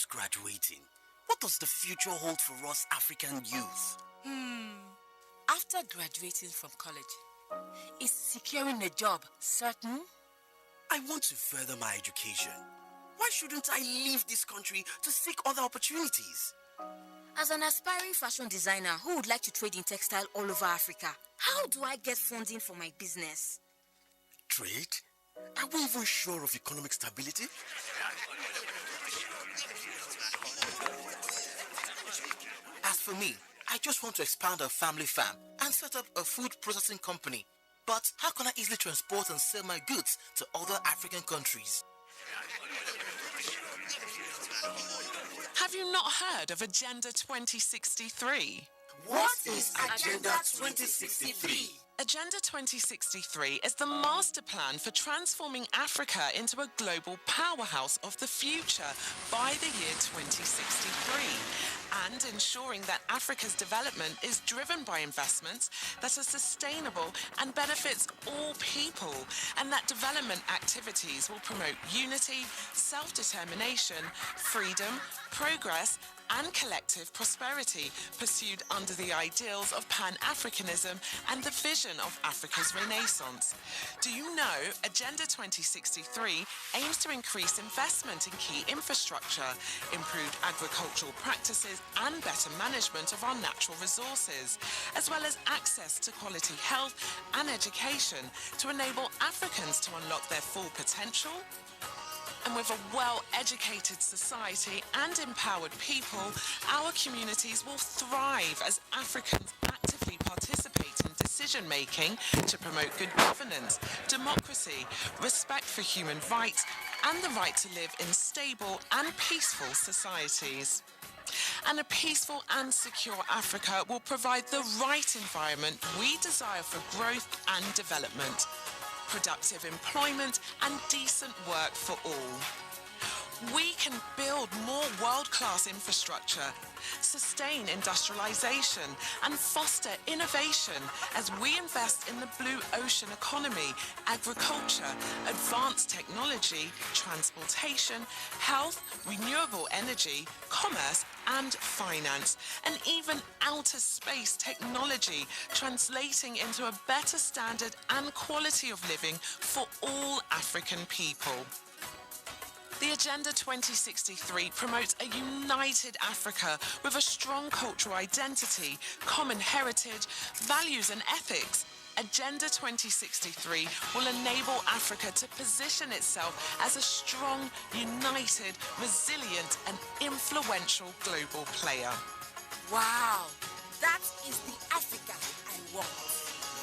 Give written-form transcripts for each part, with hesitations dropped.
graduating, what does the future hold for us African youth? After graduating from college, is securing a job certain? I want to further my education. Why shouldn't I leave this country to seek other opportunities? As an aspiring fashion designer who would like to trade in textile all over Africa, how do I get funding for my business? Trade? Are we even sure of economic stability? As for me, I just want to expand our family farm and set up a food processing company. But how can I easily transport and sell my goods to other African countries? Have you not heard of Agenda 2063? What is Agenda 2063? Agenda 2063 is the master plan for transforming Africa into a global powerhouse of the future by the year 2063 and ensuring that Africa's development is driven by investments that are sustainable and benefits all people, and that development activities will promote unity, self-determination, freedom, progress and collective prosperity pursued under the ideals of Pan-Africanism and the vision of Africa's Renaissance. Do you know Agenda 2063 aims to increase investment in key infrastructure, improved agricultural practices and better management of our natural resources, as well as access to quality health and education to enable Africans to unlock their full potential? And with a well-educated society and empowered people, our communities will thrive as Africans actively participate in decision-making to promote good governance, democracy, respect for human rights, and the right to live in stable and peaceful societies. And a peaceful and secure Africa will provide the right environment we desire for growth and development, productive employment and decent work for all. We can build more world-class infrastructure, sustain industrialization and foster innovation as we invest in the blue ocean economy, agriculture, advanced technology, transportation, health, renewable energy, commerce and finance, and even outer space technology, translating into a better standard and quality of living for all African people. The Agenda 2063 promotes a united Africa with a strong cultural identity, common heritage, values and ethics. Agenda 2063 will enable Africa to position itself as a strong, united, resilient and influential global player. Wow, that is the Africa I want.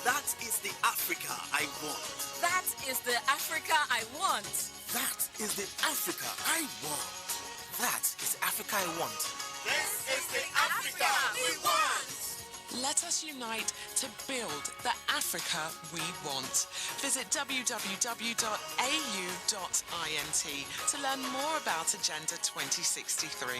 That is the Africa I want. That is the Africa I want. That is the Africa I want. That is the Africa I want. This is the Africa we want. Let us unite to build the Africa we want. Visit www.au.int to learn more about Agenda 2063.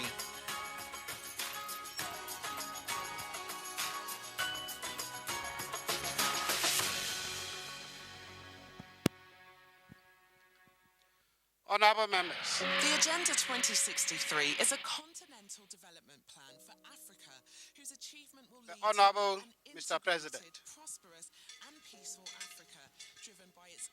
Honourable members. The Agenda 2063 is a continental development plan for Africa whose achievement will lead Honourable to an Mr. President. prosperous and peaceful Africa driven by its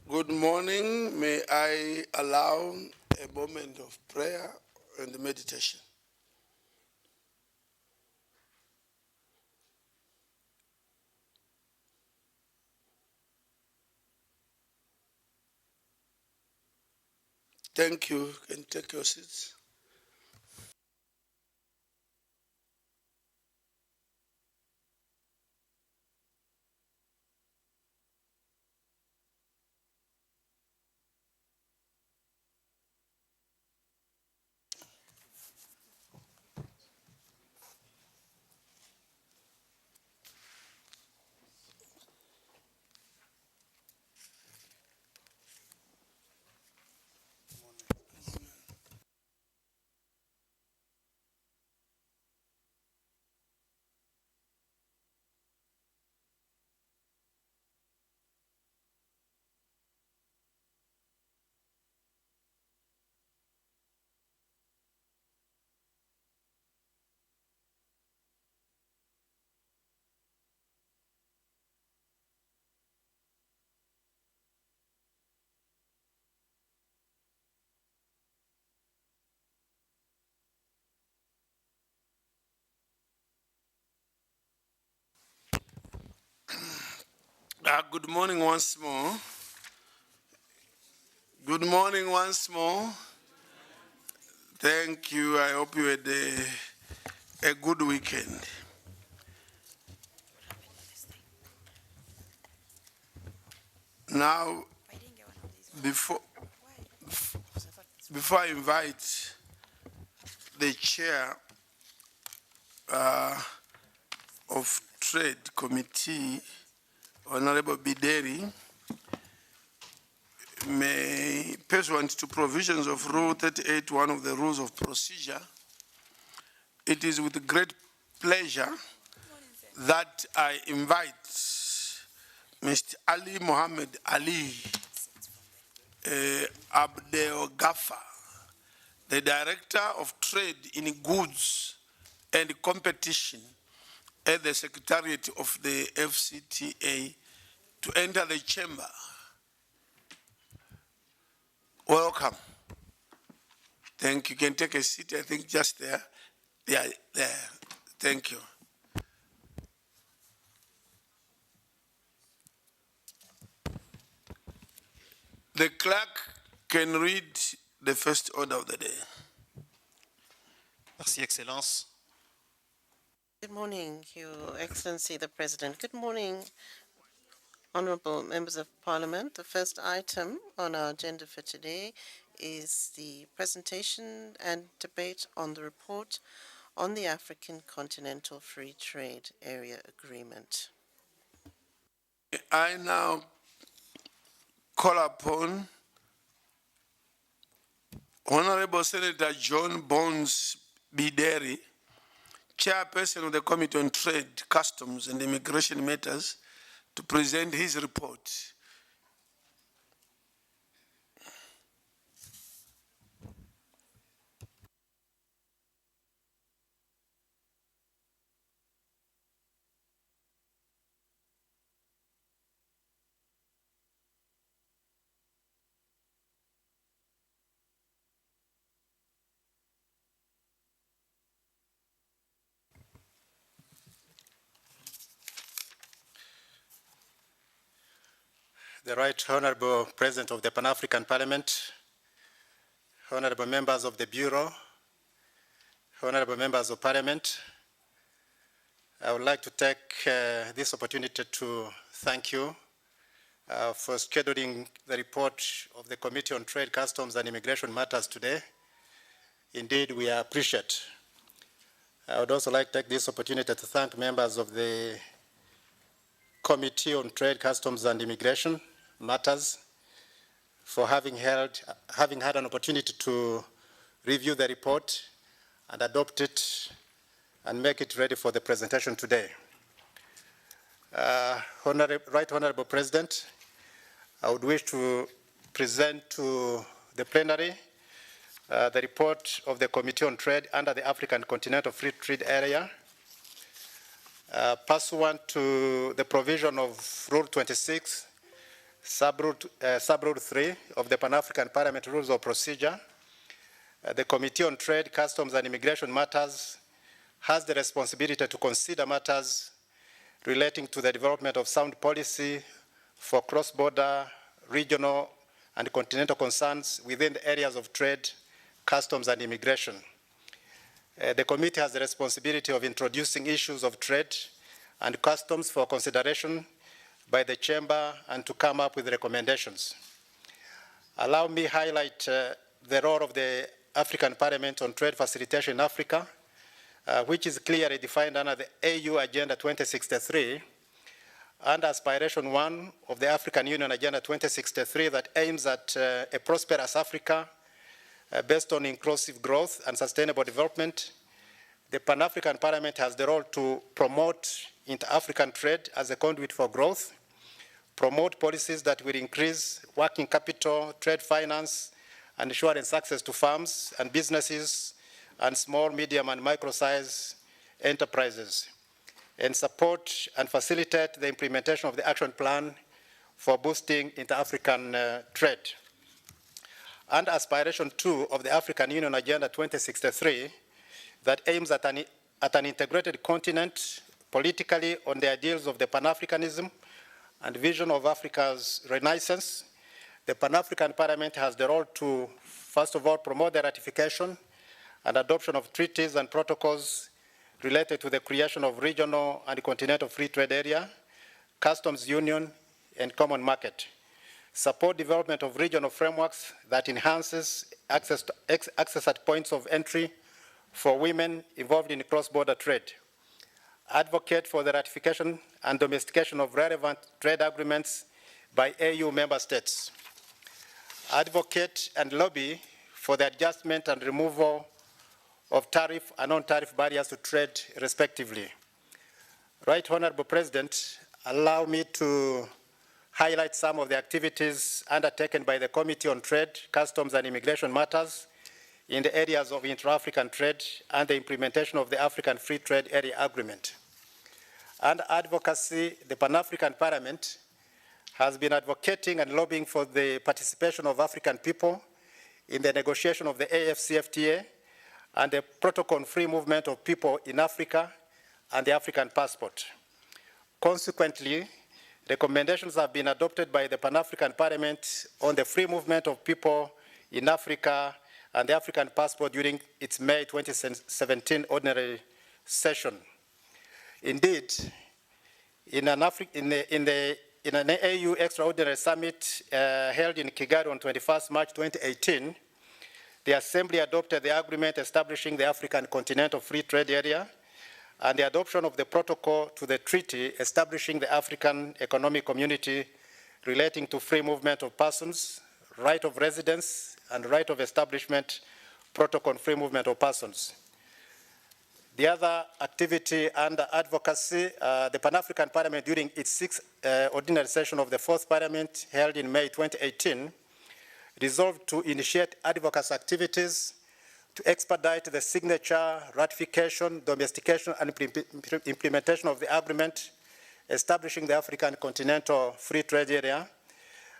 Good morning. May I allow a moment of prayer and meditation. Thank you. You can take your seats. Good morning once more. Good morning once more. Thank you. I hope you had a good weekend. Now, before I invite the chair of Trade Committee, Honorable Bideri, may pursuant to provisions of Rule 38.1 of the Rules of Procedure, it is with great pleasure that I invite Mr. Ali Mohammed Ali Abdel Ghaffar, the Director of Trade in Goods and Competition at the Secretariat of the AfCFTA, to enter the chamber. Welcome. Thank you. You can take a seat, I think, just there. Yeah, there. Thank you. The clerk can read the first order of the day. Merci, Excellence. Good morning, Your Excellency the President. Good morning, honorable members of Parliament. The first item on our agenda for today is the presentation and debate on the report on the African Continental Free Trade Area Agreement. I now call upon Honorable Senator John Bones Bideri, Chairperson of the Committee on Trade, Customs and Immigration Matters, to present his report. The Right Honorable President of the Pan-African Parliament, Honorable members of the Bureau, Honorable members of Parliament, I would like to take this opportunity to thank you for scheduling the report of the Committee on Trade, Customs and Immigration Matters today. Indeed, we appreciate. I would also like to take this opportunity to thank members of the Committee on Trade, Customs and Immigration Matters for having had an opportunity to review the report and adopt it and make it ready for the presentation today. Right Honorable President, I would wish to present to the plenary the report of the Committee on Trade under the African Continental Free Trade Area, pursuant to the provision of Rule 26, Sub-Rule 3 of the Pan-African Parliament Rules of Procedure. The Committee on Trade, Customs and Immigration Matters has the responsibility to consider matters relating to the development of sound policy for cross-border, regional, and continental concerns within the areas of trade, customs, and immigration. The committee has the responsibility of introducing issues of trade and customs for consideration by the Chamber and to come up with recommendations. Allow me to highlight the role of the African Parliament on trade facilitation in Africa, which is clearly defined under the AU Agenda 2063 and Aspiration 1 of the African Union Agenda 2063 that aims at a prosperous Africa based on inclusive growth and sustainable development. The Pan-African Parliament has the role to promote inter-African trade as a conduit for growth, promote policies that will increase working capital, trade finance, and ensuring access to farms and businesses and small, medium, and micro-size enterprises, and support and facilitate the implementation of the action plan for boosting inter-African trade. And Aspiration 2 of the African Union Agenda 2063 that aims at an integrated continent politically on the ideals of the Pan-Africanism and vision of Africa's renaissance. The Pan-African Parliament has the role to, first of all, promote the ratification and adoption of treaties and protocols related to the creation of regional and continental free trade area, customs union, and common market. Support development of regional frameworks that enhances access at points of entry for women involved in cross-border trade. Advocate for the ratification and domestication of relevant trade agreements by AU member states. Advocate and lobby for the adjustment and removal of tariff and non-tariff barriers to trade, respectively. Right, Honorable President, allow me to highlight some of the activities undertaken by the Committee on Trade, Customs, and Immigration Matters in the areas of intra-African trade and the implementation of the African Free Trade Area Agreement. Under advocacy, the Pan-African Parliament has been advocating and lobbying for the participation of African people in the negotiation of the AfCFTA and the Protocol on Free Movement of People in Africa and the African Passport. Consequently, recommendations have been adopted by the Pan-African Parliament on the free movement of people in Africa and the African Passport during its May 2017 ordinary session. Indeed, in an AU Extraordinary Summit held in Kigali on 21st March 2018, the Assembly adopted the agreement establishing the African Continental Free Trade Area and the adoption of the protocol to the treaty establishing the African Economic Community relating to free movement of persons, right of residence, and right of establishment, protocol on free movement of persons. The other activity under advocacy, the Pan-African Parliament during its sixth ordinary session of the fourth Parliament held in May 2018 resolved to initiate advocacy activities to expedite the signature, ratification, domestication, and implementation of the agreement establishing the African Continental Free Trade Area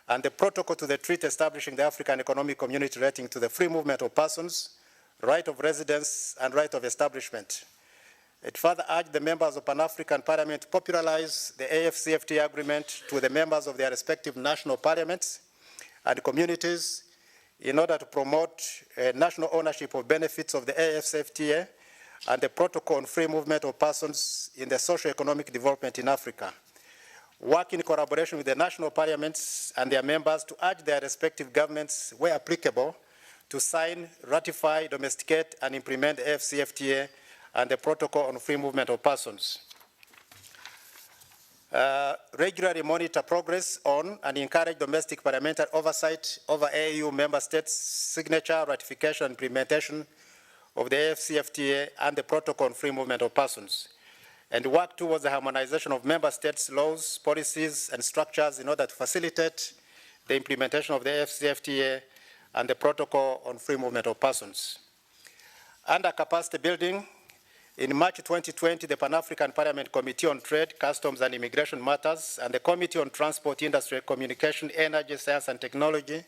and the protocol to the treaty establishing the African Economic Community relating to the free movement of persons, right of residence, and right of establishment. It further urged the members of Pan-African Parliament to popularize the AfCFTA agreement to the members of their respective national parliaments and communities in order to promote national ownership of benefits of the AfCFTA and the protocol on free movement of persons in the socio-economic development in Africa. Work in collaboration with the national parliaments and their members to urge their respective governments, where applicable, to sign, ratify, domesticate, and implement the AfCFTA and the protocol on free movement of persons. Regularly monitor progress on and encourage domestic parliamentary oversight over AU member states' signature, ratification, and implementation of the AfCFTA and the protocol on free movement of persons, and work towards the harmonization of member states' laws, policies, and structures in order to facilitate the implementation of the AfCFTA and the protocol on free movement of persons. Under capacity building, in March 2020, the Pan-African Parliament Committee on Trade, Customs, and Immigration Matters and the Committee on Transport, Industry, Communication, Energy, Science, and Technology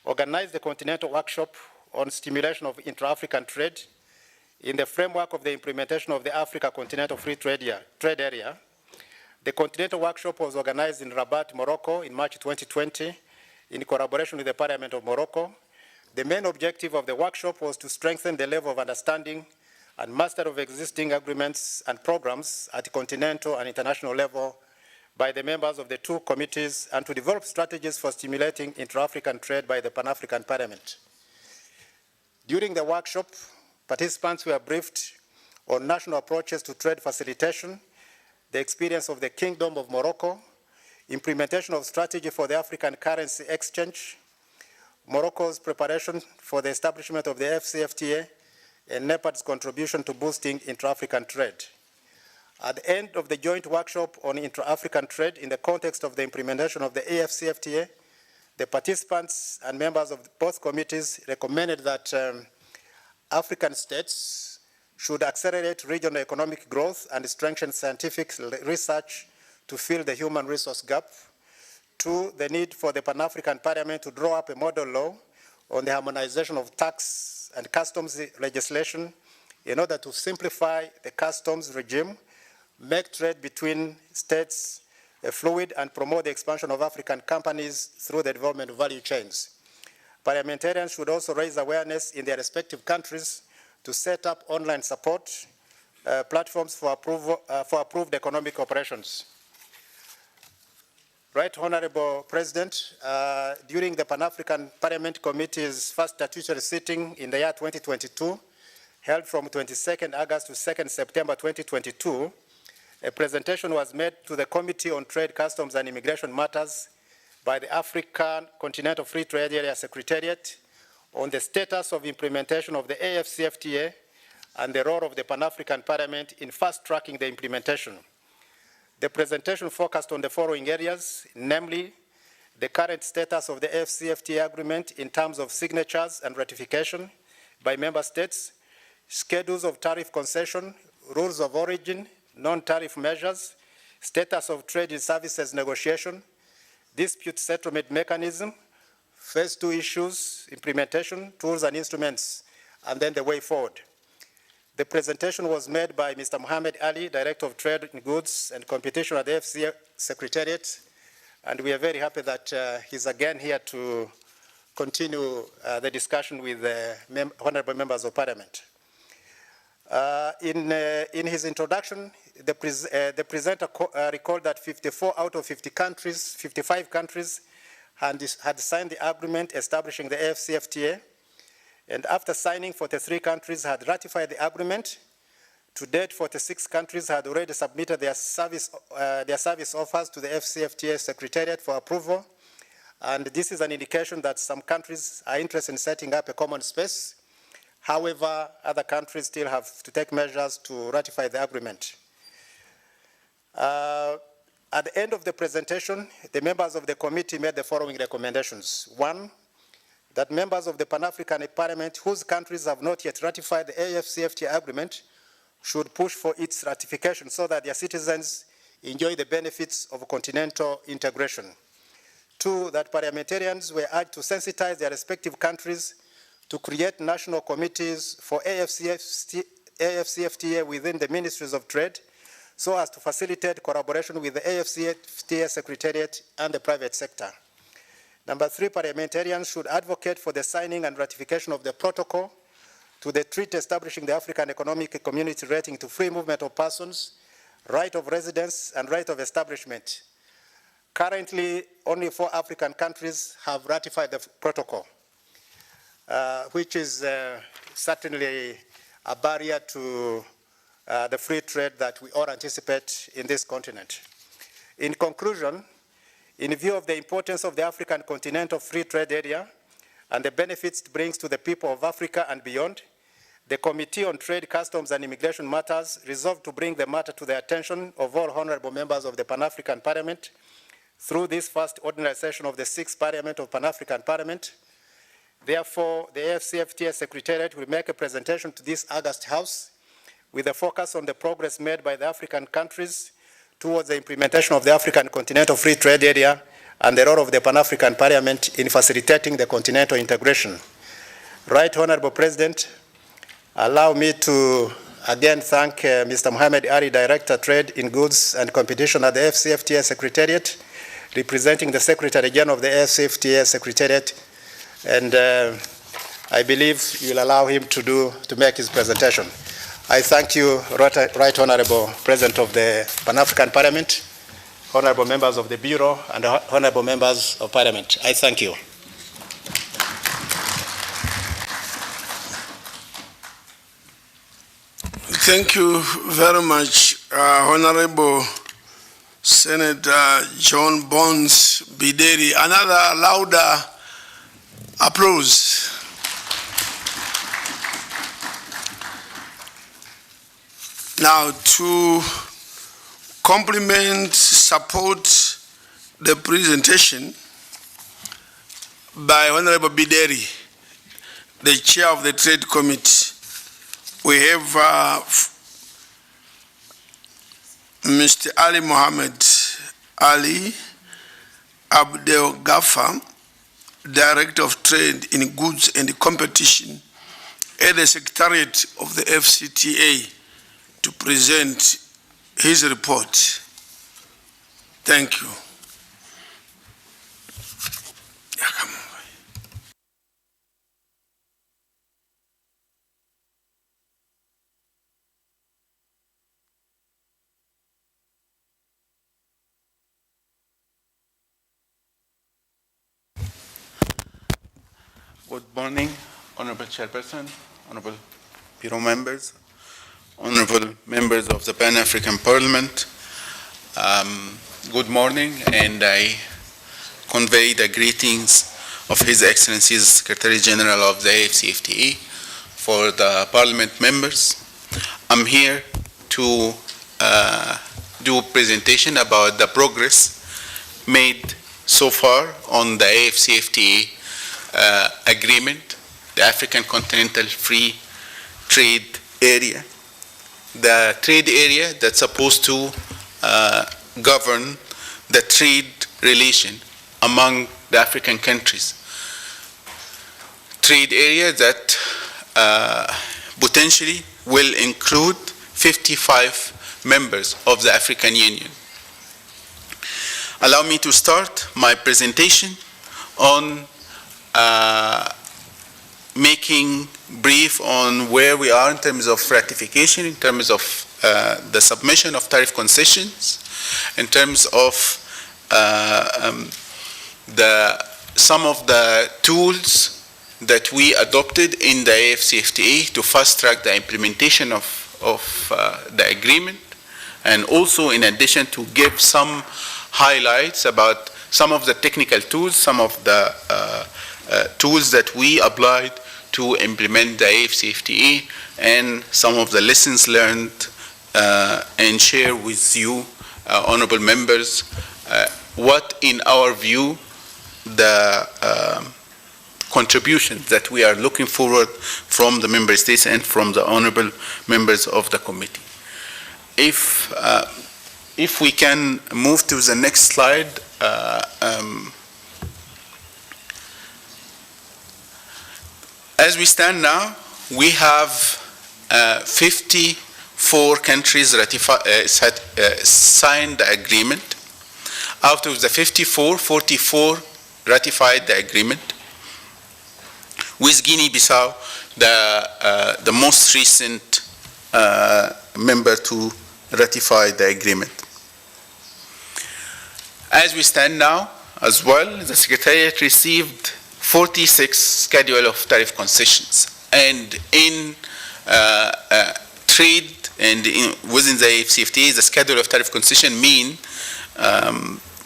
organized the Continental Workshop on Stimulation of Intra-African Trade in the framework of the implementation of the Africa Continental Free Trade Area. The Continental Workshop was organized in Rabat, Morocco in March 2020 in collaboration with the Parliament of Morocco. The main objective of the workshop was to strengthen the level of understanding and mastery of existing agreements and programs at continental and international level by the members of the two committees, and to develop strategies for stimulating intra-African trade by the Pan-African Parliament. During the workshop, participants were briefed on national approaches to trade facilitation, the experience of the Kingdom of Morocco, implementation of strategy for the African currency exchange, Morocco's preparation for the establishment of the AfCFTA, and NEPAD's contribution to boosting intra-African trade. At the end of the joint workshop on intra-African trade in the context of the implementation of the AfCFTA, the participants and members of both committees recommended that African states should accelerate regional economic growth and strengthen scientific research to fill the human resource gap. 2, the need for the Pan-African Parliament to draw up a model law on the harmonization of tax and customs legislation in order to simplify the customs regime, make trade between states fluid, and promote the expansion of African companies through the development of value chains. Parliamentarians should also raise awareness in their respective countries to set up online support platforms for approved economic operations. Right, Honorable President, during the Pan-African Parliament Committee's first statutory sitting in the year 2022, held from 22nd August to 2nd September 2022, a presentation was made to the Committee on Trade, Customs and Immigration Matters by the African Continental Free Trade Area Secretariat on the status of implementation of the AfCFTA and the role of the Pan-African Parliament in fast-tracking the implementation. The presentation focused on the following areas, namely the current status of the AfCFTA agreement in terms of signatures and ratification by member states, schedules of tariff concession, rules of origin, non-tariff measures, status of trade and services negotiation, dispute settlement mechanism, phase 2 issues, implementation, tools and instruments, and then the way forward. The presentation was made by Mr. Mohammed Ali, Director of Trade in Goods and Competition at the AfCFTA Secretariat, and we are very happy that he's again here to continue the discussion with the honorable members of Parliament. In his introduction, the presenter recalled that 54 out of 55 countries had signed the agreement establishing the AfCFTA, and after signing, 43 countries had ratified the agreement. To date, 46 countries had already submitted their service offers to the AfCFTA Secretariat for approval, and this is an indication that some countries are interested in setting up a common space. However, other countries still have to take measures to ratify the agreement. At the end of the presentation, the members of the committee made the following recommendations. 1, that members of the Pan-African Parliament whose countries have not yet ratified the AfCFTA agreement should push for its ratification so that their citizens enjoy the benefits of continental integration. 2, that parliamentarians were urged to sensitize their respective countries to create national committees for AfCFTA within the ministries of trade so as to facilitate collaboration with the AfCFTA Secretariat and the private sector. Number 3, parliamentarians should advocate for the signing and ratification of the protocol to the treaty establishing the African Economic Community relating to free movement of persons, right of residence, and right of establishment. Currently, only 4 African countries have ratified the protocol, which is certainly a barrier to the free trade that we all anticipate in this continent. In conclusion, in view of the importance of the African Continental Free Trade Area and the benefits it brings to the people of Africa and beyond, the Committee on Trade, Customs and Immigration Matters resolved to bring the matter to the attention of all honorable members of the Pan-African Parliament through this first ordinary session of the 6th Parliament of Pan-African Parliament. Therefore, the AfCFTA Secretariat will make a presentation to this August House with a focus on the progress made by the African countries towards the implementation of the African Continental Free Trade Area and the role of the Pan-African Parliament in facilitating the continental integration. Right, Honorable President, allow me to again thank Mr. Mohammed Ali, Director, Trade in Goods and Competition at the AfCFTA Secretariat. representing the Secretary General of the AfCFTA Secretariat, and I believe you'll allow him to make his presentation. I thank you, Right Honorable President of the Pan-African Parliament, honorable members of the Bureau, and honorable members of Parliament. I thank you. Thank you very much, Honorable Senator John Bones Bideri. Another louder applause. Now, to complement, support the presentation by Honorable Bideri, the Chair of the Trade Committee, we have Mr. Ali Mohammed Ali Abdel Ghaffar, Director of Trade in Goods and Competition at the Secretariat of the AfCFTA, to present his report. Thank you. Good morning, Honorable Chairperson, Honorable Bureau members, Honorable members of the Pan-African Parliament. Good morning, and I convey the greetings of His Excellency the Secretary General of the AfCFTA for the Parliament members. I'm here to do a presentation about the progress made so far on the AfCFTA agreement, the African Continental Free Trade Area. The trade area that's supposed to govern the trade relation among the African countries. Trade area that potentially will include 55 members of the African Union. Allow me to start my presentation on making brief on where we are in terms of ratification, in terms of the submission of tariff concessions, in terms of some of the tools that we adopted in the AfCFTA to fast-track the implementation of the agreement, and also in addition to give some highlights about some of the technical tools, some of the tools that we applied to implement the AfCFTA, and some of the lessons learned, and share with you, honorable members, what in our view the contributions that we are looking forward from the member states and from the honorable members of the committee. If we can move to the next slide. As we stand now, we have 54 countries signed the agreement. Out of the 54, 44 ratified the agreement, with Guinea-Bissau the most recent member to ratify the agreement. As we stand now, as well, the Secretariat received 46 schedule of tariff concessions, and in trade and within the AfCFTA, the schedule of tariff concession mean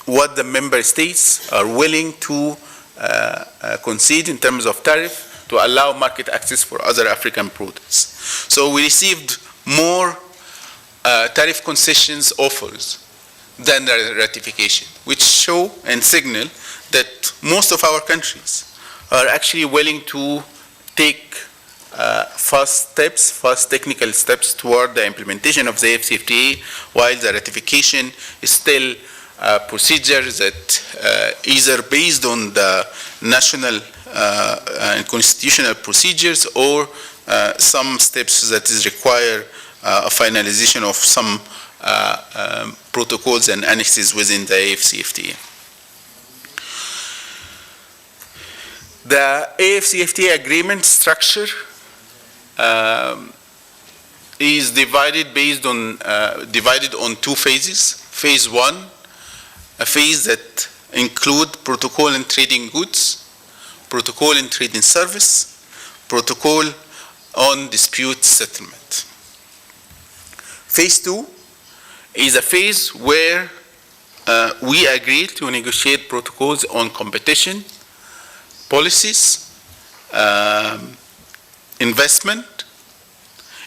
what the member states are willing to concede in terms of tariff to allow market access for other African products. So we received more tariff concessions offers than the ratification, which show and signal that most of our countries are actually willing to take fast technical steps toward the implementation of the AfCFTA, while the ratification is still a procedure that either based on the national and constitutional procedures, or some steps that is require a finalization of some protocols and annexes within the AfCFTA. The AfCFTA agreement structure is divided on two phases. Phase one, a phase that include protocol in trading goods, protocol in trading service, protocol on dispute settlement. Phase two is a phase where we agreed to negotiate protocols on competition, policies, investment,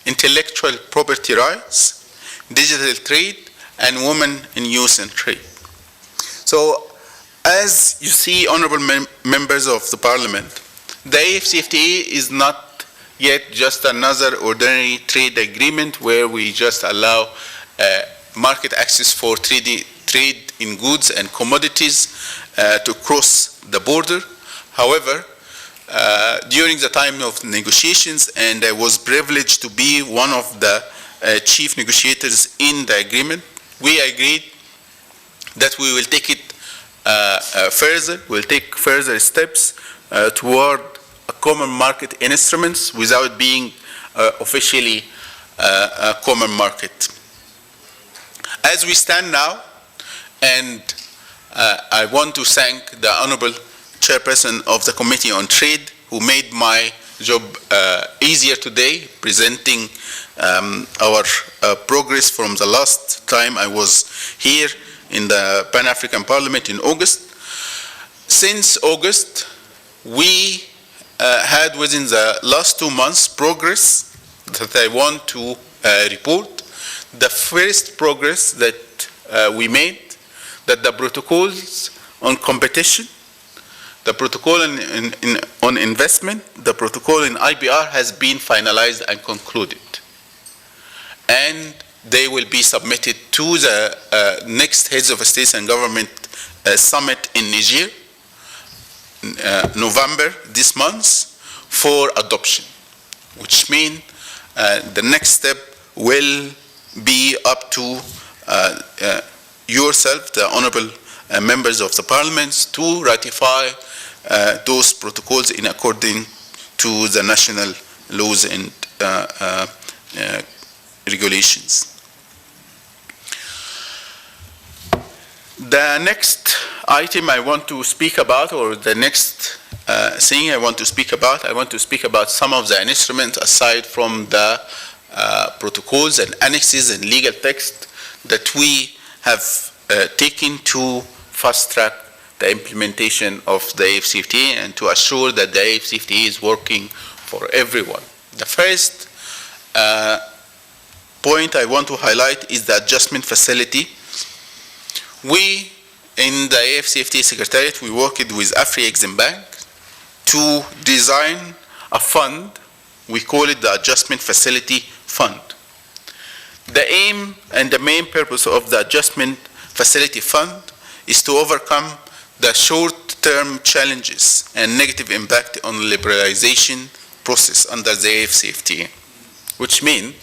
intellectual property rights, digital trade, and women in youth and trade. So, as you see, honorable members of the parliament, the AfCFTA is not yet just another ordinary trade agreement where we just allow market access for trade in goods and commodities to cross the border. However, during the time of negotiations, and I was privileged to be one of the chief negotiators in the agreement, we agreed that we will take it further, we'll take further steps toward a common market instruments without being officially a common market. As we stand now, and I want to thank the Honorable Chairperson of the Committee on Trade, who made my job easier today, presenting our progress from the last time I was here in the Pan-African Parliament in August. Since August, we had within the last 2 months progress that I want to report. The first progress that we made, that the protocols on competition, the protocol on investment, the protocol in IBR has been finalized and concluded. And they will be submitted to the next Heads of States and Government Summit in Niger, November this month, for adoption, which means the next step will be up to yourself, the honorable members of the parliaments, to ratify those protocols in according to the national laws and regulations. The next item I want to speak about, or the next thing I want to speak about some of the instruments aside from the protocols and annexes and legal text that we have taken to fast-track the implementation of the AfCFTA and to assure that the AfCFTA is working for everyone. The first point I want to highlight is the adjustment facility. We, in the AfCFTA Secretariat, we worked with Afri-Exim Bank to design a fund. We call it the Adjustment Facility Fund. The aim and the main purpose of the Adjustment Facility Fund is to overcome the short-term challenges and negative impact on the liberalization process under the AfCFTA, which means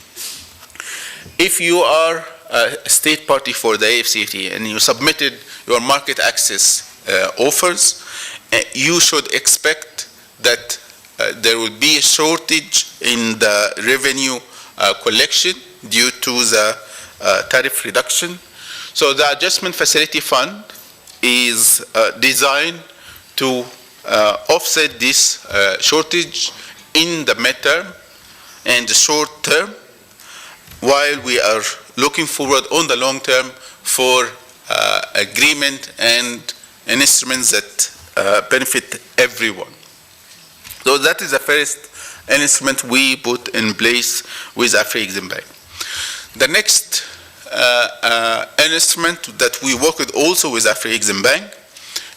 if you are a state party for the AfCFTA and you submitted your market access offers, you should expect that there will be a shortage in the revenue collection due to the tariff reduction. So the Adjustment Facility Fund is designed to offset this shortage in the midterm and the short term, while we are looking forward on the long term for agreement and instruments that benefit everyone. So that is the first instrument we put in place with Afri-Exim Bank. The next instrument that we work with also with Afri-Exim Bank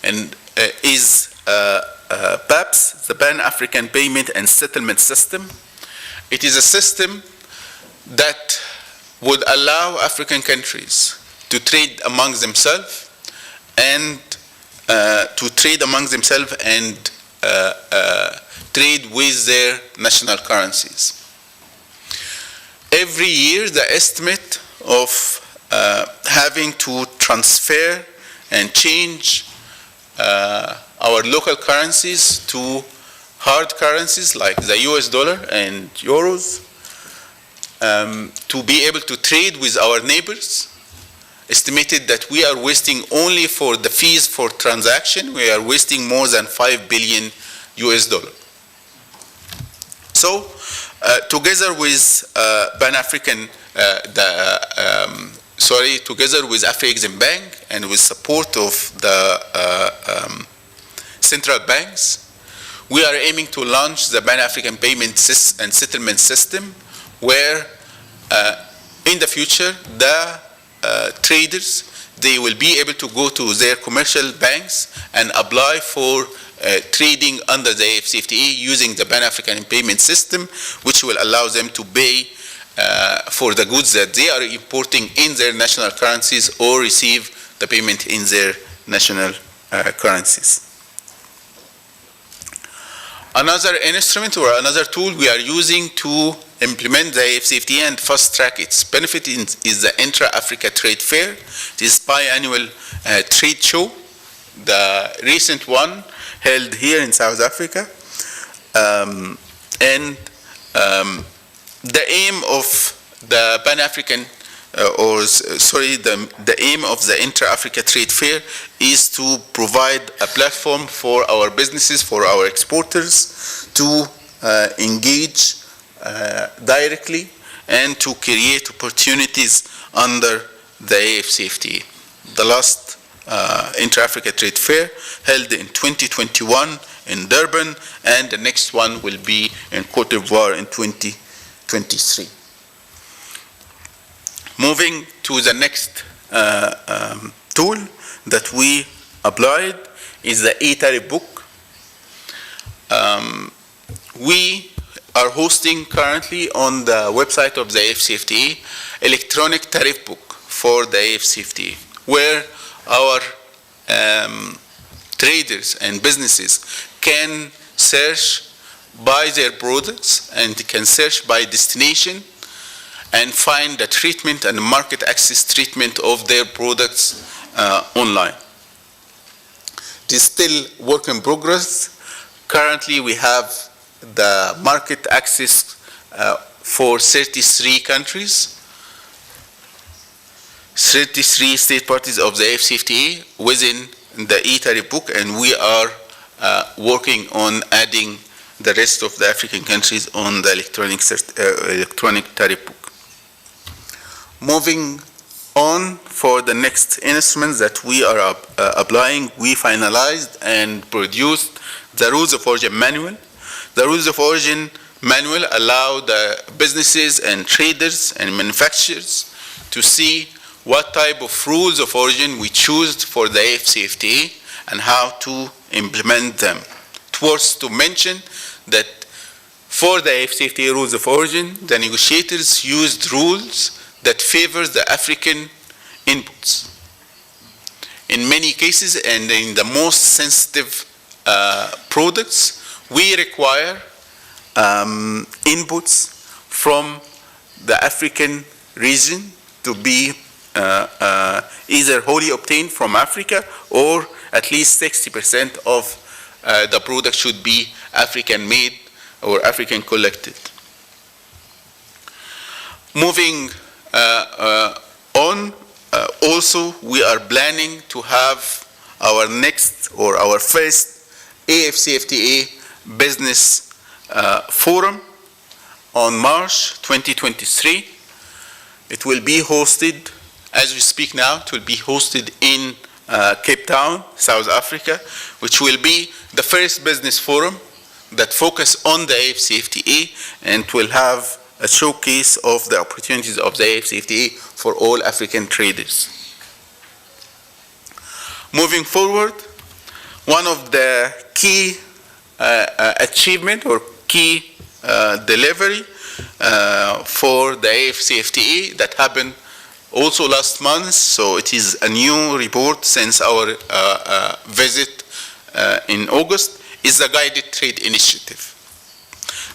and is PAPS, the Pan-African Payment and Settlement System. It is a system that would allow African countries to trade among themselves and trade with their national currencies. Every year, the estimate of having to transfer and change our local currencies to hard currencies like the US dollar and euros, to be able to trade with our neighbors. Estimated that we are wasting only for the fees for transaction, we are wasting more than 5 billion US dollar. So, together with Pan-African, together with Afro-Exim Bank and with support of the central banks, we are aiming to launch the Pan-African Payment and Settlement System, where in the future the traders, they will be able to go to their commercial banks and apply for trading under the AfCFTA using the Pan-African Payment System, which will allow them to pay for the goods that they are importing in their national currencies or receive the payment in their national currencies. Another instrument or another tool we are using to implement the AfCFTA and fast-track its benefit is the Intra-Africa Trade Fair. It is biannual trade show, the recent one held here in South Africa. The aim of the Pan-African, the aim of the Intra-Africa Trade Fair is to provide a platform for our businesses, for our exporters to engage directly and to create opportunities under the AfCFTA. The last Intra-Africa Trade Fair held in 2021 in Durban, and the next one will be in Cote d'Ivoire in 2023. Moving to the next tool that we applied is the e-tariff book. We are hosting currently on the website of the AfCFTA electronic tariff book for the AfCFTA, where our traders and businesses can search by their products and can search by destination and find the treatment and market access treatment of their products online. It is still work in progress. Currently, we have the market access for 33 countries, 33 state parties of the AfCFTA within the e-tariff book, and we are working on adding the rest of the African countries on the electronic tariff book. Moving on for the next instruments that we are applying, we finalized and produced the Rules of Origin Manual. The Rules of Origin Manual allow the businesses and traders and manufacturers to see what type of rules of origin we choose for the AfCFTA and how to implement them. It was to mention that for the AfCFTA rules of origin, the negotiators used rules that favor the African inputs. In many cases and in the most sensitive products, we require inputs from the African region to be either wholly obtained from Africa, or at least 60% of the product should be African made or African collected. Moving on, also we are planning to have our next or our first AfCFTA business forum on March 2023. It will be hosted, as we speak now, it will be hosted in Cape Town, South Africa, which will be the first business forum that focus on the AfCFTA and will have a showcase of the opportunities of the AfCFTA for all African traders. Moving forward, one of the key achievement or key delivery for the AfCFTA that happened also last month, so it is a new report since our visit in August, is the Guided Trade Initiative.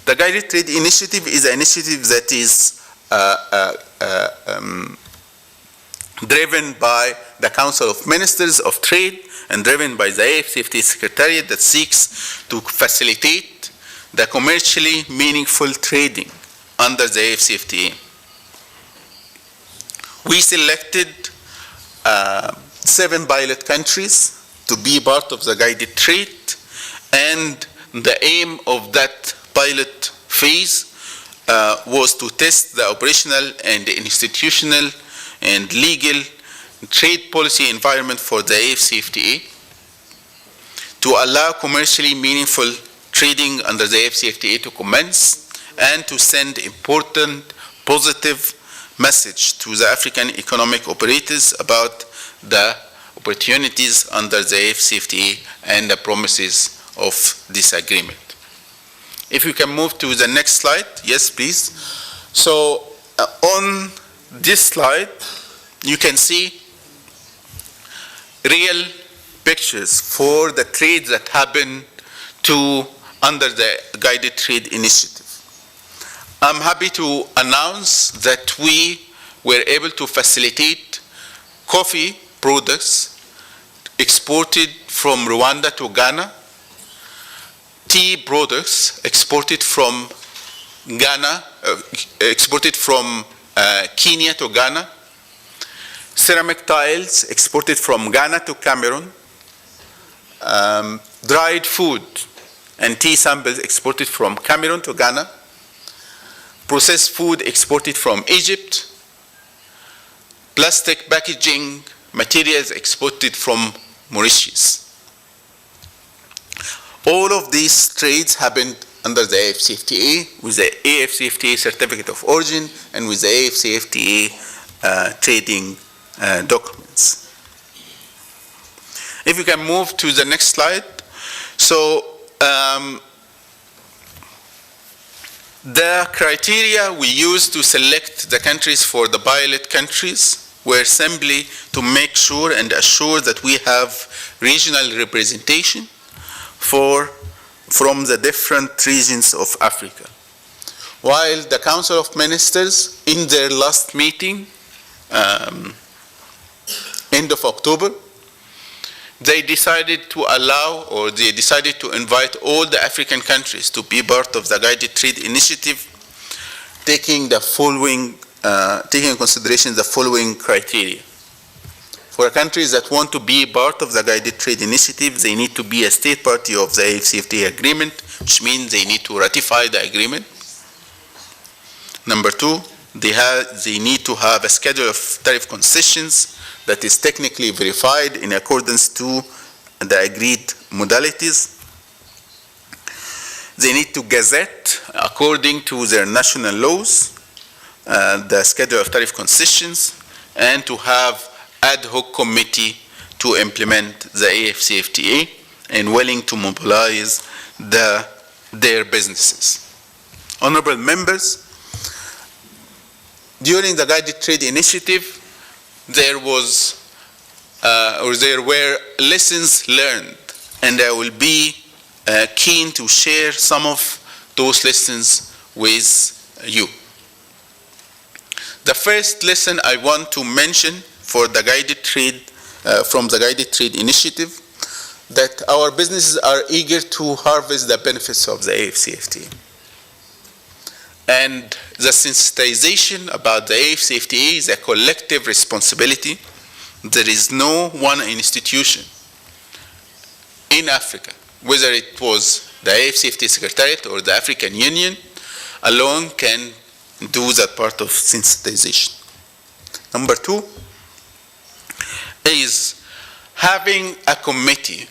The Guided Trade Initiative is an initiative that is driven by the Council of Ministers of Trade and driven by the AfCFTA Secretariat that seeks to facilitate the commercially meaningful trading under the AfCFTA. We selected 7 pilot countries to be part of the guided trade, and the aim of that pilot phase was to test the operational and institutional and legal trade policy environment for the AfCFTA, to allow commercially meaningful trading under the AfCFTA to commence, and to send important positive message to the African economic operators about the opportunities under the AfCFTA and the promises of this agreement. If you can move to the next slide. Yes, please. So on this slide, you can see real pictures for the trades that happen under the guided trade initiative. I'm happy to announce that we were able to facilitate coffee products exported from Rwanda to Ghana, tea products exported from Ghana, Kenya to Ghana, ceramic tiles exported from Ghana to Cameroon, dried food and tea samples exported from Cameroon to Ghana, processed food exported from Egypt, plastic packaging materials exported from Mauritius. All of these trades happened under the AfCFTA with the AfCFTA certificate of origin and with the AfCFTA trading documents. If you can move to the next slide. So the criteria we used to select the countries for the pilot countries were simply to make sure and assure that we have regional representation from the different regions of Africa. While the Council of Ministers in their last meeting, end of October, they decided to invite all the African countries to be part of the guided trade initiative, taking into consideration the following criteria. For countries that want to be part of the guided trade initiative, they need to be a state party of the AfCFTA agreement, which means they need to ratify the agreement. Number 2, they need to have a schedule of tariff concessions that is technically verified in accordance to the agreed modalities. They need to gazette, according to their national laws, the schedule of tariff concessions, and to have ad hoc committee to implement the AfCFTA and willing to mobilize their businesses. Honorable members, during the guided trade initiative, there were lessons learned, and I will be keen to share some of those lessons with you. The first lesson I want to mention for the guided trade, from the guided trade initiative, that our businesses are eager to harvest the benefits of the AfCFTA. And the sensitization about the AfCFTA is a collective responsibility. There is no one institution in Africa, whether it was the AfCFTA Secretariat or the African Union, alone can do that part of sensitization. Number 2 is having a committee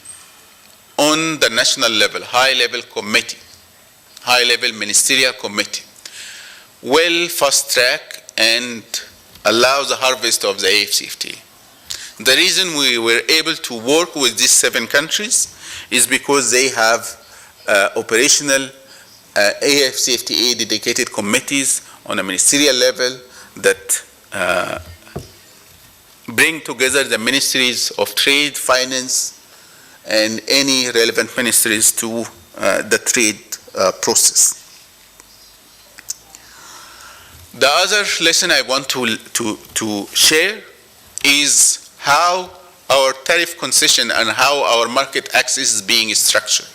on the national level, high-level committee, high-level ministerial committee, will fast-track and allow the harvest of the AfCFTA. The reason we were able to work with these 7 countries is because they have operational AfCFTA dedicated committees on a ministerial level that bring together the ministries of trade, finance, and any relevant ministries to the trade process. The other lesson I want to share is how our tariff concession and how our market access is being structured.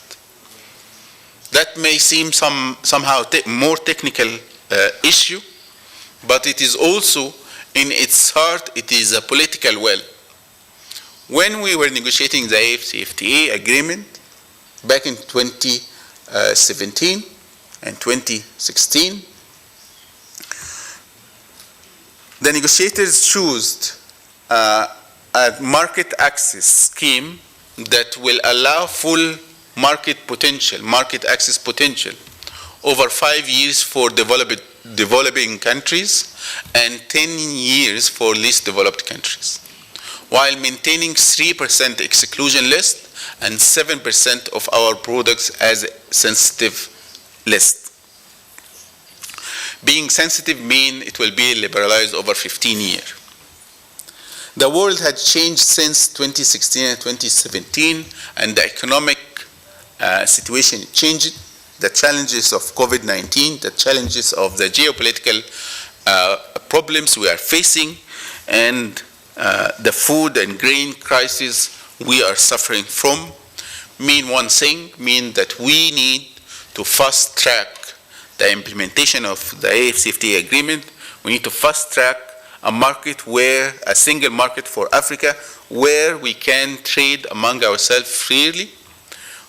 That may seem somehow more technical issue, but it is also, in its heart, it is a political will. When we were negotiating the AfCFTA agreement back in 2017 and 2016, the negotiators chose a market access scheme that will allow full market potential, market access potential, over 5 years for developing countries and 10 years for least developed countries, while maintaining 3% exclusion list and 7% of our products as a sensitive list. Being sensitive means it will be liberalized over 15 years. The world had changed since 2016 and 2017, and the economic situation changed. The challenges of COVID-19, the challenges of the geopolitical problems we are facing, and the food and grain crisis we are suffering from mean one thing, mean that we need to fast track the implementation of the AfCFTA agreement. We need to fast track a market where, a single market for Africa, where we can trade among ourselves freely,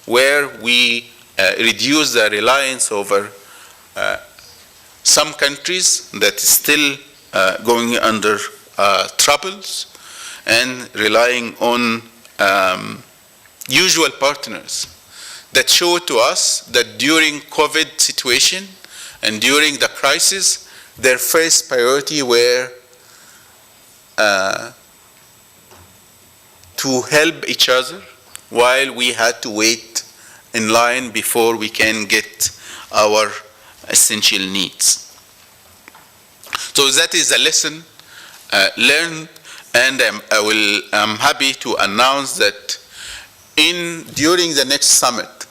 where we reduce the reliance over some countries that is still going under troubles, and relying on usual partners that show to us that during COVID situation and during the crisis, their first priority were to help each other while we had to wait in line before we can get our essential needs. So that is a lesson learned, and I'm happy to announce that during the next summit,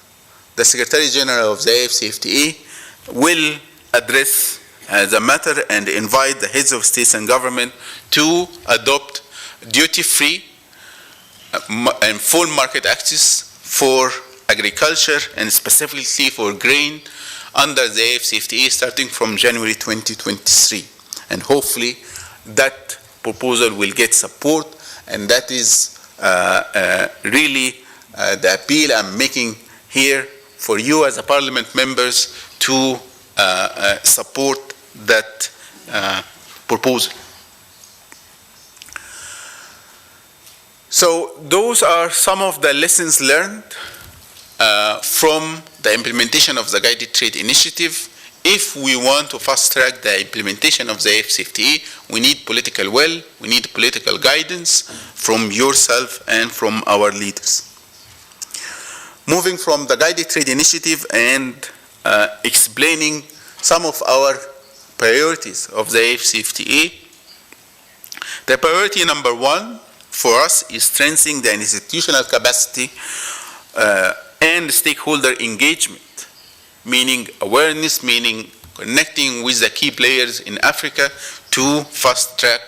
the Secretary General of the AfCFTA will address the matter and invite the heads of states and government to adopt duty-free and full market access for agriculture and specifically for grain under the AfCFTA starting from January 2023. And hopefully that proposal will get support, and that is really the appeal I'm making here for you as a parliament members to support that proposal. So those are some of the lessons learned from the implementation of the Guided Trade Initiative. If we want to fast-track the implementation of the AfCFTA, we need political will, we need political guidance from yourself and from our leaders. Moving from the Guided Trade Initiative and explaining some of our priorities of the AfCFTA, the priority number one for us is strengthening the institutional capacity and stakeholder engagement, meaning awareness, meaning connecting with the key players in Africa to fast-track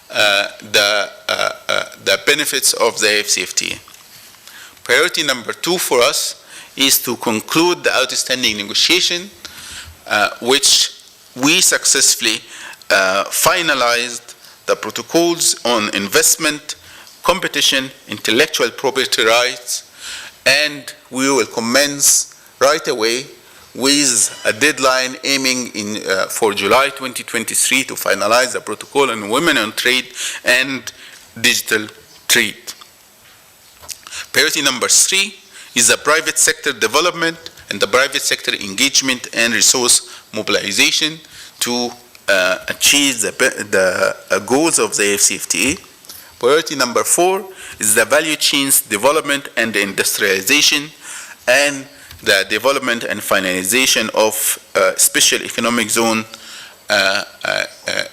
the benefits of the AfCFTA. Priority number two for us is to conclude the outstanding negotiation, which we successfully finalized the protocols on investment, competition, intellectual property rights, and we will commence right away with a deadline aiming for July 2023 to finalize the protocol on women on trade and digital trade. Priority number three is the private sector development and the private sector engagement and resource mobilization to achieve the goals of the AfCFTA. Priority number four is the value chains development and industrialization and the development and finalization of special economic zone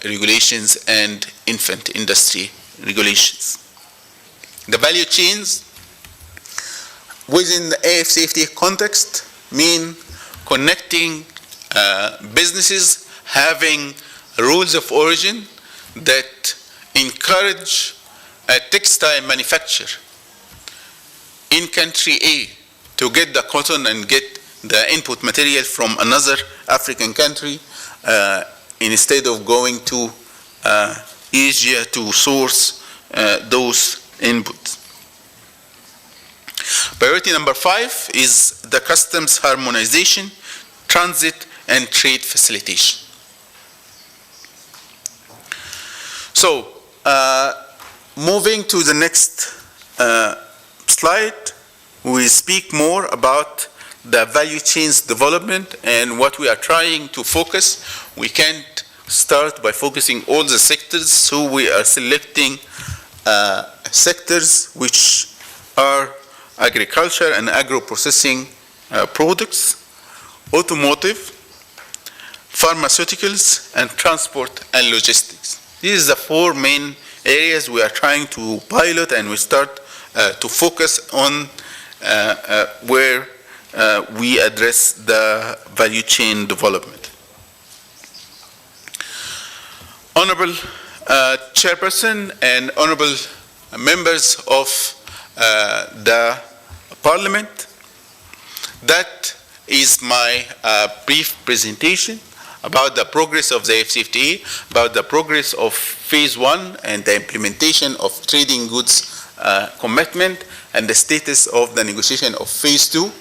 regulations and infant industry regulations. The value chains within the AfCFTA context mean connecting businesses having rules of origin that encourage a textile manufacturer in country A to get the cotton and get the input material from another African country instead of going to Asia to source those inputs. Priority number 5 is the customs harmonization, transit, and trade facilitation. So, moving to the next slide, we speak more about the value chains development and what we are trying to focus. We can't start by focusing all the sectors, so we are selecting sectors which are agriculture and agro-processing products, automotive, pharmaceuticals, and transport and logistics. These are the 4 main areas we are trying to pilot, and we start to focus on where we address the value chain development. Honorable Chairperson and honorable members of the Parliament, that is my brief presentation about the progress of the AfCFTA, about the progress of phase 1 and the implementation of trading goods commitment, and the status of the negotiation of phase 2.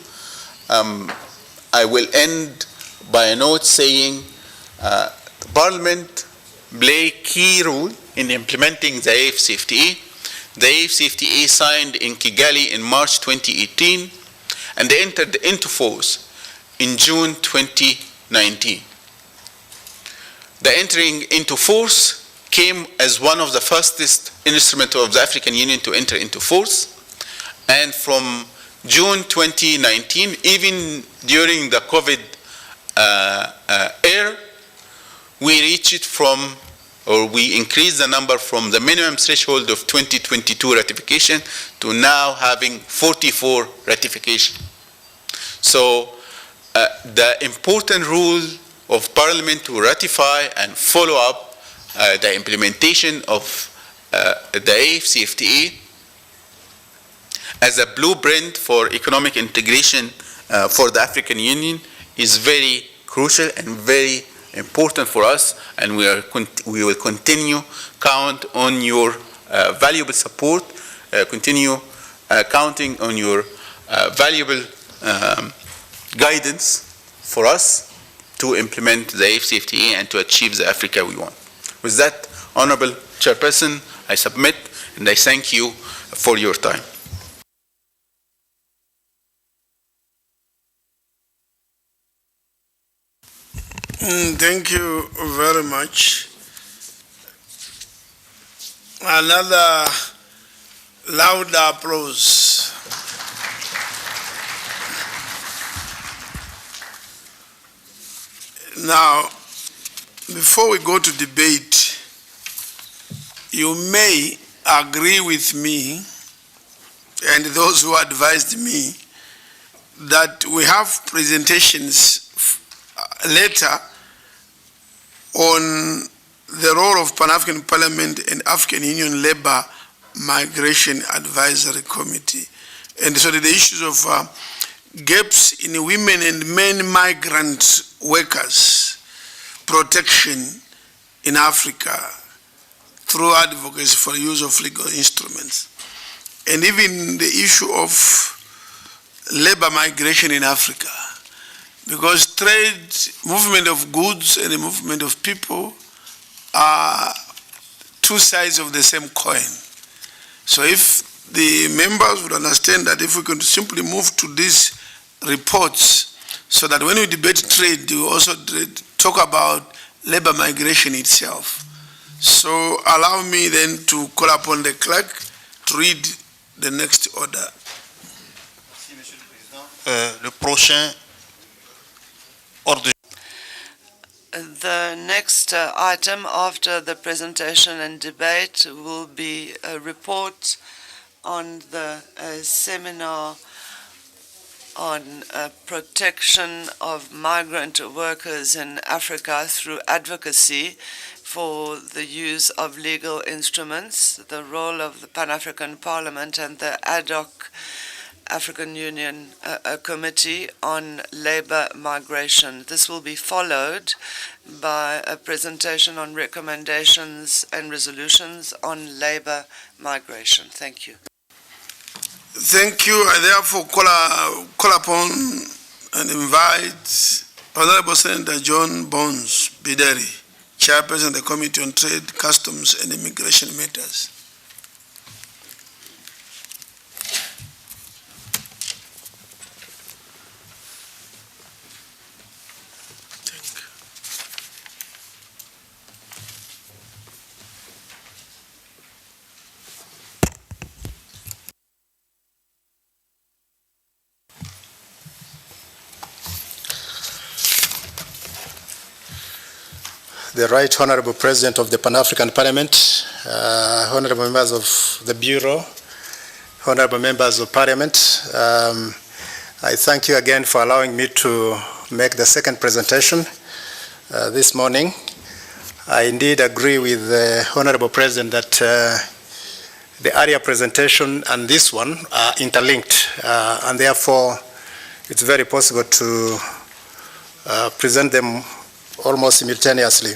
I will end by a note saying Parliament play key role in implementing the AfCFTA. The AfCFTA signed in Kigali in March 2018 and they entered into force in June 2019. The entering into force came as one of the fastest instruments of the African Union to enter into force. And from June 2019, even during the COVID era, we reached from, or we increased the number from the minimum threshold of 2022 ratification to now having 44 ratification. So the important role of Parliament to ratify and follow up the implementation of the AfCFTA as a blueprint for economic integration for the African Union is very crucial and very important for us, and we will continue count on your valuable support, continue counting on your valuable guidance for us to implement the AfCFTA and to achieve the Africa we want. With that, Honorable Chairperson, I submit and I thank you for your time. Thank you very much. Another loud applause. Now, before we go to debate, you may agree with me and those who advised me that we have presentations later on the role of Pan-African Parliament and African Union Labour Migration Advisory Committee. And so the issues of gaps in women and men migrant workers, protection in Africa through advocacy for use of legal instruments, and even the issue of labor migration in Africa. Because trade, movement of goods and the movement of people are 2 sides of the same coin. So if the members would understand that if we can simply move to these reports so that when we debate trade, we also talk about labor migration itself. So allow me then to call upon the clerk to read the next order. Le prochain ordre. The next item after the presentation and debate will be a report on the seminar on protection of migrant workers in Africa through advocacy for the use of legal instruments, the role of the Pan-African Parliament and the ad hoc African Union Committee on Labour Migration. This will be followed by a presentation on recommendations and resolutions on labour migration. Thank you. Thank you. I therefore call upon and invite Honorable Senator John Bones Bideri, Chairperson of the Committee on Trade, Customs and Immigration Matters. The Right Honorable President of the Pan-African Parliament, honorable members of the Bureau, honorable members of Parliament, I thank you again for allowing me to make the second presentation this morning. I indeed agree with the Honorable President that the earlier presentation and this one are interlinked, and therefore it's very possible to present them almost simultaneously.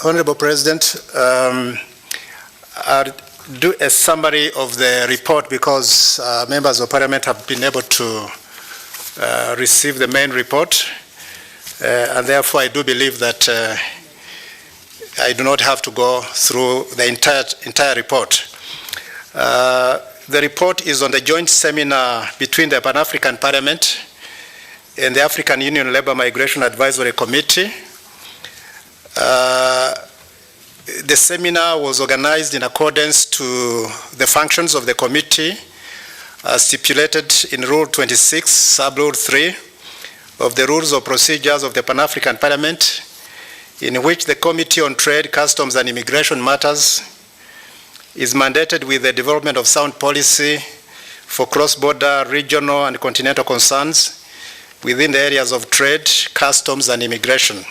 Honorable President, I'll do a summary of the report because members of Parliament have been able to receive the main report, and therefore I do believe that I do not have to go through the entire report. The report is on the joint seminar between the Pan-African Parliament and the African Union Labour Migration Advisory Committee. The seminar was organized in accordance to the functions of the committee stipulated in Rule 26, Sub-Rule 3 of the Rules of Procedures of the Pan-African Parliament, in which the Committee on Trade, Customs and Immigration Matters is mandated with the development of sound policy for cross-border, regional and continental concerns within the areas of trade, customs, and immigration.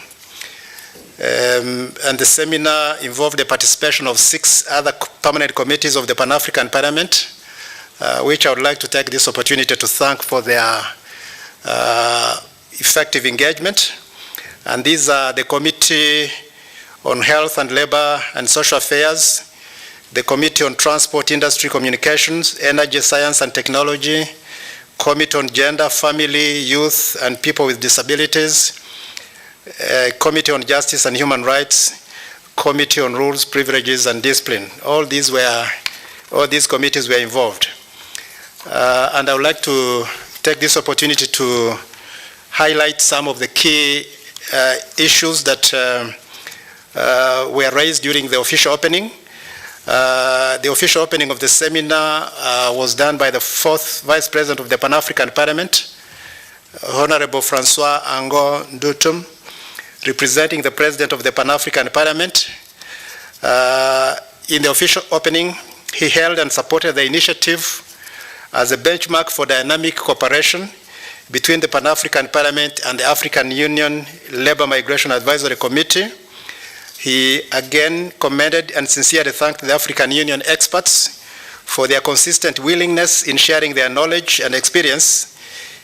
And the seminar involved the participation of 6 other permanent committees of the Pan-African Parliament, which I would like to take this opportunity to thank for their effective engagement. And these are the Committee on Health and Labor and Social Affairs, the Committee on Transport, Industry, Communications, Energy, Science and Technology, Committee on Gender, Family, Youth, and People with Disabilities, Committee on Justice and Human Rights, Committee on Rules, Privileges, and Discipline. All these committees were involved. And I would like to take this opportunity to highlight some of the key issues that were raised during the official opening. The official opening of the seminar was done by the 4th Vice President of the Pan-African Parliament, Honorable Francois Ango Ndutum, representing the President of the Pan-African Parliament. In the official opening, he held and supported the initiative as a benchmark for dynamic cooperation between the Pan-African Parliament and the African Union Labour Migration Advisory Committee. He again commended and sincerely thanked the African Union experts for their consistent willingness in sharing their knowledge and experience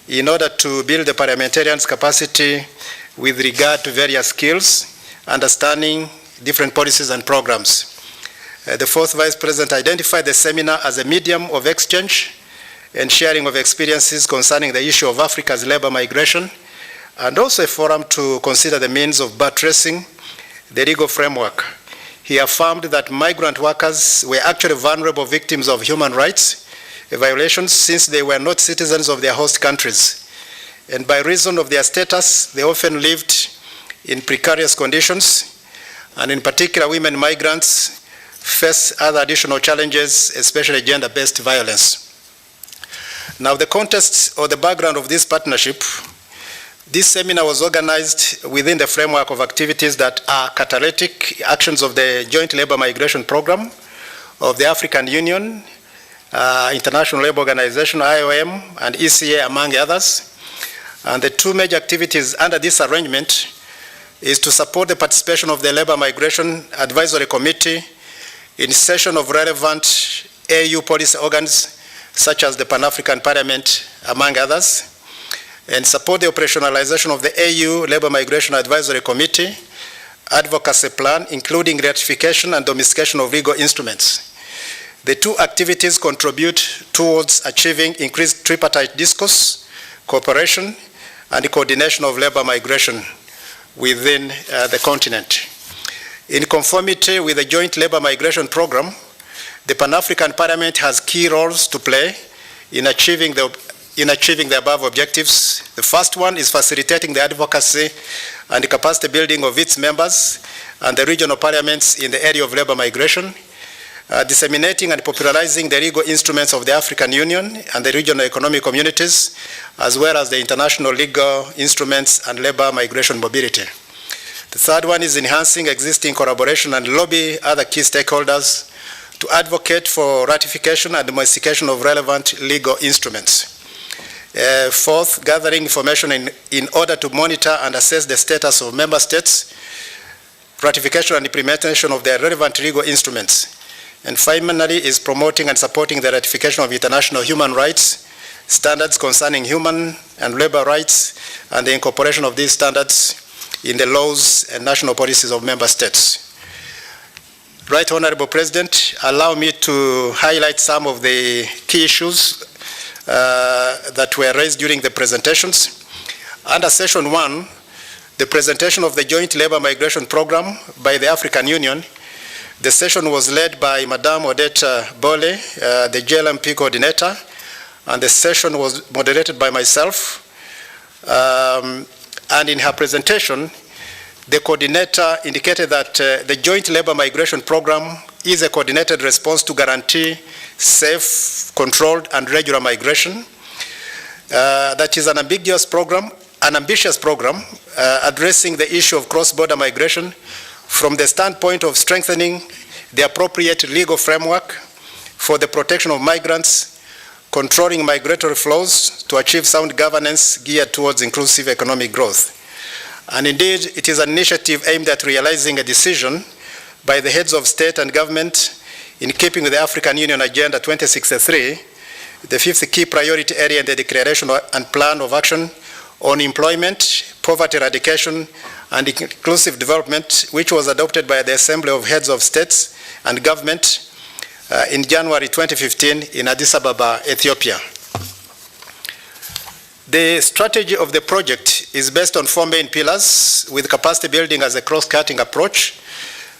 in order to build the parliamentarians' capacity with regard to various skills, understanding different policies and programs. The 4th Vice President identified the seminar as a medium of exchange and sharing of experiences concerning the issue of Africa's labor migration, and also a forum to consider the means of buttressing the legal framework. He affirmed that migrant workers were actually vulnerable victims of human rights violations since they were not citizens of their host countries. And by reason of their status, they often lived in precarious conditions, and in particular, women migrants face other additional challenges, especially gender-based violence. Now, the context or the background of this partnership, this seminar was organized within the framework of activities that are catalytic actions of the Joint Labor Migration Program of the African Union, International Labour Organization, IOM, and ECA, among others. And the 2 major activities under this arrangement is to support the participation of the Labour Migration Advisory Committee in session of relevant AU policy organs such as the Pan-African Parliament, among others, and support the operationalization of the AU Labour Migration Advisory Committee advocacy plan, including ratification and domestication of legal instruments. The two activities contribute towards achieving increased tripartite discourse, cooperation, and coordination of labour migration within the continent. In conformity with the Joint Labour Migration Programme, the Pan-African Parliament has key roles to play in achieving the above objectives. The first one is facilitating the advocacy and the capacity building of its members and the regional parliaments in the area of labour migration, disseminating and popularizing the legal instruments of the African Union and the regional economic communities, as well as the international legal instruments and labour migration mobility. The third one is enhancing existing collaboration and lobby other key stakeholders to advocate for ratification and domestication of relevant legal instruments. Fourth, gathering information in order to monitor and assess the status of member states, ratification and implementation of their relevant legal instruments. And finally is promoting and supporting the ratification of international human rights standards concerning human and labor rights and the incorporation of these standards in the laws and national policies of member states. Right Honorable President, allow me to highlight some of the key issues that were raised during the presentations. Under Session 1, the presentation of the Joint Labour Migration Programme by the African Union, the session was led by Madame Odette Bole, the JLMP coordinator, and the session was moderated by myself. And in her presentation, the coordinator indicated that the Joint Labour Migration Programme is a coordinated response to guarantee safe, controlled, and regular migration. That is an ambitious program addressing the issue of cross-border migration from the standpoint of strengthening the appropriate legal framework for the protection of migrants, controlling migratory flows to achieve sound governance geared towards inclusive economic growth. And indeed, it is an initiative aimed at realizing a decision by the heads of state and government in keeping with the African Union Agenda 2063, the fifth key priority area in the Declaration and Plan of Action on Employment, Poverty Eradication, and Inclusive Development, which was adopted by the Assembly of Heads of States and Government in January 2015 in Addis Ababa, Ethiopia. The strategy of the project is based on 4 main pillars, with capacity building as a cross-cutting approach.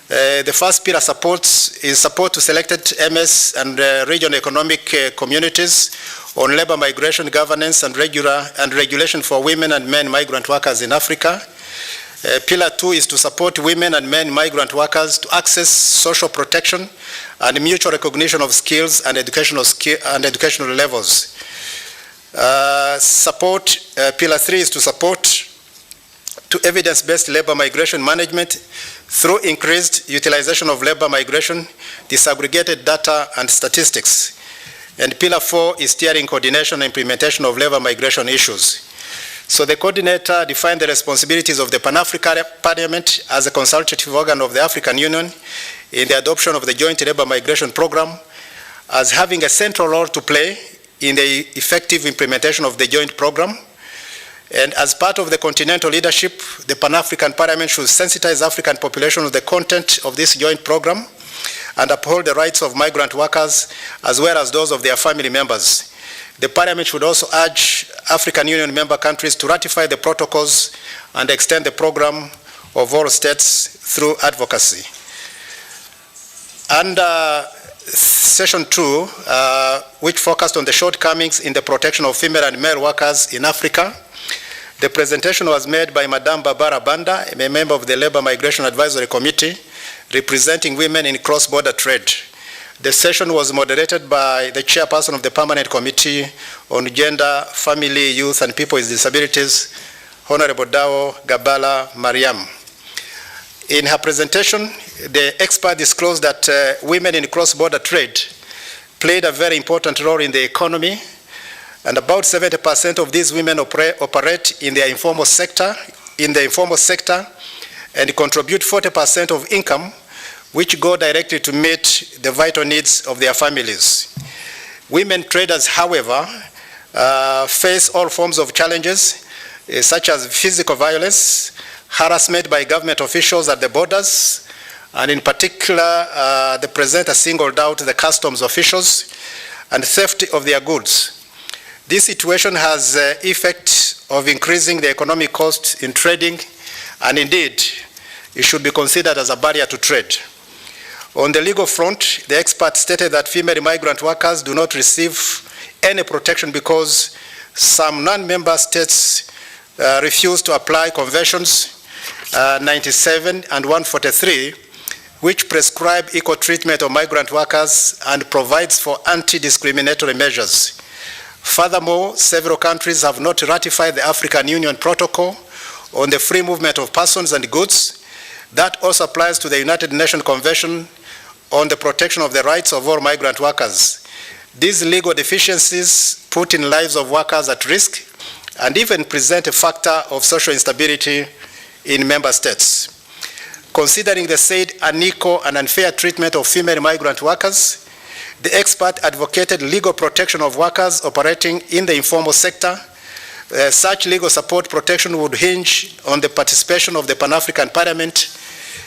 The first pillar is support to selected MS and regional economic communities on labor migration governance and regulation for women and men migrant workers in Africa. Pillar 2 is to support women and men migrant workers to access social protection and mutual recognition of skills and educational levels. Pillar 3 is to support to evidence-based labor migration management through increased utilization of labor migration, disaggregated data and statistics. And Pillar 4 is steering coordination and implementation of labor migration issues. So the coordinator defined the responsibilities of the Pan-African Parliament as a consultative organ of the African Union in the adoption of the Joint Labour Migration Programme as having a central role to play in the effective implementation of the joint programme. And as part of the continental leadership, the Pan-African Parliament should sensitize African population of the content of this joint programme and uphold the rights of migrant workers as well as those of their family members. The Parliament should also urge African Union member countries to ratify the protocols and extend the programme of all states through advocacy. Under Session 2, which focused on the shortcomings in the protection of female and male workers in Africa, the presentation was made by Madame Barbara Banda, a member of the Labour Migration Advisory Committee, representing women in cross-border trade. The session was moderated by the chairperson of the Permanent Committee on Gender, Family, Youth, and People with Disabilities, Honorable Dao Gabala Mariam. In her presentation, the expert disclosed that women in cross-border trade played a very important role in the economy, and about 70% of these women operate in the informal sector, and contribute 40% of income, which go directly to meet the vital needs of their families. Women traders, however, face all forms of challenges, such as physical violence, harassment by government officials at the borders, and in particular, the presenter singled out the customs officials and theft of their goods. This situation has the effect of increasing the economic cost in trading, and indeed, it should be considered as a barrier to trade. On the legal front, the expert stated that female migrant workers do not receive any protection because some non-member states refuse to apply conventions 97 and 143, which prescribe equal treatment of migrant workers and provides for anti-discriminatory measures. Furthermore, several countries have not ratified the African Union Protocol on the free movement of persons and goods. That also applies to the United Nations Convention on the protection of the rights of all migrant workers. These legal deficiencies put in lives of workers at risk and even present a factor of social instability in member states. Considering the said unequal and unfair treatment of female migrant workers, the expert advocated legal protection of workers operating in the informal sector. Such legal support protection would hinge on the participation of the Pan-African Parliament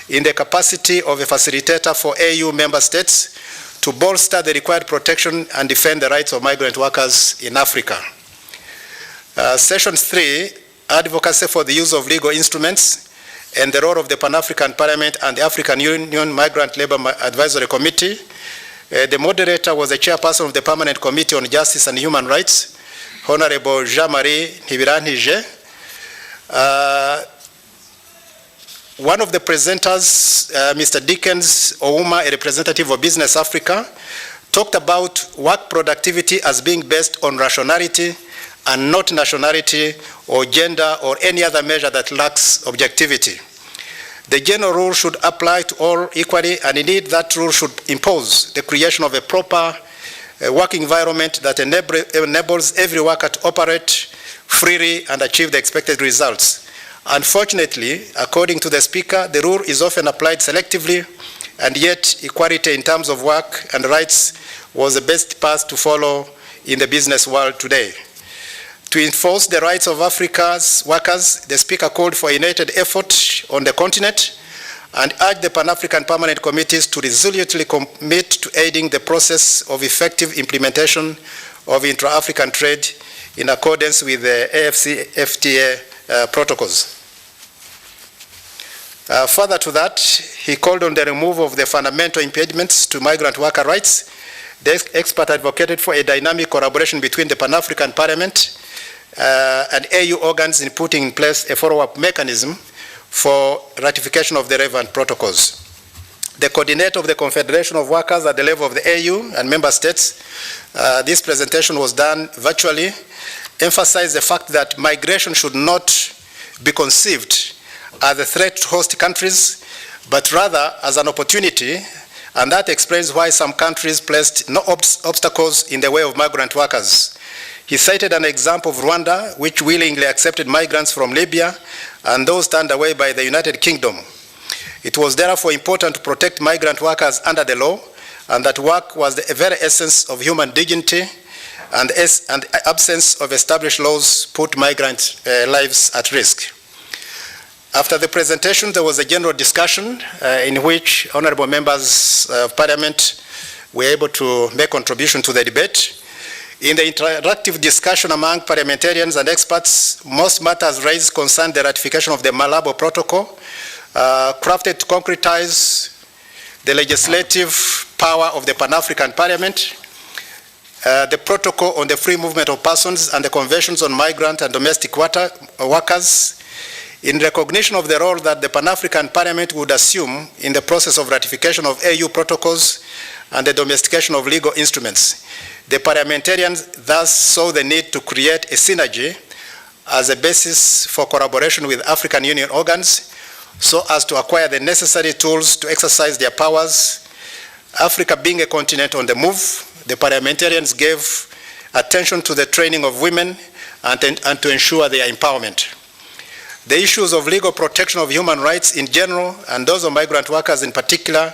in the capacity of a facilitator for AU member states to bolster the required protection and defend the rights of migrant workers in Africa. Session 3, advocacy for the use of legal instruments and the role of the Pan-African Parliament and the African Union Migrant Labour Advisory Committee. The moderator was the chairperson of the Permanent Committee on Justice and Human Rights, Honorable Jean-Marie Nibiranije. One of the presenters, Mr. Dickens Ouma, a representative of Business Africa, talked about work productivity as being based on rationality and not nationality or gender or any other measure that lacks objectivity. The general rule should apply to all equally, and indeed that rule should impose the creation of a proper working environment that enables every worker to operate freely and achieve the expected results. Unfortunately, according to the speaker, the rule is often applied selectively, and yet equality in terms of work and rights was the best path to follow in the business world today. To enforce the rights of Africa's workers, the speaker called for a united effort on the continent and urged the Pan-African Permanent Committees to resolutely commit to aiding the process of effective implementation of intra-African trade in accordance with the AfCFTA protocols. Further to that, he called on the removal of the fundamental impediments to migrant worker rights. The expert advocated for a dynamic collaboration between the Pan-African Parliament and AU organs in putting in place a follow-up mechanism for ratification of the relevant protocols. The coordinator of the Confederation of Workers at the level of the AU and member states, this presentation was done virtually, emphasized the fact that migration should not be conceived as a threat to host countries, but rather as an opportunity, and that explains why some countries placed no obstacles in the way of migrant workers. He cited an example of Rwanda, which willingly accepted migrants from Libya and those turned away by the United Kingdom. It was therefore important to protect migrant workers under the law, and that work was the very essence of human dignity, and the absence of established laws put migrant lives at risk. After the presentation, there was a general discussion in which honorable members of Parliament were able to make contribution to the debate. In the interactive discussion among parliamentarians and experts, most matters raised concerned the ratification of the Malabo Protocol, crafted to concretize the legislative power of the Pan-African Parliament, the Protocol on the free movement of persons, and the Conventions on migrant and domestic workers, in recognition of the role that the Pan-African Parliament would assume in the process of ratification of AU protocols and the domestication of legal instruments. The parliamentarians thus saw the need to create a synergy as a basis for collaboration with African Union organs so as to acquire the necessary tools to exercise their powers. Africa being a continent on the move, the parliamentarians gave attention to the training of women and to ensure their empowerment. The issues of legal protection of human rights in general and those of migrant workers in particular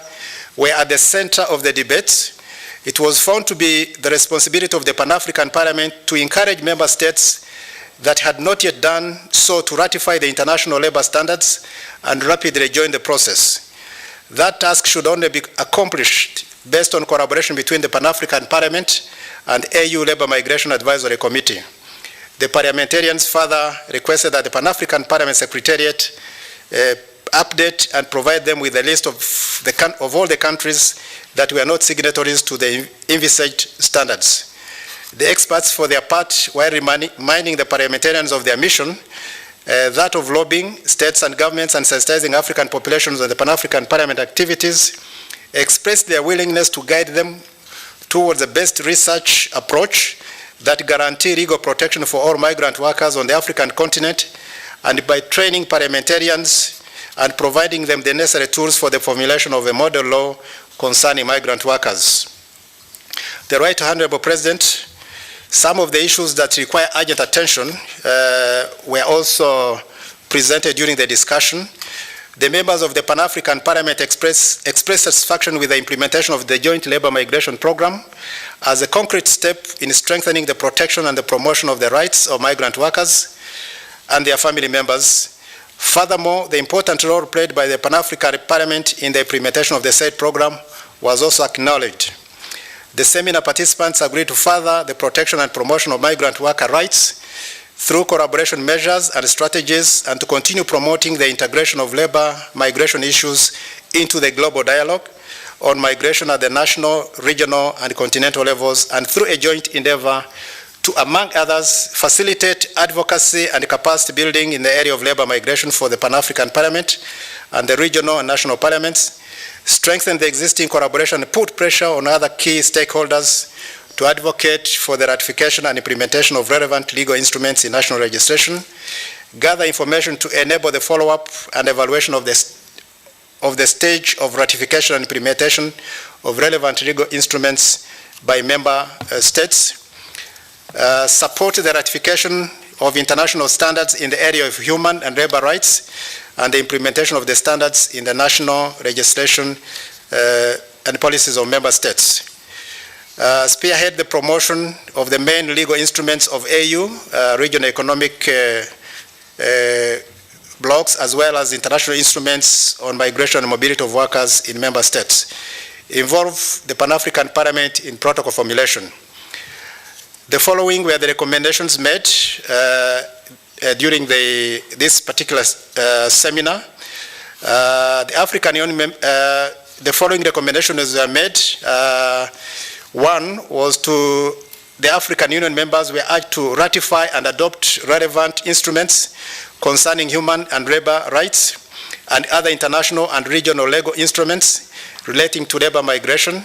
were at the center of the debate. It was found to be the responsibility of the Pan-African Parliament to encourage member states that had not yet done so to ratify the international labor standards and rapidly join the process. That task should only be accomplished based on collaboration between the Pan-African Parliament and AU Labour Migration Advisory Committee. The parliamentarians further requested that the Pan-African Parliament Secretariat update and provide them with a list of all the countries that were not signatories to the envisaged standards. The experts, for their part, while reminding the parliamentarians of their mission, that of lobbying states and governments and sensitizing African populations on the Pan-African Parliament activities, expressed their willingness to guide them towards the best research approach that guarantee legal protection for all migrant workers on the African continent, and by training parliamentarians and providing them the necessary tools for the formulation of a model law concerning migrant workers. The Right Honourable President, some of the issues that require urgent attention were also presented during the discussion. The members of the Pan-African Parliament expressed satisfaction with the implementation of the Joint Labour Migration Programme as a concrete step in strengthening the protection and the promotion of the rights of migrant workers and their family members. Furthermore, the important role played by the Pan-African Parliament in the implementation of the said programme was also acknowledged. The seminar participants agreed to further the protection and promotion of migrant worker rights through collaboration measures and strategies, and to continue promoting the integration of labor migration issues into the global dialogue on migration at the national, regional, and continental levels, and through a joint endeavor to, among others, facilitate advocacy and capacity building in the area of labor migration for the Pan-African Parliament and the regional and national parliaments, strengthen the existing collaboration and put pressure on other key stakeholders to advocate for the ratification and implementation of relevant legal instruments in national registration, gather information to enable the follow-up and evaluation of the stage of ratification and implementation of relevant legal instruments by member states, support the ratification of international standards in the area of human and labor rights, and the implementation of the standards in the national registration and policies of member states. Spearhead the promotion of the main legal instruments of AU, regional economic blocks, as well as international instruments on migration and mobility of workers in member states. Involve the Pan-African Parliament in protocol formulation. The following were the recommendations made during this particular seminar. The following recommendations were made. One was to the African Union members were urged to ratify and adopt relevant instruments concerning human and labor rights and other international and regional legal instruments relating to labor migration,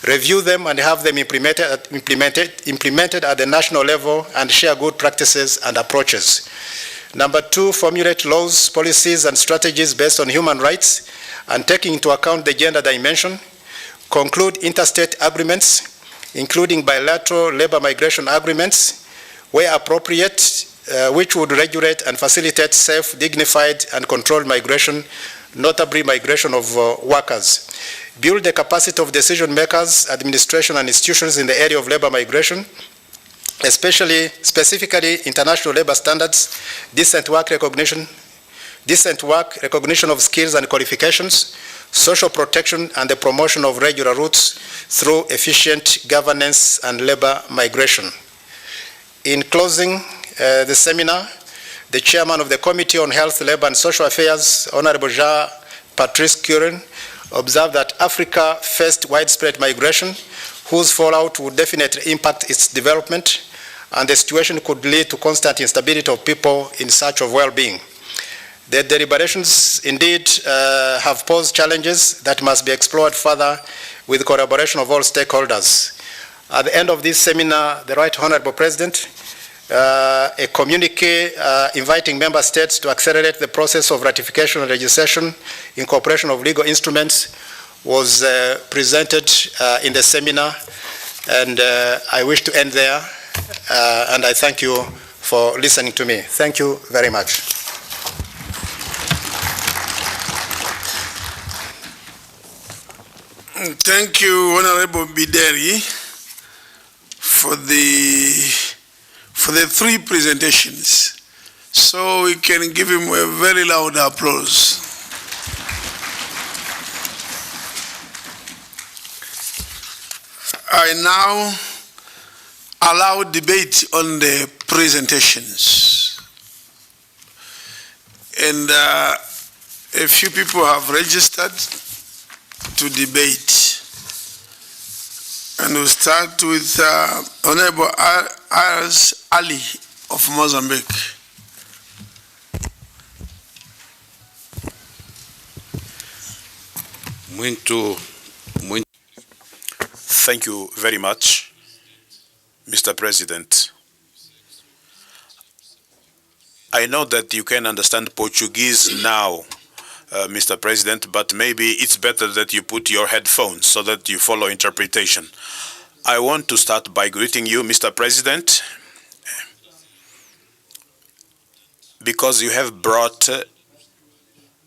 review them and have them implemented at the national level, and share good practices and approaches. Number two, formulate laws, policies, and strategies based on human rights and taking into account the gender dimension. Conclude interstate agreements, including bilateral labor migration agreements, where appropriate, which would regulate and facilitate safe, dignified, and controlled migration, notably migration of workers. Build the capacity of decision makers, administration, and institutions in the area of labor migration, specifically international labor standards, decent work recognition of skills and qualifications, social protection, and the promotion of regular routes through efficient governance and labor migration. In closing the seminar, the chairman of the Committee on Health, Labor and Social Affairs, Honorable Jean-Patrice Curren, observed that Africa faced widespread migration, whose fallout would definitely impact its development, and the situation could lead to constant instability of people in search of well-being. The deliberations indeed have posed challenges that must be explored further with collaboration of all stakeholders. At the end of this seminar, the Right Honourable President, a communique inviting member states to accelerate the process of ratification and registration, incorporation of legal instruments, was presented in the seminar, and I wish to end there, and I thank you for listening to me. Thank you very much. Thank you, Honorable Bideri, for the three presentations. So we can give him a very loud applause. I now allow debate on the presentations. And a few people have registered to debate. And we'll start with Honorable Ayers Ali of Mozambique. Thank you very much, Mr. President. I know that you can understand Portuguese now, Mr. President, but maybe it's better that you put your headphones so that you follow interpretation. I want to start by greeting you, Mr. President, because you have brought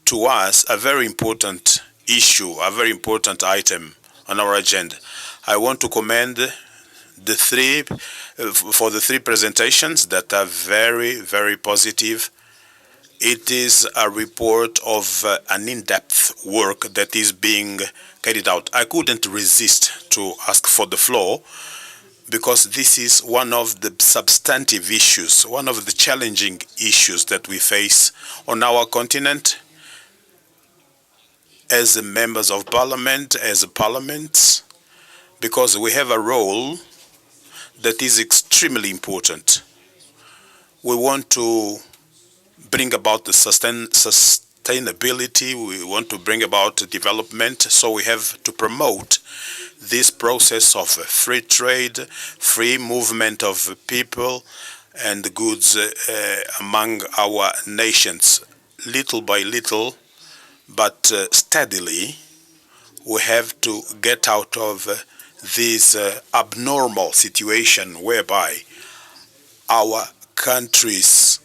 to us a very important issue, a very important item on our agenda. I want to commend the three presentations that are very, very positive. It is a report of an in-depth work that is being carried out. I couldn't resist to ask for the floor because this is one of the substantive issues, one of the challenging issues that we face on our continent as members of parliament, as parliaments, because we have a role that is extremely important. We want to bring about the sustainability, we want to bring about development, so we have to promote this process of free trade, free movement of people and goods among our nations. Little by little, but steadily, we have to get out of this abnormal situation whereby our countries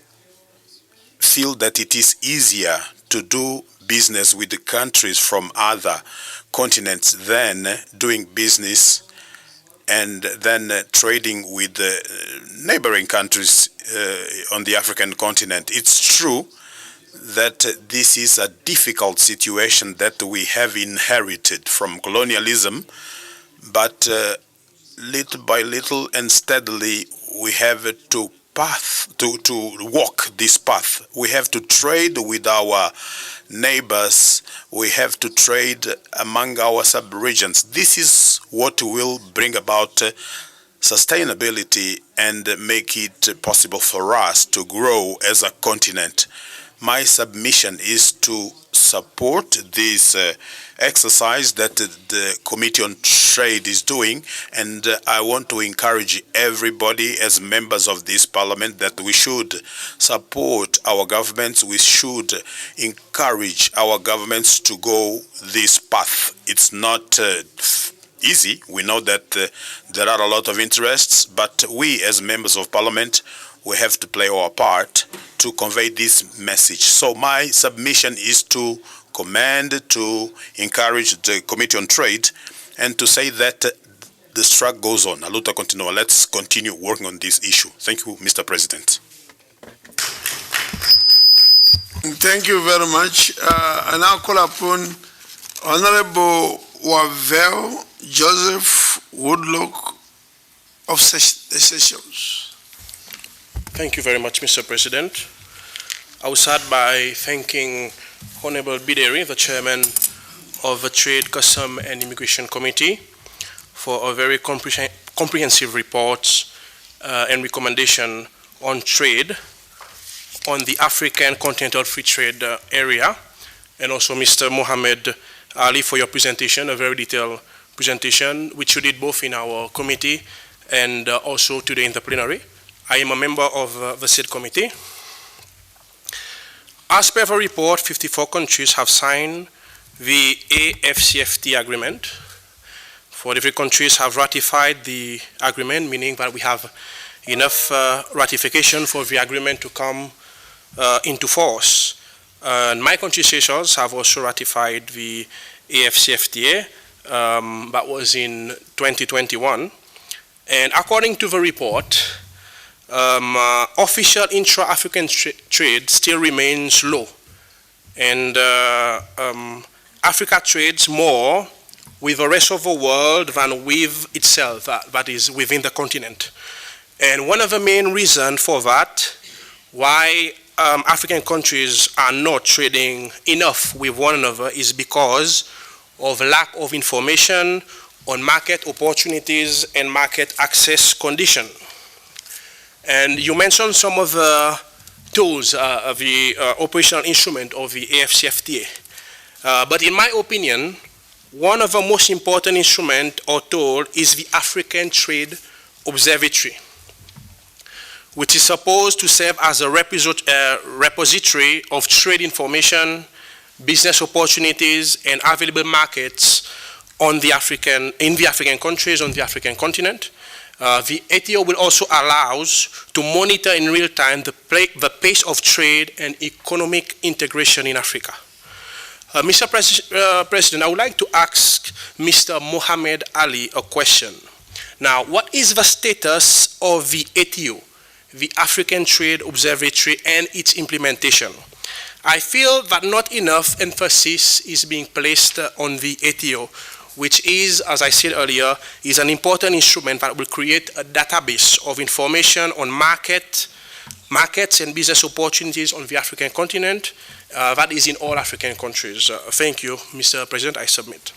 feel that it is easier to do business with the countries from other continents than doing business and then trading with the neighboring countries on the African continent. It's true that this is a difficult situation that we have inherited from colonialism, but little by little and steadily we have to walk this path. We have to trade with our neighbors. We have to trade among our sub-regions. This is what will bring about sustainability and make it possible for us to grow as a continent. My submission is to support this exercise that the Committee on Trade is doing, and I want to encourage everybody as members of this parliament that we should support our governments, we should encourage our governments to go this path. It's not easy. We know that there are a lot of interests, but we as members of parliament, we have to play our part to convey this message. So my submission is to commend, to encourage the Committee on Trade, and to say that the struggle goes on. A luta continua. Let's continue working on this issue. Thank you, Mr. President. Thank you very much. I now call upon Honorable Wavel Joseph Woodlock of the Seychelles. Thank you very much, Mr. President. I will start by thanking Honorable Bideri, the Chairman of the Trade, Custom and Immigration Committee, for a very comprehensive report and recommendation on trade on the African Continental Free Trade area, and also Mr. Mohamed Ali for your presentation, a very detailed presentation, which you did both in our committee and also today in the plenary. I am a member of the said committee. As per the report, 54 countries have signed the AfCFTA agreement. 43 countries have ratified the agreement, meaning that we have enough ratification for the agreement to come into force. And my country, Seychelles, have also ratified the AfCFTA, that was in 2021. And according to the report, official intra-African trade still remains low. And Africa trades more with the rest of the world than with itself, that is within the continent. And one of the main reasons for that, why African countries are not trading enough with one another, is because of lack of information on market opportunities and market access conditions. And you mentioned some of the tools of the operational instrument of the AfCFTA. But in my opinion, one of the most important instruments or tool is the African Trade Observatory, which is supposed to serve as a repository of trade information, business opportunities, and available markets in the African countries, on the African continent. The ATO will also allow us to monitor in real time the pace of trade and economic integration in Africa. Mr. President, I would like to ask Mr. Mohammed Ali a question. Now, what is the status of the ATO, the African Trade Observatory, and its implementation? I feel that not enough emphasis is being placed on the ATO, which is, as I said earlier, is an important instrument that will create a database of information on markets and business opportunities on the African continent that is in all African countries. Thank you, Mr. President. I submit.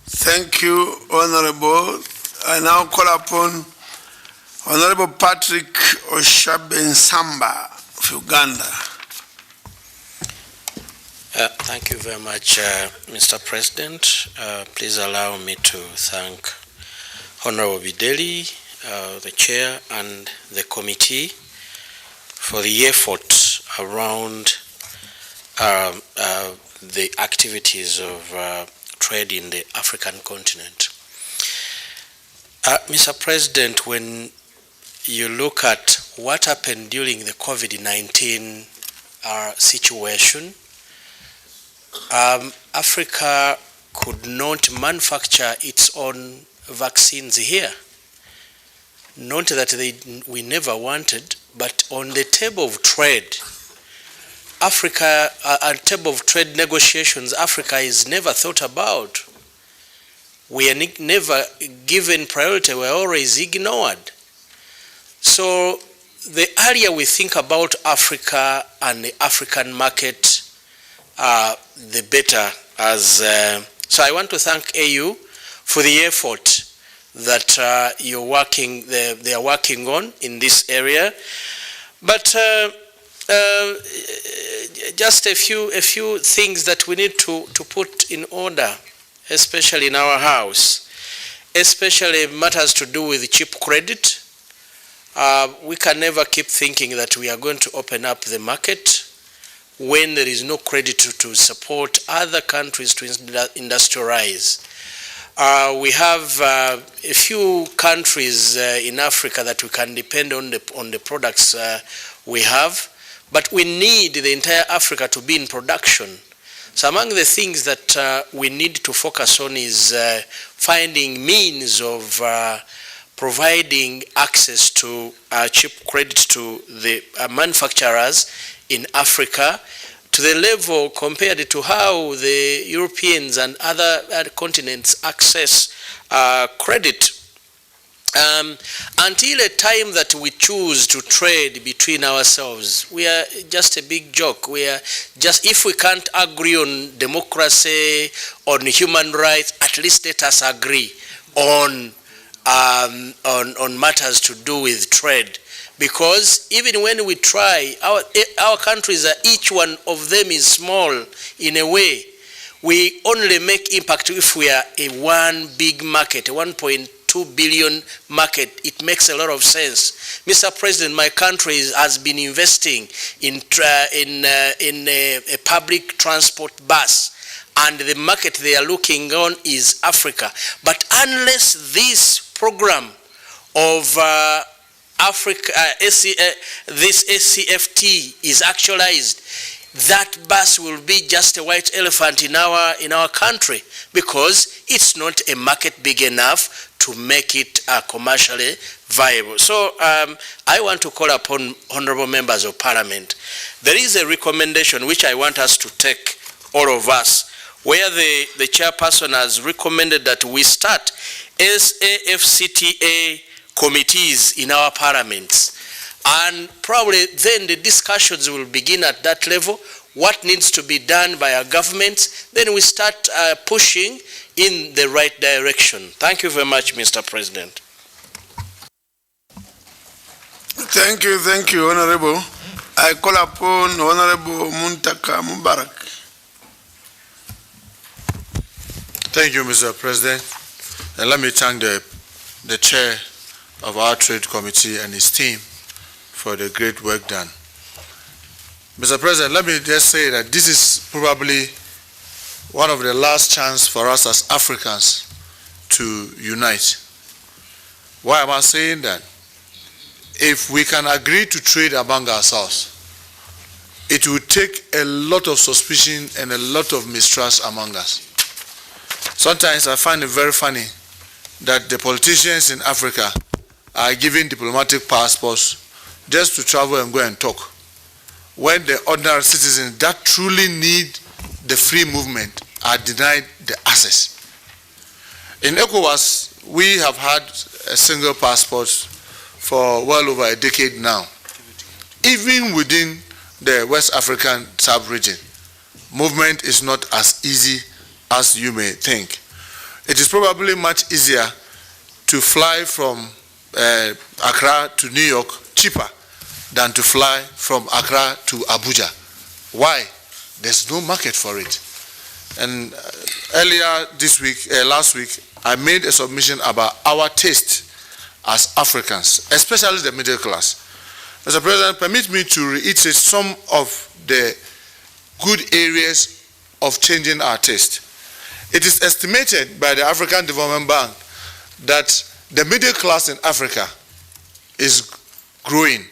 Thank you, Honorable. I now call upon Honorable Patrick Oshabensamba of Uganda. Thank you very much, Mr. President. Please allow me to thank Honorable Bideli, the Chair, and the committee for the effort around the activities of trade in the African continent. Mr. President, when you look at what happened during the COVID-19 situation, Africa could not manufacture its own vaccines here. Not that we never wanted, but on the table of trade, Africa, on table of trade negotiations, Africa is never thought about. We are never given priority, we're always ignored. So the earlier we think about Africa and the African market, the better. So I want to thank AU for the effort that they are working on in this area. But just a few things that we need to put in order, especially in our house, especially matters to do with cheap credit. We can never keep thinking that we are going to open up the market when there is no credit to support other countries to industrialize. We have a few countries in Africa that we can depend on the products we have, but we need the entire Africa to be in production. So among the things that we need to focus on is finding means of providing access to cheap credit to the manufacturers in Africa to the level compared to how the Europeans and other continents access credit. Until a time that we choose to trade between ourselves, we are just a big joke. We are just, if we can't agree on democracy, on human rights, at least let us agree on matters to do with trade. Because even when we try, our countries, each one of them is small in a way. We only make impact if we are a one big market, a 1.2 billion market. It makes a lot of sense. Mr. President, my country has been investing in a public transport bus, and the market they are looking on is Africa. But unless this program of Africa, this AfCFTA is actualized, that bus will be just a white elephant in our country, because it's not a market big enough to make it commercially viable. So I want to call upon honorable members of parliament. There is a recommendation which I want us to take, all of us, where the chairperson has recommended that we start AfCFTA committees in our parliaments. And probably then the discussions will begin at that level, what needs to be done by our governments, then we start pushing in the right direction. Thank you very much, Mr. President. Thank you, Honorable. I call upon Honorable Muntaka Mubarak. Thank you, Mr. President. And let me thank the chair of our trade committee and his team for the great work done. Mr. President, let me just say that this is probably one of the last chances for us as Africans to unite. Why am I saying that? If we can agree to trade among ourselves, it will take a lot of suspicion and a lot of mistrust among us. Sometimes I find it very funny that the politicians in Africa are given diplomatic passports just to travel and go and talk, when the ordinary citizens that truly need the free movement are denied the access. In ECOWAS, we have had a single passport for well over a decade now. Even within the West African sub-region, movement is not as easy as you may think. It is probably much easier to fly from Accra to New York cheaper than to fly from Accra to Abuja. Why? There's no market for it. And earlier this week, last week, I made a submission about our taste as Africans, especially the middle class. Mr. President, permit me to reiterate some of the good areas of changing our taste. It is estimated by the African Development Bank that the middle class in Africa is growing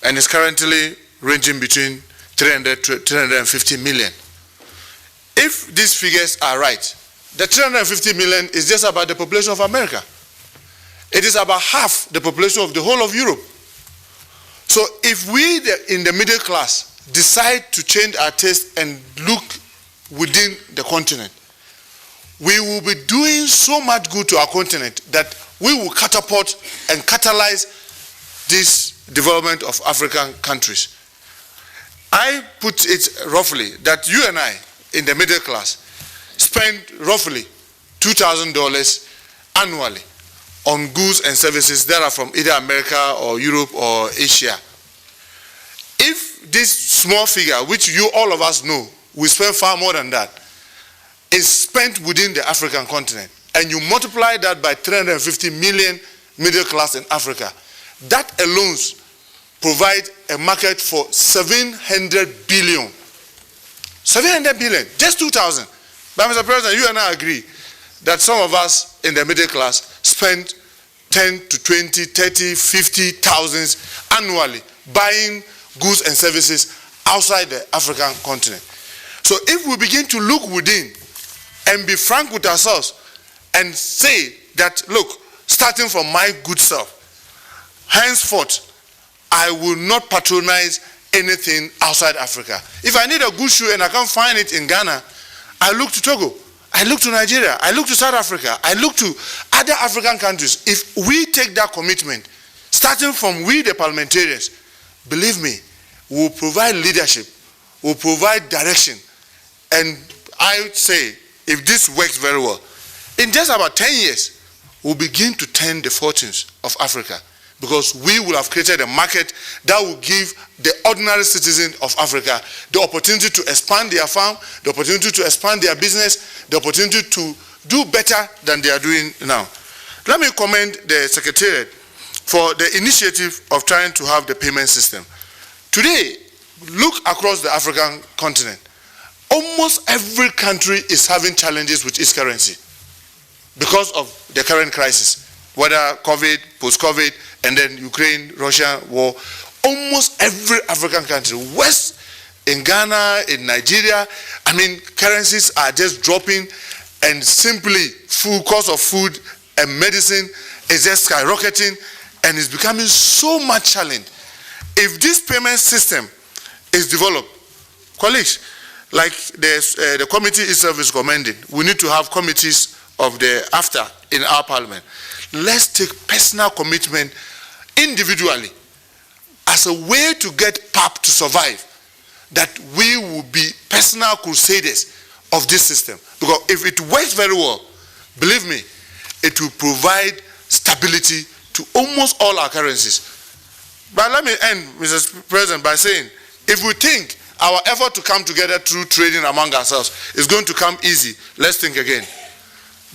and is currently ranging between 300 to 350 million. If these figures are right, the 350 million is just about the population of America. It is about half the population of the whole of Europe. So if we in the middle class decide to change our taste and look within the continent, we will be doing so much good to our continent that we will catapult and catalyze this development of African countries. I put it roughly that you and I, in the middle class, spend roughly $2,000 annually on goods and services that are from either America or Europe or Asia. If this small figure, which you all of us know, we spend far more than that, is spent within the African continent, and you multiply that by 350 million middle class in Africa, that alone provides a market for 700 billion. 700 billion, just 2,000. But Mr. President, you and I agree that some of us in the middle class spend 10 to 20, 30, 50,000 annually buying goods and services outside the African continent. So if we begin to look within and be frank with ourselves and say that, look, starting from my good self, henceforth, I will not patronize anything outside Africa. If I need a good shoe and I can't find it in Ghana, I look to Togo, I look to Nigeria, I look to South Africa, I look to other African countries. If we take that commitment, starting from we the parliamentarians, believe me, we will provide leadership, we will provide direction. And I would say, if this works very well, in just about 10 years, we'll begin to turn the fortunes of Africa, because we will have created a market that will give the ordinary citizen of Africa the opportunity to expand their farm, the opportunity to expand their business, the opportunity to do better than they are doing now. Let me commend the Secretariat for the initiative of trying to have the payment system. Today, look across the African continent. Almost every country is having challenges with its currency because of the current crisis, whether COVID, post-COVID, and then Ukraine, Russia war. Almost every African country, West in Ghana, in Nigeria, I mean, currencies are just dropping, and simply cost of food and medicine is just skyrocketing, and it's becoming so much challenge. If this payment system is developed, colleagues, like the committee itself is recommending, we need to have committees of the AfCFTA in our parliament. Let's take personal commitment individually as a way to get PAP to survive, that we will be personal crusaders of this system. Because if it works very well, believe me, it will provide stability to almost all our currencies. But let me end, Mr. President, by saying, if we think our effort to come together through trading among ourselves is going to come easy, let's think again.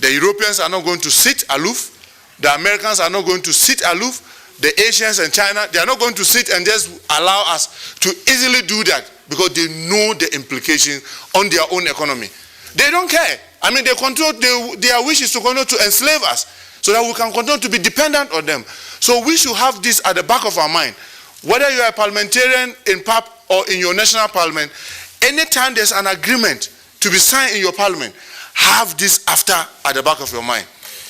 The Europeans are not going to sit aloof. The Americans are not going to sit aloof. The Asians and China, they are not going to sit and just allow us to easily do that, because they know the implications on their own economy. They don't care. I mean, they control, their wish is to continue to enslave us so that we can continue to be dependent on them. So we should have this at the back of our mind. Whether you are a parliamentarian in PAP or in your national parliament, anytime there's an agreement to be signed in your parliament, have this AfCFTA at the back of your mind.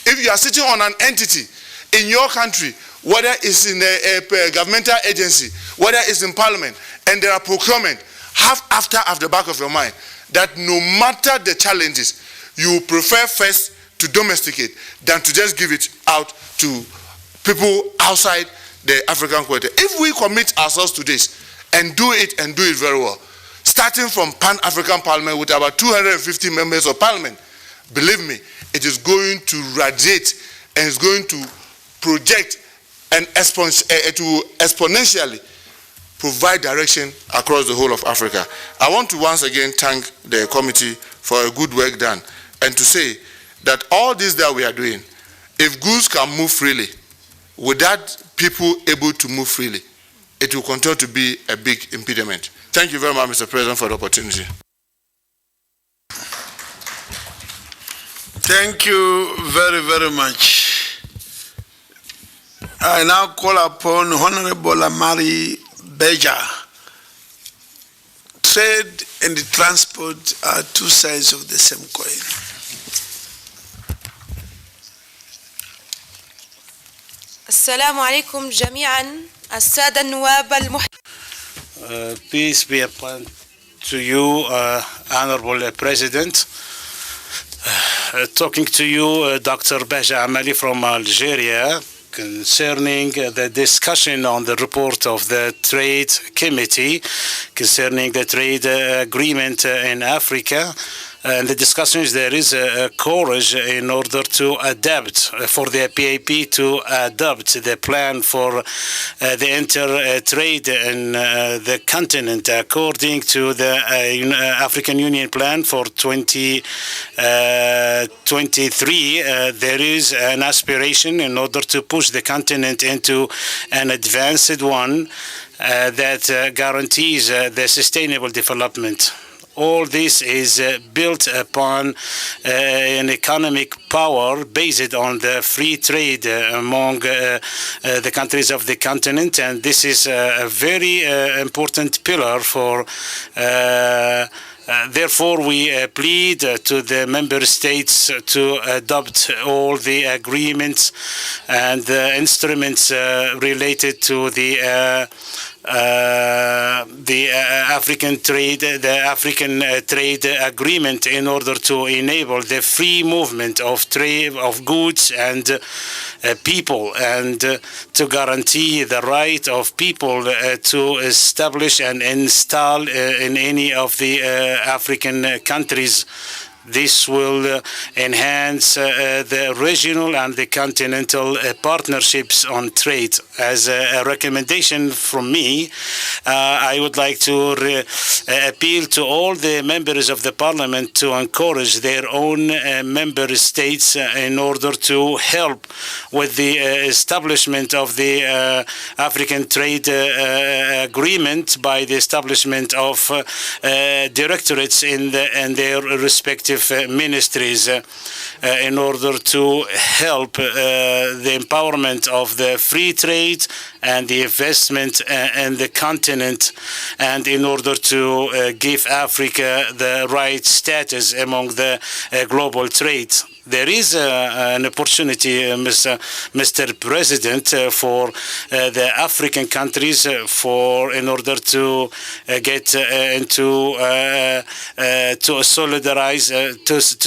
If you are sitting on an entity in your country, whether it's in a governmental agency, whether it's in parliament, and there are procurement, have AfCFTA at the back of your mind, that no matter the challenges, you prefer first to domesticate than to just give it out to people outside the African quarter. If we commit ourselves to this and do it very well, starting from Pan-African Parliament with about 250 members of parliament, believe me, it is going to radiate and it's going to project and to exponentially provide direction across the whole of Africa. I want to once again thank the committee for a good work done, and to say that all this that we are doing, if goods can move freely, without people able to move freely, it will continue to be a big impediment. Thank you very much, Mr. President, for the opportunity. Thank you very, very much. I now call upon Honorable Amari Beja. Trade and transport are two sides of the same coin. السلام عليكم جميعا السادة النواب Peace be upon to you, Honorable President. Talking to you, Dr. Beja Amali from Algeria, concerning the discussion on the report of the Trade Committee concerning the trade agreement in Africa. And the discussions, there is a courage in order to adapt, for the PAP to adopt the plan for the inter-trade in the continent. According to the African Union plan for 2023, there is an aspiration in order to push the continent into an advanced one that guarantees the sustainable development. All this is built upon an economic power based on the free trade among the countries of the continent, and this is a very important pillar for therefore, we plead to the member states to adopt all the agreements and the instruments related to the African trade agreement in order to enable the free movement of trade of goods and people, and to guarantee the right of people to establish and install in any of the African countries. This will enhance the regional and the continental partnerships on trade. As a recommendation from me, I would like to appeal to all the members of the parliament to encourage their own member states in order to help with the establishment of the African trade agreement by the establishment of directorates in their respective respective ministries in order to help the empowerment of the free trade and the investment in the continent, and in order to give Africa the right status among the global trade. There is an opportunity, Mr. President, for the African countries in order to get into to solidarize,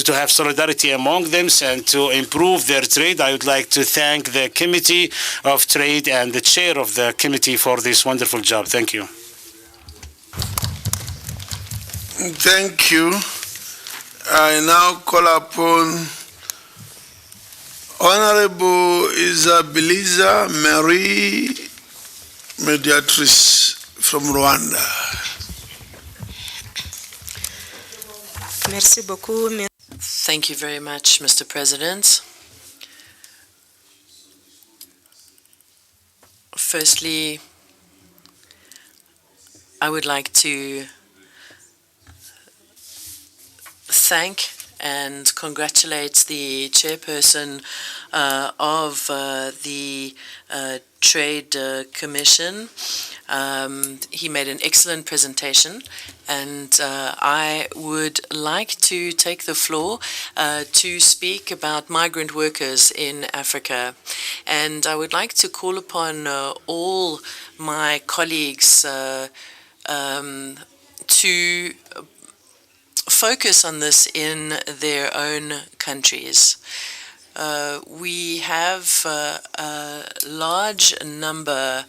to have solidarity among them and to improve their trade. I would like to thank the Committee of Trade and the chair of the committee for this wonderful job. Thank you. Thank you. I now call upon Honorable Isabeliza Marie, mediatrice from Rwanda. Merci beaucoup. Thank you very much, Mr. President. Firstly, I would like to thank and congratulate the chairperson of the Trade Commission. He made an excellent presentation, and I would like to take the floor to speak about migrant workers in Africa. And I would like to call upon all my colleagues to focus on this in their own countries. We have a large number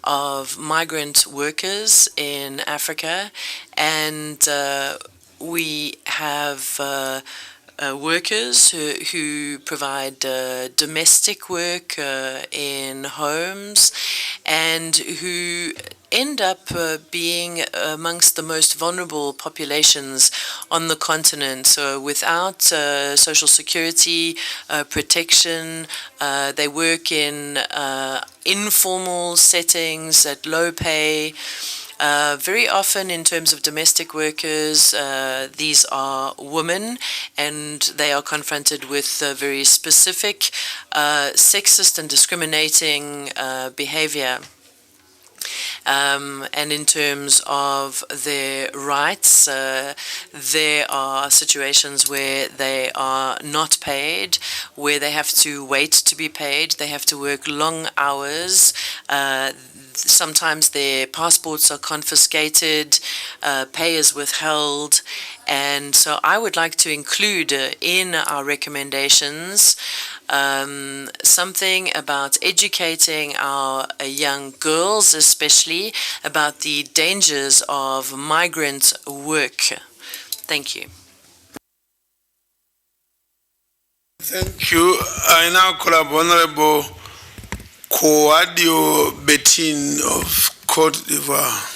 of migrant workers in Africa, and we have workers who provide domestic work in homes, and who end up being amongst the most vulnerable populations on the continent. So without social security protection, they work in informal settings at low pay. Very often, in terms of domestic workers, these are women, and they are confronted with very specific sexist and discriminating behavior. And in terms of their rights, there are situations where they are not paid, where they have to wait to be paid, they have to work long hours. Sometimes their passports are confiscated, pay is withheld, and so I would like to include in our recommendations something about educating our young girls, especially about the dangers of migrant work. Thank you. Thank you. I now call up Honorable Kouadio Betin of Côte d'Ivoire.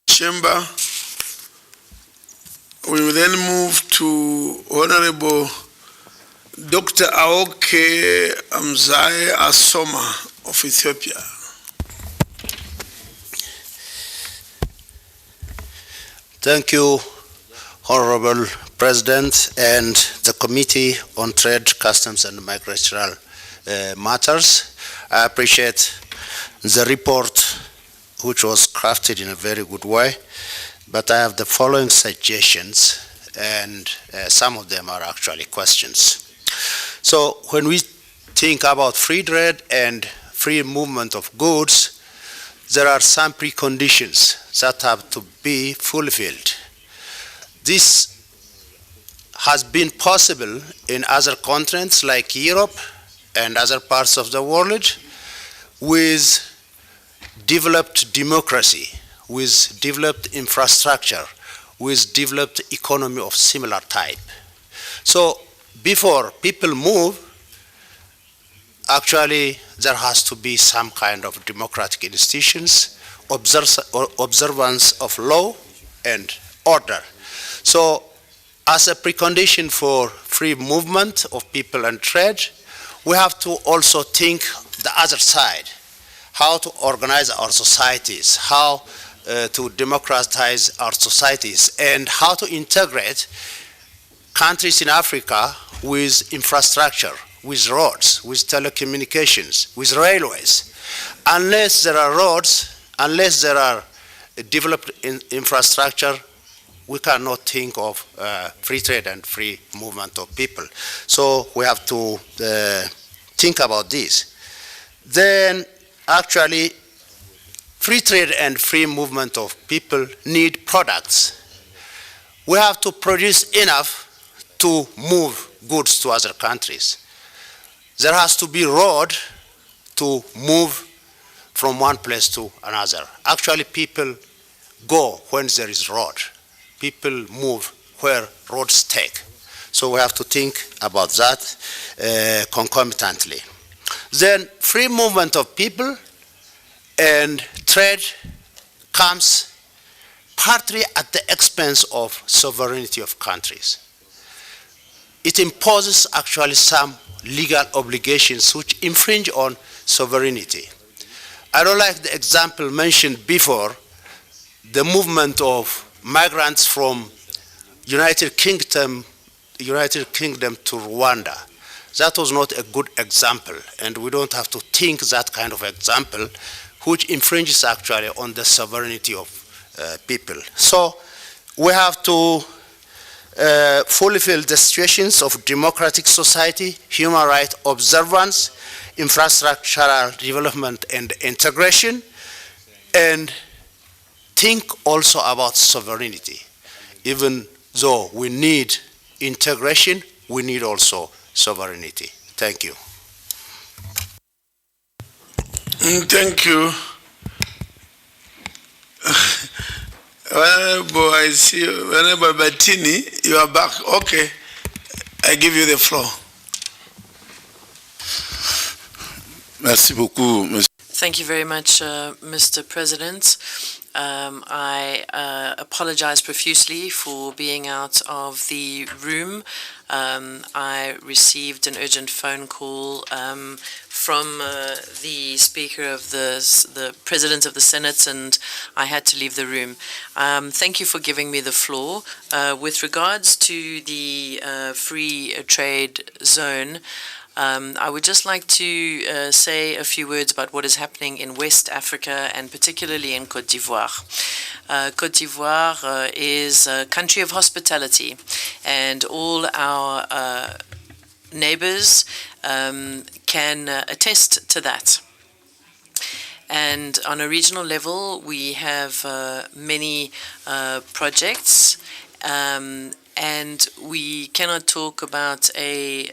Chamber. We will then move to Honorable Dr. Aoke Amzai Asoma of Ethiopia. Thank you, Honorable President and the Committee on Trade, Customs and Migratory Matters. I appreciate the report, which was crafted in a very good way, but I have the following suggestions, and some of them are actually questions. So when we think about free trade and free movement of goods, there are some preconditions that have to be fulfilled. This has been possible in other continents like Europe and other parts of the world with developed democracy, with developed infrastructure, with developed economy of similar type. So before people move, actually there has to be some kind of democratic institutions, observance of law and order. So as a precondition for free movement of people and trade, we have to also think the other side, how to organize our societies, how to democratize our societies, and how to integrate countries in Africa with infrastructure, with roads, with telecommunications, with railways. Unless there are roads, unless there are developed infrastructure, we cannot think of free trade and free movement of people. So we have to think about this. Then actually, free trade and free movement of people need products. We have to produce enough to move goods to other countries. There has to be road to move from one place to another. Actually, people go when there is road. People move where roads take. So we have to think about that concomitantly. Then free movement of people and trade comes partly at the expense of sovereignty of countries. It imposes actually some legal obligations which infringe on sovereignty. I don't like the example mentioned before, the movement of migrants from United Kingdom to Rwanda. That was not a good example, and we don't have to think that kind of example, which infringes actually on the sovereignty of people. So we have to fulfill the situations of democratic society, human rights observance, infrastructural development and integration, and think also about sovereignty. Even though we need integration, we need also sovereignty. Thank you. Thank you. Honorable, I see you. Honorable Battini, you are back. Okay, I give you the floor. Merci beaucoup, Monsieur. Thank you very much, Mr. President. I apologize profusely for being out of the room. I received an urgent phone call from the Speaker of the President of the Senate, and I had to leave the room. Thank you for giving me the floor. With regards to the free trade zone, I would just like to say a few words about what is happening in West Africa and particularly in Côte d'Ivoire. Côte d'Ivoire is a country of hospitality, and all our neighbors can attest to that. And on a regional level, we have many projects, and we cannot talk about a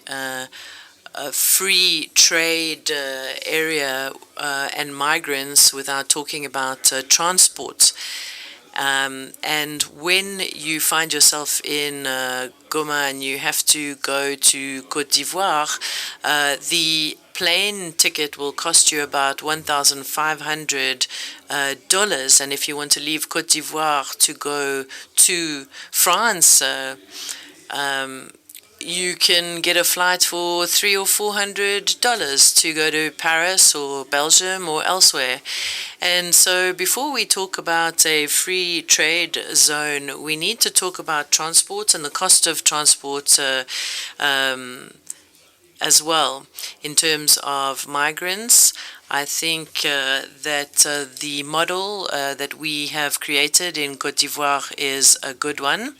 free trade area and migrants without talking about transport. And when you find yourself in Goma and you have to go to Côte d'Ivoire, the plane ticket will cost you about $1,500, and if you want to leave Côte d'Ivoire to go to France, you can get a flight for $300 or $400 to go to Paris or Belgium or elsewhere. And so before we talk about a free trade zone, we need to talk about transport and the cost of transport as well. In terms of migrants, I think that the model that we have created in Côte d'Ivoire is a good one.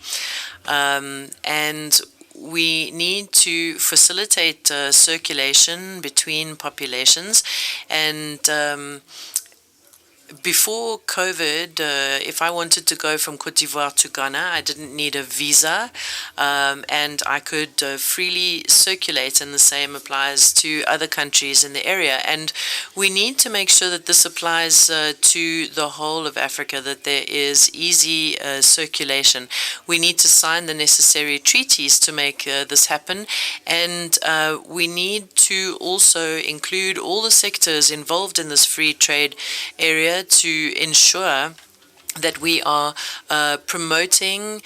And we need to facilitate circulation between populations. And before COVID, if I wanted to go from Côte d'Ivoire to Ghana, I didn't need a visa, and I could freely circulate, and the same applies to other countries in the area. And we need to make sure that this applies to the whole of Africa, that there is easy circulation. We need to sign the necessary treaties to make this happen, and we need to also include all the sectors involved in this free trade area to ensure that we are promoting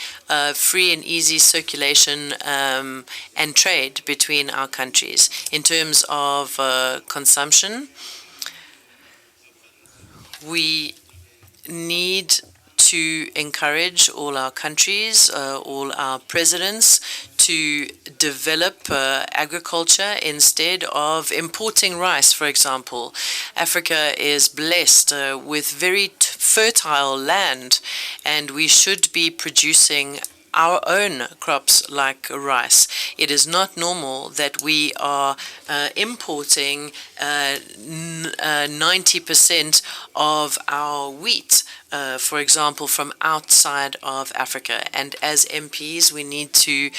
free and easy circulation and trade between our countries. In terms of consumption, we need to encourage all our countries, all our presidents, to develop agriculture instead of importing rice, for example. Africa is blessed with very fertile land, and we should be producing our own crops like rice. It is not normal that we are importing 90% of our wheat, for example, from outside of Africa. And as MPs, we need to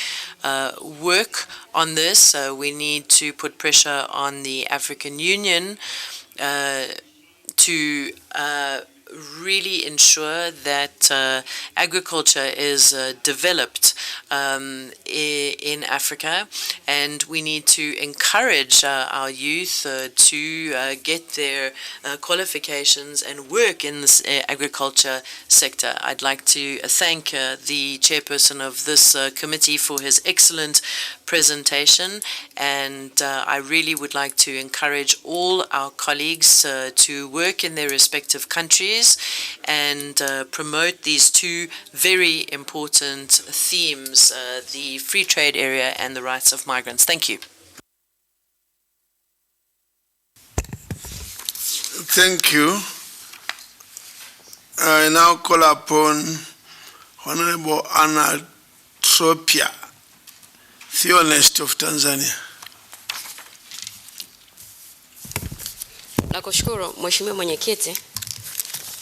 work on this. We need to put pressure on the African Union to really ensure that agriculture is developed in Africa, and we need to encourage our youth to get their qualifications and work in this agriculture sector. I'd like to thank the chairperson of this committee for his excellent presentation, and I really would like to encourage all our colleagues to work in their respective countries and promote these two very important themes, the free trade area and the rights of migrants. Thank you. Thank you. I now call upon Honorable Anna Tropia, Theonest of Tanzania. Nakushukuru Mheshimiwa Mwenyekiti.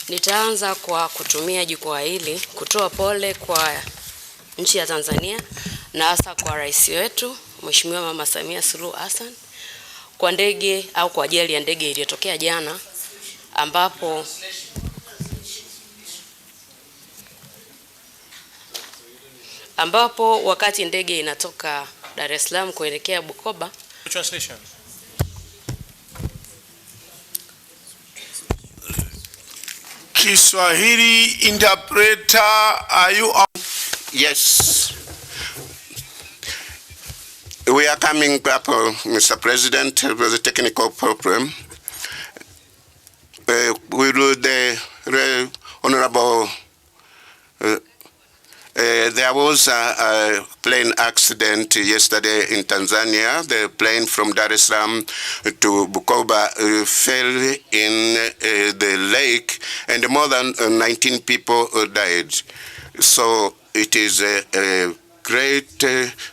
Nitaanza kwa kutumia jukwaa hili kutoa pole kwa nchi ya Tanzania na hasa kwa rais wetu Mheshimiwa Mama Samia Suluhu Hassan kwa ndege au kwa ajali ya ndege iliyotokea jana, ambapo wakati ndege inatoka Dar es Salaam kuelekea Bukoba. Translation. Kiswahili interpreter, are you on? Yes. We are coming back, Mr. President, with a technical problem. We will the Honorable there was a plane accident yesterday in Tanzania. The plane from Dar es Salaam to Bukoba fell in the lake, and more than 19 people died. So it is a great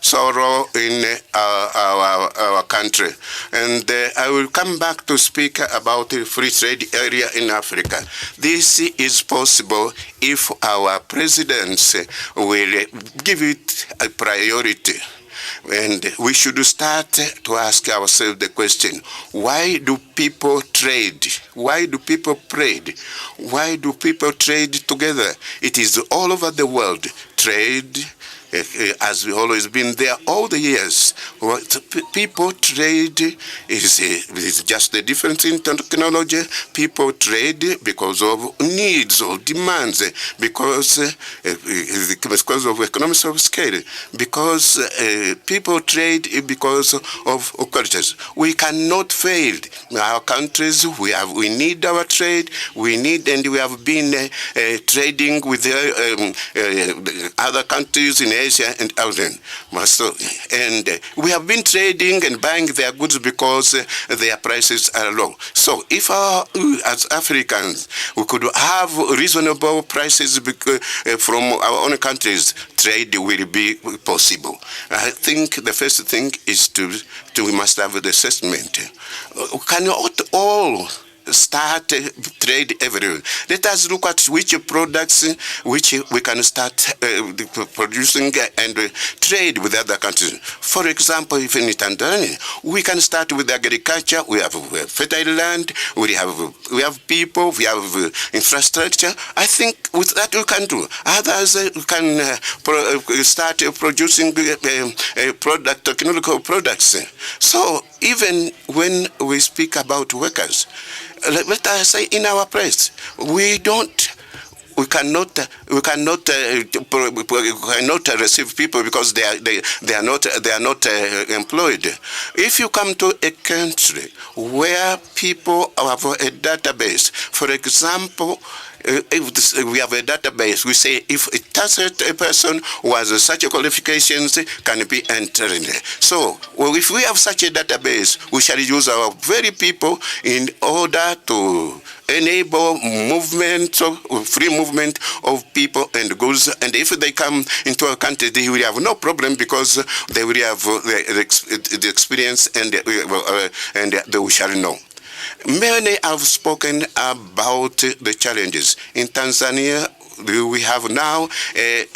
sorrow in our country. And I will come back to speak about the free trade area in Africa. This is possible if our presidents will give it a priority. And we should start to ask ourselves the question, why do people trade? Why do people trade? Why do people trade together? It is all over the world. Trade has always been there all the years. What people trade is just the difference in technology. People trade because of needs or demands, because of economies of scale, because people trade because of qualities. We cannot fail. Our countries, we need our trade. We need, and we have been trading with other countries in Asia and elsewhere. And we have been trading and buying their goods because their prices are low. So if as Africans, we could have reasonable prices from our own countries, trade will be possible. I think the first thing is we must have the assessment. Can all start trade everywhere? Let us look at which products which we can start producing and trade with other countries. For example, if in Tanzania, we can start with agriculture. We have fertile land. We have people. We have infrastructure. I think with that we can do. Others can start producing technological products. So even when we speak about workers, let us say in our place, we don't we cannot receive people because they are not employed. If you come to a country where people have a database, for example, if we have a database, we say if a person who has such qualifications can be entered. So, if we have such a database, we shall use our very people in order to enable movement, free movement of people and goods. And if they come into our country, they will have no problem because they will have the experience and they shall know. Many have spoken about the challenges. In Tanzania, we have now a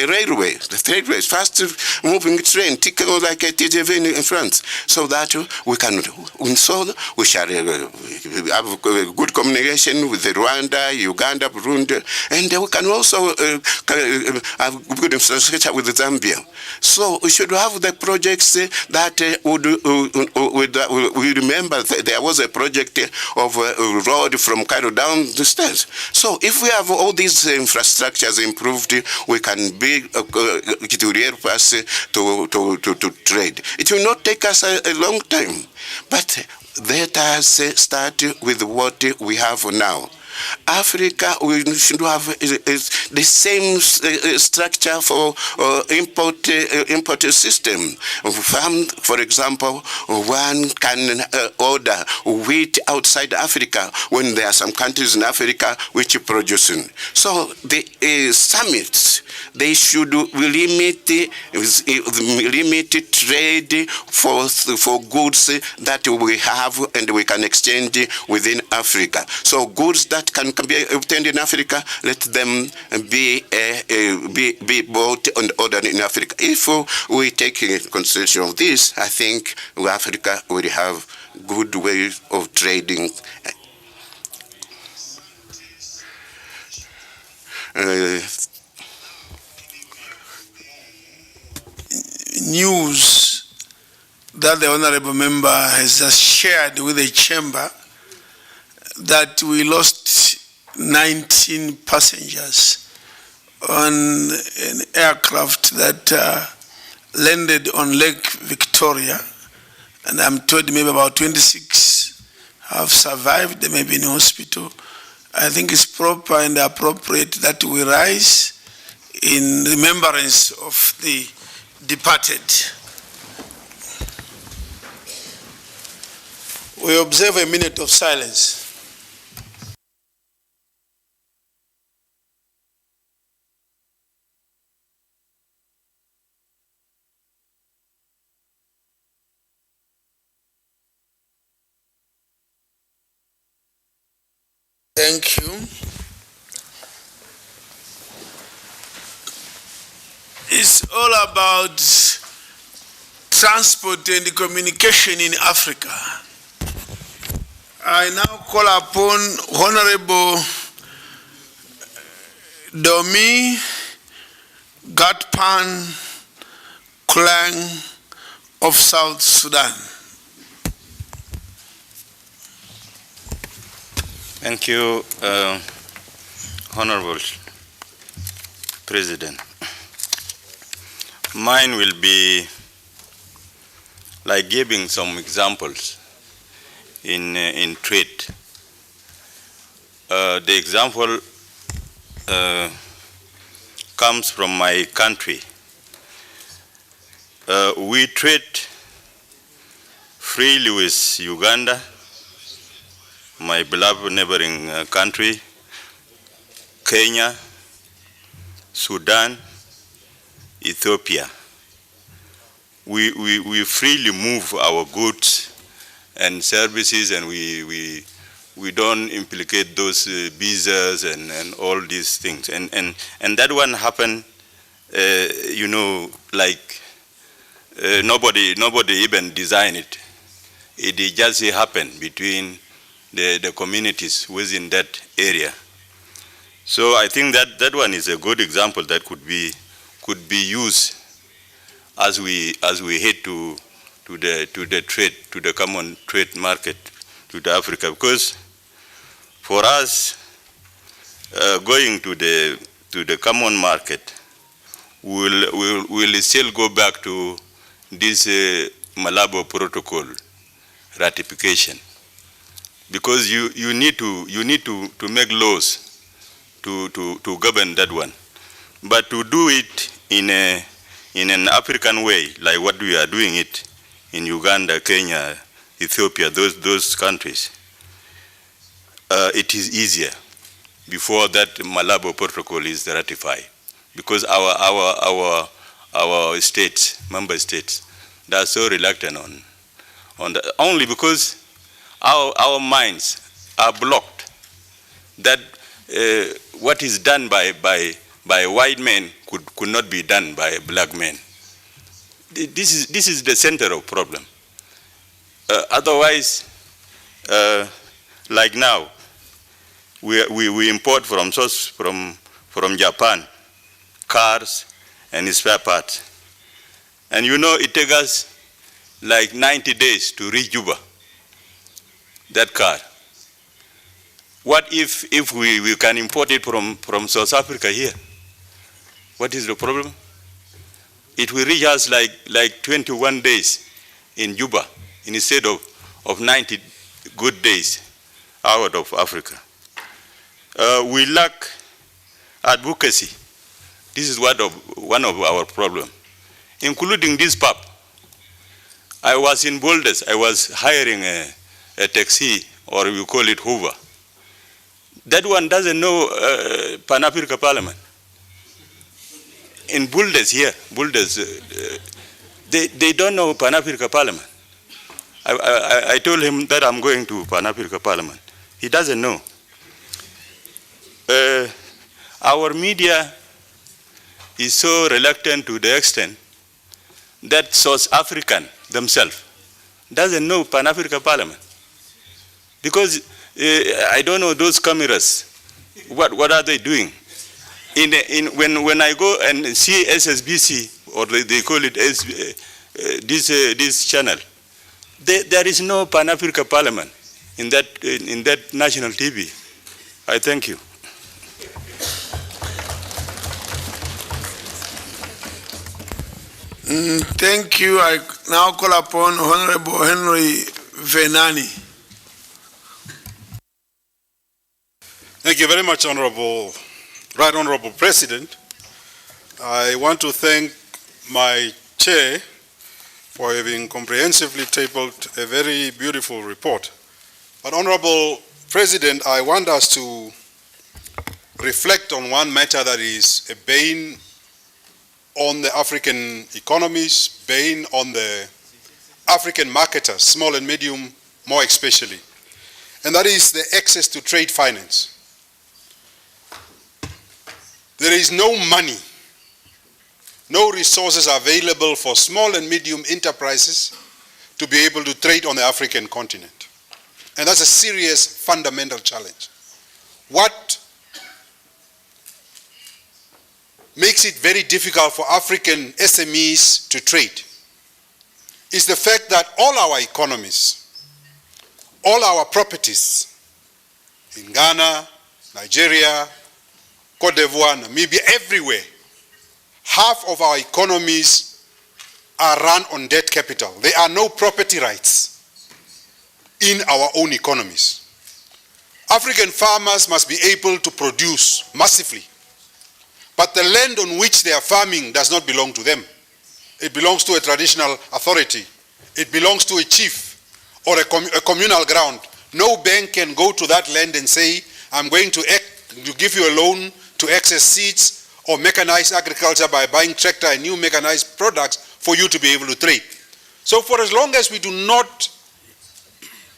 railway, fast moving train, like a TGV in France, so that we can, we shall have good communication with Rwanda, Uganda, Burundi, and we can also have good infrastructure with Zambia. So we should have the projects that we remember that there was a project of a road from Cairo down the stairs. So if we have all these infrastructures improved, we can be, it will help us to trade. It will not take us a long time, but let us start with what we have now. Africa, we should have the same structure for import system. For example, one can order wheat outside Africa when there are some countries in Africa which are producing. So the summits, they should limit trade for goods that we have and we can exchange within Africa. So goods that can be obtained in Africa, let them be bought and ordered in Africa. If we take into consideration of this, I think Africa will have good ways of trading. News that the honorable member has just shared with the chamber that we lost 19 passengers on an aircraft that landed on Lake Victoria, and I'm told maybe about 26 have survived. They may be in hospital. I think it's proper and appropriate that we rise in remembrance of the departed. We observe a minute of silence. Thank you. It's all about transport and communication in Africa. I now call upon Honorable Domi Gatpan Klang of South Sudan. Thank you, Honorable President. Mine will be like giving some examples in trade. The example comes from my country. We trade freely with Uganda, my beloved neighboring country, Kenya, Sudan, Ethiopia. We freely move our goods and services, and we don't implicate those visas and all these things. And that one happened, you know, like nobody even designed it. It just happened between the communities within that area. So I think that one is a good example that could be used as we head to the trade, to the common trade market, to the Africa. Because for us, going to the common market, we'll still go back to this Malabo Protocol ratification, because you need to make laws to govern that one. But to do it in an African way, like what we are doing it in Uganda, Kenya, Ethiopia, those countries, it is easier before that Malabo Protocol is ratified, because our states, member states, they are so reluctant on that, only because our minds are blocked that what is done by white men could not be done by black men. This is the center of problem. Otherwise, like now, we import from Japan cars and spare parts, and you know it takes us like 90 days to reach Juba. That car. What if we can import it from South Africa here? What is the problem? It will reach us like 21 days in Juba instead of 90 good days out of Africa. We lack advocacy. This is one of our problems, including this pub. I was in Boulders. I was hiring a taxi, or we call it Hoover. That one doesn't know Pan-Africa Parliament. In Boulders here, they don't know Pan-Africa Parliament. I told him that I'm going to Pan-Africa Parliament. He doesn't know. Our media is so reluctant to the extent that South African themselves doesn't know Pan-Africa Parliament. Because I don't know those cameras, what are they doing? When I go and see SSBC, or they call it this channel, there is no Pan-Africa Parliament in that national TV. I thank you. Thank you. I now call upon Honorable Henry Venani. Thank you very much, Right Honorable President. I want to thank my chair for having comprehensively tabled a very beautiful report. But Honorable President, I want us to reflect on one matter that is a bane on the African economies, bane on the African marketers, small and medium more especially, and that is the access to trade finance. There is no money, no resources available for small and medium enterprises to be able to trade on the African continent. And that's a serious fundamental challenge. What makes it very difficult for African SMEs to trade is the fact that all our economies, all our properties in Ghana, Nigeria, Cote d'Ivoire, Namibia, everywhere, half of our economies are run on debt capital. There are no property rights in our own economies. African farmers must be able to produce massively, but the land on which they are farming does not belong to them. It belongs to a traditional authority. It belongs to a chief or a communal ground. No bank can go to that land and say, I'm going to give you a loan to access seeds or mechanized agriculture by buying tractor and new mechanized products for you to be able to trade. So for as long as we do not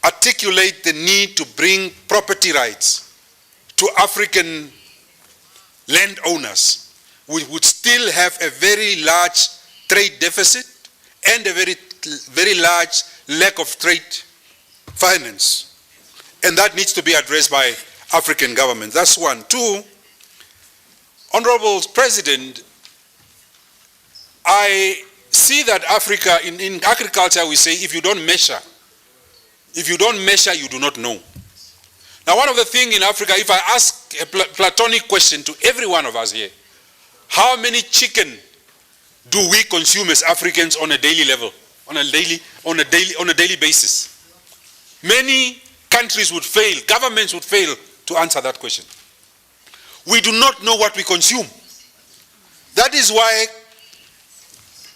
articulate the need to bring property rights to African landowners, we would still have a very large trade deficit and a very large lack of trade finance. And that needs to be addressed by African governments. That's one. Two, Honorable President, I see that Africa, in agriculture we say, if you don't measure, you do not know. Now, one of the things in Africa, if I ask a platonic question to every one of us here, how many chicken do we consume as Africans on a daily level, on a daily basis? Many countries would fail, governments would fail to answer that question. We do not know what we consume. That is why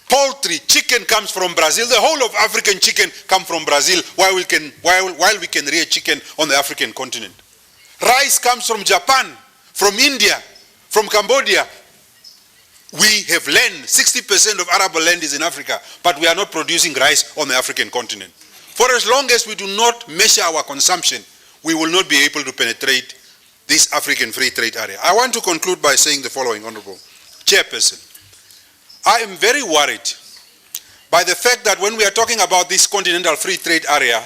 poultry, chicken comes from Brazil. The whole of African chicken come from Brazil, while we can rear chicken on the African continent. Rice comes from Japan, from India, from Cambodia. We have land, 60% of arable land is in Africa, but we are not producing rice on the African continent. For as long as we do not measure our consumption, we will not be able to penetrate this African free trade area. I want to conclude by saying the following, Honorable Chairperson. I am very worried by the fact that when we are talking about this continental free trade area,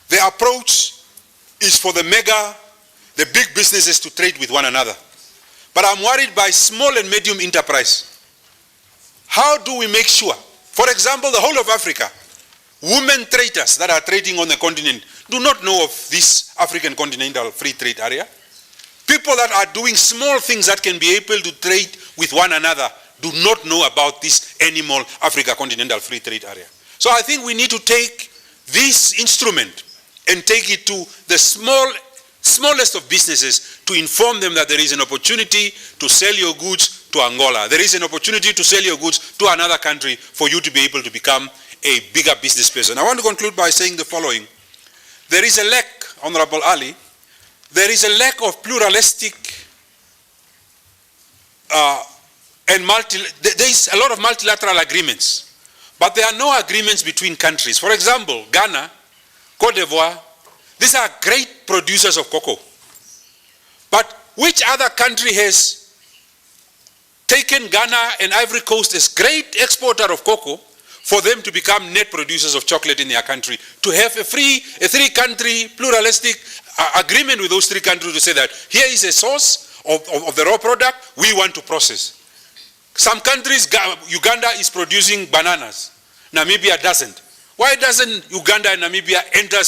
the approach is for the big businesses to trade with one another. But I'm worried by small and medium enterprise. How do we make sure, for example, the whole of Africa, women traders that are trading on the continent do not know of this African continental free trade area. People that are doing small things that can be able to trade with one another do not know about this animal Africa continental free trade area. So I think we need to take this instrument and take it to the smallest of businesses to inform them that there is an opportunity to sell your goods to Angola. There is an opportunity to sell your goods to another country for you to be able to become a bigger business person. I want to conclude by saying the following. There is a lack, Honorable Ali, there is a lack of pluralistic there is a lot of multilateral agreements, but there are no agreements between countries. For example, Ghana, Cote d'Ivoire, these are great producers of cocoa. But which other country has taken Ghana and Ivory Coast as great exporter of cocoa for them to become net producers of chocolate in their country, to have a three-country pluralistic agreement with those three countries to say that here is a source of the raw product we want to process. Some countries, Uganda is producing bananas, Namibia doesn't. Why doesn't Uganda and Namibia enter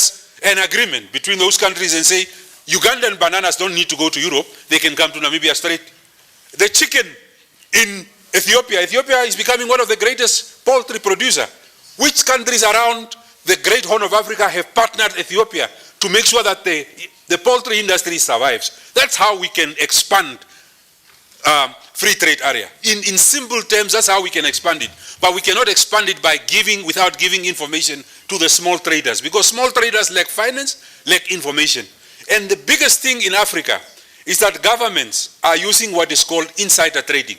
an agreement between those countries and say, Ugandan bananas don't need to go to Europe, they can come to Namibia straight? The chicken in Ethiopia is becoming one of the greatest poultry producer. Which countries around the Great Horn of Africa have partnered Ethiopia to make sure that the poultry industry survives? That's how we can expand free trade area. In simple terms, that's how we can expand it. But we cannot expand it by without giving information to the small traders, because small traders lack finance, lack information. And the biggest thing in Africa is that governments are using what is called insider trading.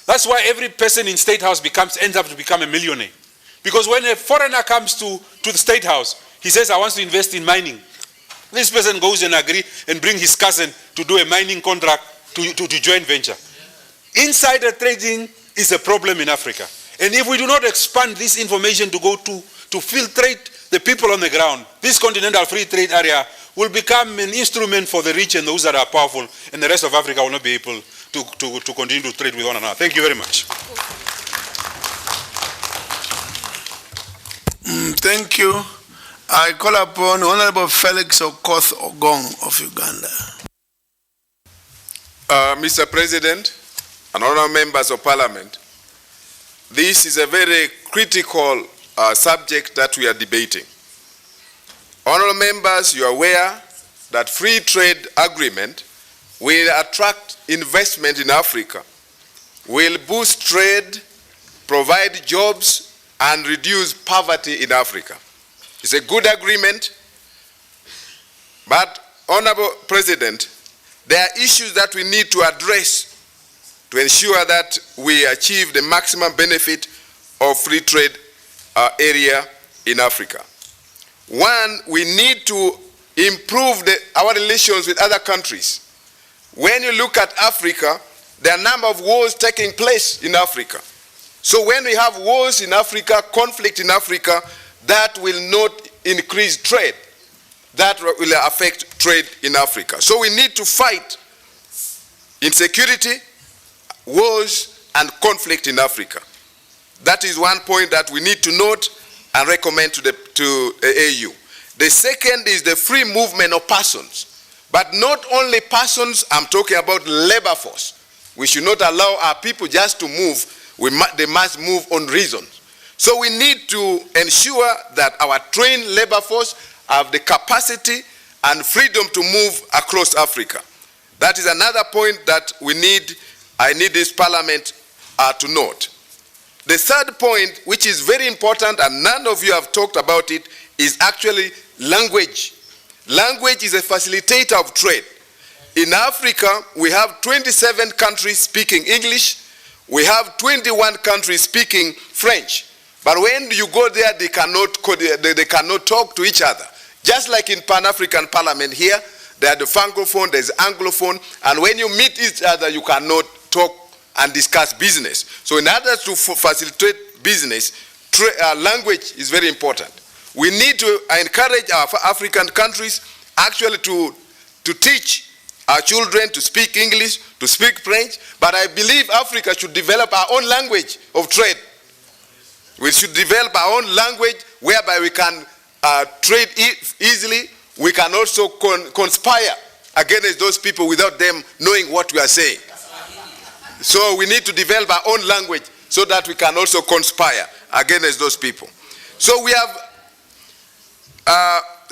That's why every person in State House ends up to become a millionaire. Because when a foreigner comes to the State House, he says, I want to invest in mining. This person goes and agree and bring his cousin to do a mining contract to joint venture. Insider trading is a problem in Africa. And if we do not expand this information to go to filtrate the people on the ground, this continental free trade area will become an instrument for the rich and those that are powerful, and the rest of Africa will not be able to continue to trade with one another. Thank you very much. Thank you. I call upon Honorable Felix Okoth Ogong of Uganda. Mr. President and honorable members of Parliament, this is a very critical subject that we are debating. Honorable members, you are aware that free trade agreement will attract investment in Africa, will boost trade, provide jobs, and reduce poverty in Africa. It's a good agreement, but, Honorable President, there are issues that we need to address to ensure that we achieve the maximum benefit of free trade area in Africa. One, we need to improve our relations with other countries. When you look at Africa, there are a number of wars taking place in Africa. So when we have wars in Africa, conflict in Africa, that will not increase trade. That will affect trade in Africa. So we need to fight insecurity, wars, and conflict in Africa. That is one point that we need to note and recommend to the AU. The second is the free movement of persons. But not only persons, I'm talking about labor force. We should not allow our people just to move. They must move on reasons. So we need to ensure that our trained labor force have the capacity and freedom to move across Africa. That is another point that I need this parliament to note. The third point, which is very important and none of you have talked about it, is actually language. Language is a facilitator of trade. In Africa, we have 27 countries speaking English. We have 21 countries speaking French. But when you go there, they cannot talk to each other. Just like in Pan-African Parliament here, there are the Francophone, there's Anglophone, and when you meet each other, you cannot talk and discuss business. So in order to facilitate business, language is very important. We need to encourage our African countries actually to teach our children to speak English, to speak French, but I believe Africa should develop our own language of trade. We should develop our own language whereby we can trade easily. We can also conspire against those people without them knowing what we are saying. So we need to develop our own language so that we can also conspire against those people. So we have,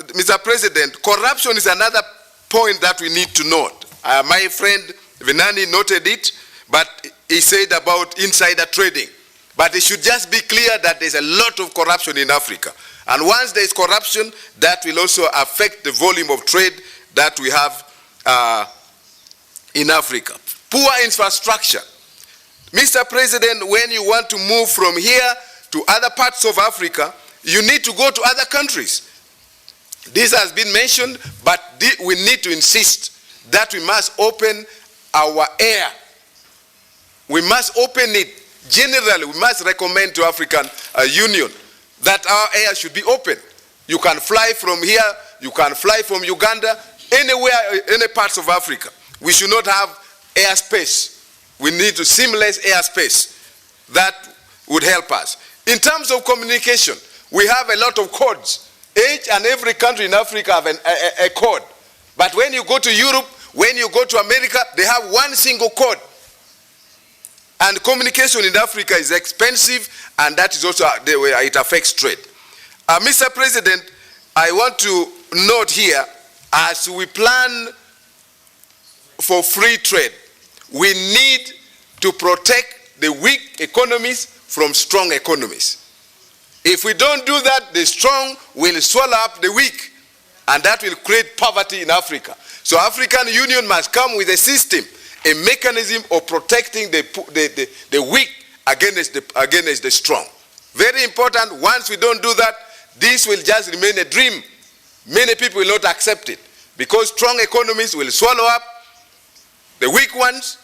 Mr. President, corruption is another point that we need to note. My friend Vinani noted it, but he said about insider trading. But it should just be clear that there's a lot of corruption in Africa. And once there is corruption, that will also affect the volume of trade that we have in Africa. Poor infrastructure. Mr. President, when you want to move from here to other parts of Africa, you need to go to other countries. This has been mentioned, but we need to insist that we must open our air. We must open it. Generally, we must recommend to African Union that our air should be open. You can fly from here, you can fly from Uganda, anywhere, any parts of Africa. We should not have airspace. We need to seamless airspace. That would help us. In terms of communication, we have a lot of codes. Each and every country in Africa have a code. But when you go to Europe, when you go to America, they have one single code. And communication in Africa is expensive, and that is also the way it affects trade. Mr. President, I want to note here, as we plan for free trade, we need to protect the weak economies from strong economies. If we don't do that, the strong will swallow up the weak, and that will create poverty in Africa. So African Union must come with a system, a mechanism of protecting the weak against the strong. Very important. Once we don't do that, this will just remain a dream. Many people will not accept it because strong economies will swallow up the weak ones.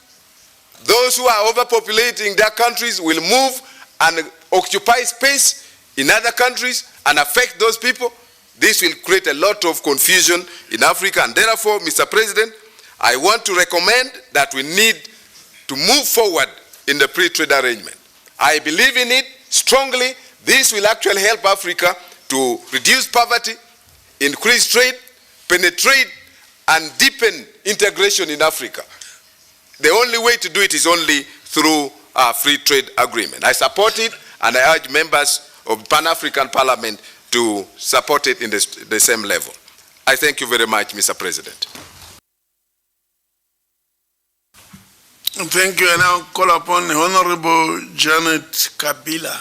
Those who are overpopulating their countries will move and occupy space in other countries and affect those people. This will create a lot of confusion in Africa, and therefore, Mr. President, I want to recommend that we need to move forward in the free trade arrangement. I believe in it strongly. This will actually help Africa to reduce poverty, increase trade, penetrate, and deepen integration in Africa. The only way to do it is only through a free trade agreement. I support it, and I urge members of Pan-African Parliament to support it in the same level. I thank you very much, Mr. President. Thank you. I now call upon the Honorable Janet Kabila.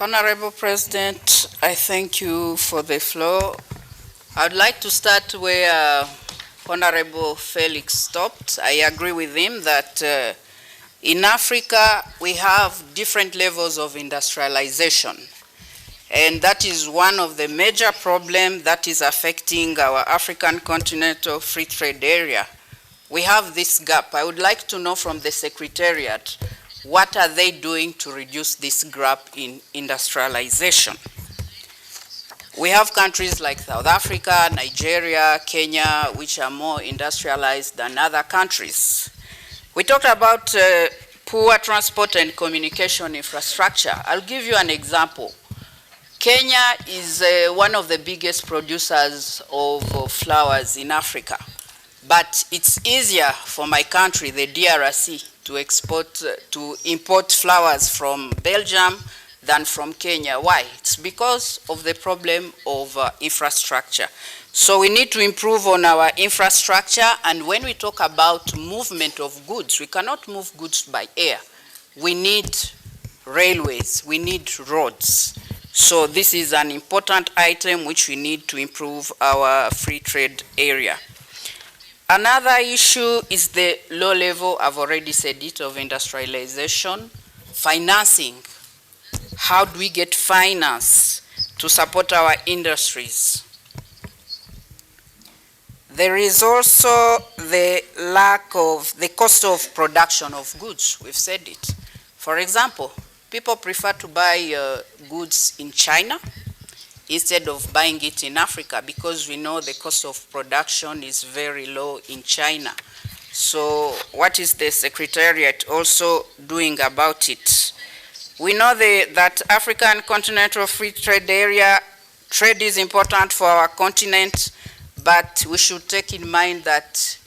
Honorable President, I thank you for the floor. I'd like to start where Honorable Felix stopped. I agree with him that in Africa we have different levels of industrialization. And that is one of the major problems that is affecting our African continental free trade area. We have this gap. I would like to know from the Secretariat, what are they doing to reduce this gap in industrialization? We have countries like South Africa, Nigeria, Kenya, which are more industrialized than other countries. We talked about poor transport and communication infrastructure. I'll give you an example. Kenya is one of the biggest producers of flowers in Africa, but it's easier for my country, the DRC, to import flowers from Belgium than from Kenya. Why? It's because of the problem of infrastructure. So we need to improve on our infrastructure, and when we talk about movement of goods, we cannot move goods by air. We need railways, we need roads. So this is an important item which we need to improve our free trade area. Another issue is the low level, I've already said it, of industrialization. Financing. How do we get finance to support our industries? There is also the lack of the cost of production of goods. We've said it. For example, people prefer to buy goods in China instead of buying it in Africa because we know the cost of production is very low in China. So what is the Secretariat also doing about it? We know that African Continental Free Trade Area, trade is important for our continent, but we should take in mind that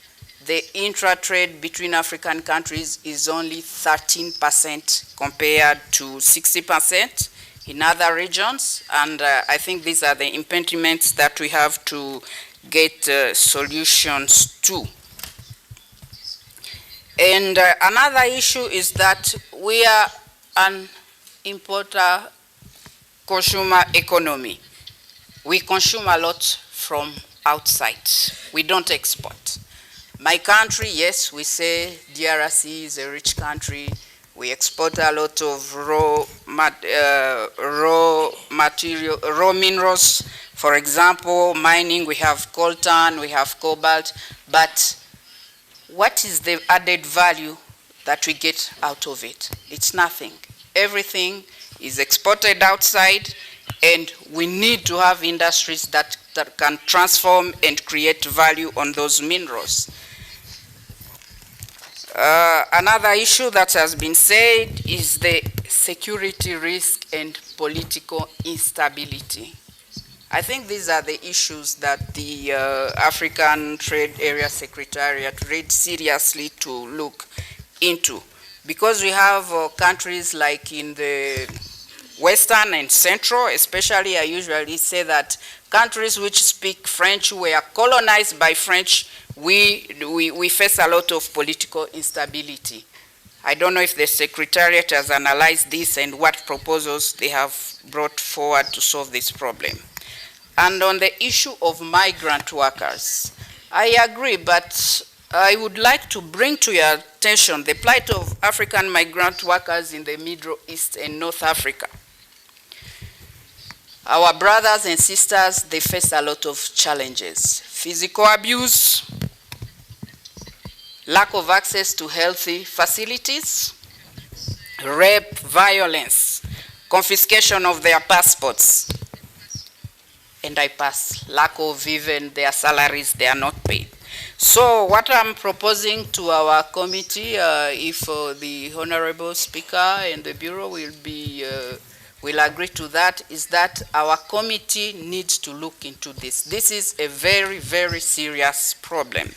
the intra-trade between African countries is only 13% compared to 60% in other regions, and I think these are the impediments that we have to get solutions to. And another issue is that we are an importer consumer economy. We consume a lot from outside. We don't export. My country, yes, we say DRC is a rich country. We export a lot of raw minerals. For example, mining, we have coltan, we have cobalt, but what is the added value that we get out of it? It's nothing. Everything is exported outside, and we need to have industries that can transform and create value on those minerals. Another issue that has been said is the security risk and political instability. I think these are the issues that the African Trade Area Secretariat read seriously to look into. Because we have countries like in the Western and Central, especially I usually say that countries which speak French were colonized by French. We face a lot of political instability. I don't know if the Secretariat has analyzed this and what proposals they have brought forward to solve this problem. And on the issue of migrant workers, I agree, but I would like to bring to your attention the plight of African migrant workers in the Middle East and North Africa. Our brothers and sisters, they face a lot of challenges. Physical abuse, lack of access to healthy facilities, rape, violence, confiscation of their passports, and lack of even their salaries, they are not paid. So what I'm proposing to our committee, if the Honorable Speaker and the Bureau will agree to that, is that our committee needs to look into this. This is a very, very serious problem.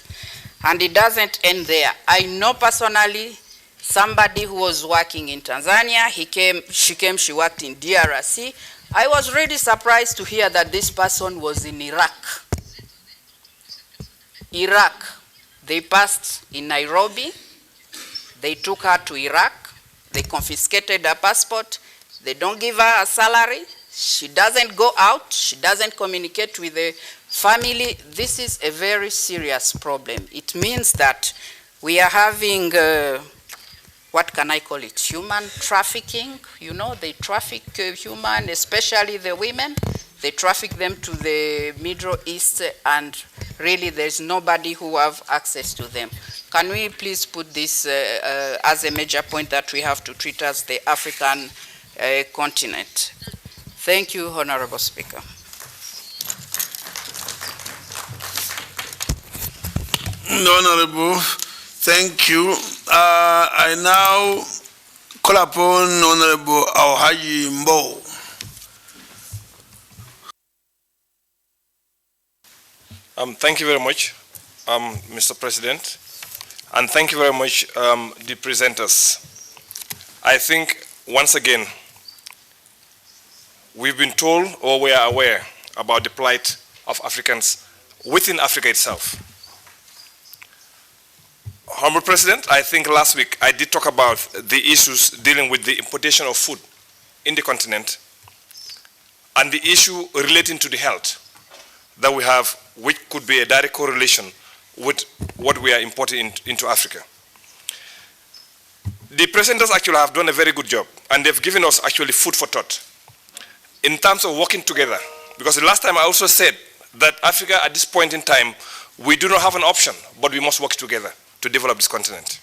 And it doesn't end there. I know personally somebody who was working in Tanzania. She worked in DRC. I was really surprised to hear that this person was in Iraq. They passed in Nairobi. They took her to Iraq. They confiscated her passport. They don't give her a salary. She doesn't go out. She doesn't communicate with the family. This is a very serious problem. It means that we are having, what can I call it, human trafficking. You know, they traffic human, especially the women. They traffic them to the Middle East, and really there's nobody who have access to them. Can we please put this as a major point that we have to treat as the African continent? Thank you, Honorable Speaker. Honorable, thank you. I now call upon Honorable Alhaji Mbo Thank you very much, Mr. President, and thank you very much, the presenters. I think, once again, we've been told, or we are aware, about the plight of Africans within Africa itself. Honorable President, I think last week I did talk about the issues dealing with the importation of food in the continent and the issue relating to the health that we have, which could be a direct correlation with what we are importing into Africa. The presenters actually have done a very good job, and they've given us actually food for thought in terms of working together. Because the last time I also said that Africa at this point in time, we do not have an option, but we must work together to develop this continent.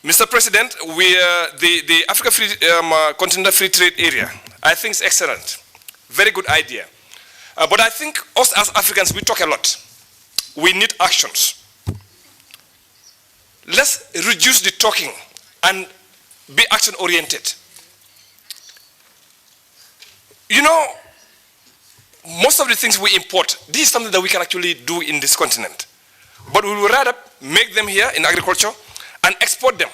Mr. President, the Africa Continental Free Trade Area, I think is excellent. Very good idea. But I think us as Africans, we talk a lot. We need actions. Let's reduce the talking and be action-oriented. You know, most of the things we import, this is something that we can actually do in this continent. But we would rather make them here in agriculture and export them.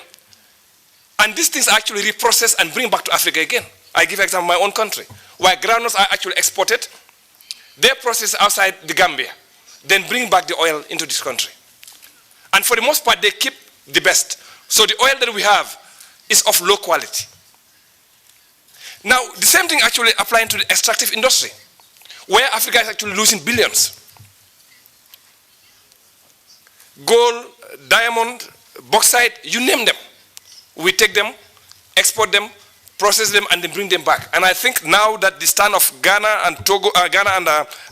And these things are actually reprocessed and bring back to Africa again. I give an example of my own country, where groundnuts are actually exported, they're processed outside the Gambia, then bring back the oil into this country. And for the most part, they keep the best. So the oil that we have is of low quality. Now, the same thing actually applying to the extractive industry, where Africa is actually losing billions. Gold, diamond, bauxite, you name them. We take them, export them, process them, and then bring them back. And I think now that the stand of Ghana and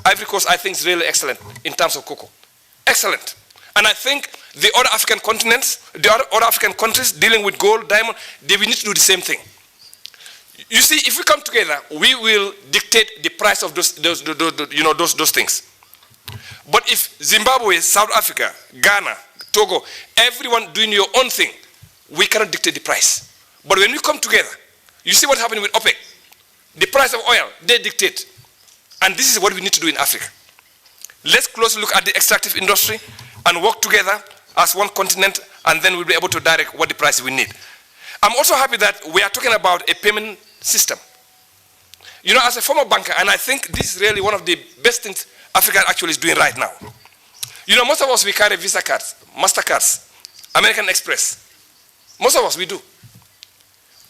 Ivory Coast, I think is really excellent in terms of cocoa. Excellent. And I think the other African continents, the other African countries dealing with gold, diamond, they will need to do the same thing. You see, if we come together, we will dictate the price of those things. But if Zimbabwe, South Africa, Ghana, Togo, everyone doing your own thing, we cannot dictate the price. But when we come together, you see what's happening with OPEC. The price of oil, they dictate. And this is what we need to do in Africa. Let's closely look at the extractive industry and work together as one continent, and then we'll be able to direct what the price we need. I'm also happy that we are talking about a payment system. You know, as a former banker, and I think this is really one of the best things Africa actually is doing right now. You know, most of us, we carry Visa cards, MasterCards, American Express. Most of us, we do.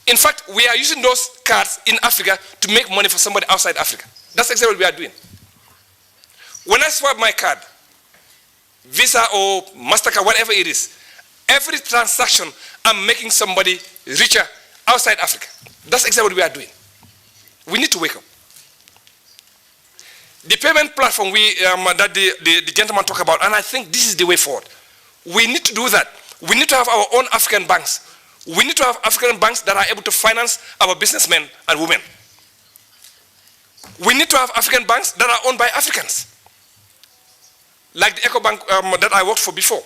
In fact, we are using those cards in Africa to make money for somebody outside Africa. That's exactly what we are doing. When I swipe my card, Visa or MasterCard, whatever it is, every transaction, I'm making somebody richer outside Africa. That's exactly what we are doing. We need to wake up. The payment platform that the gentleman talked about, and I think this is the way forward. We need to do that. We need to have our own African banks. We need to have African banks that are able to finance our businessmen and women. We need to have African banks that are owned by Africans, like the EcoBank that I worked for before.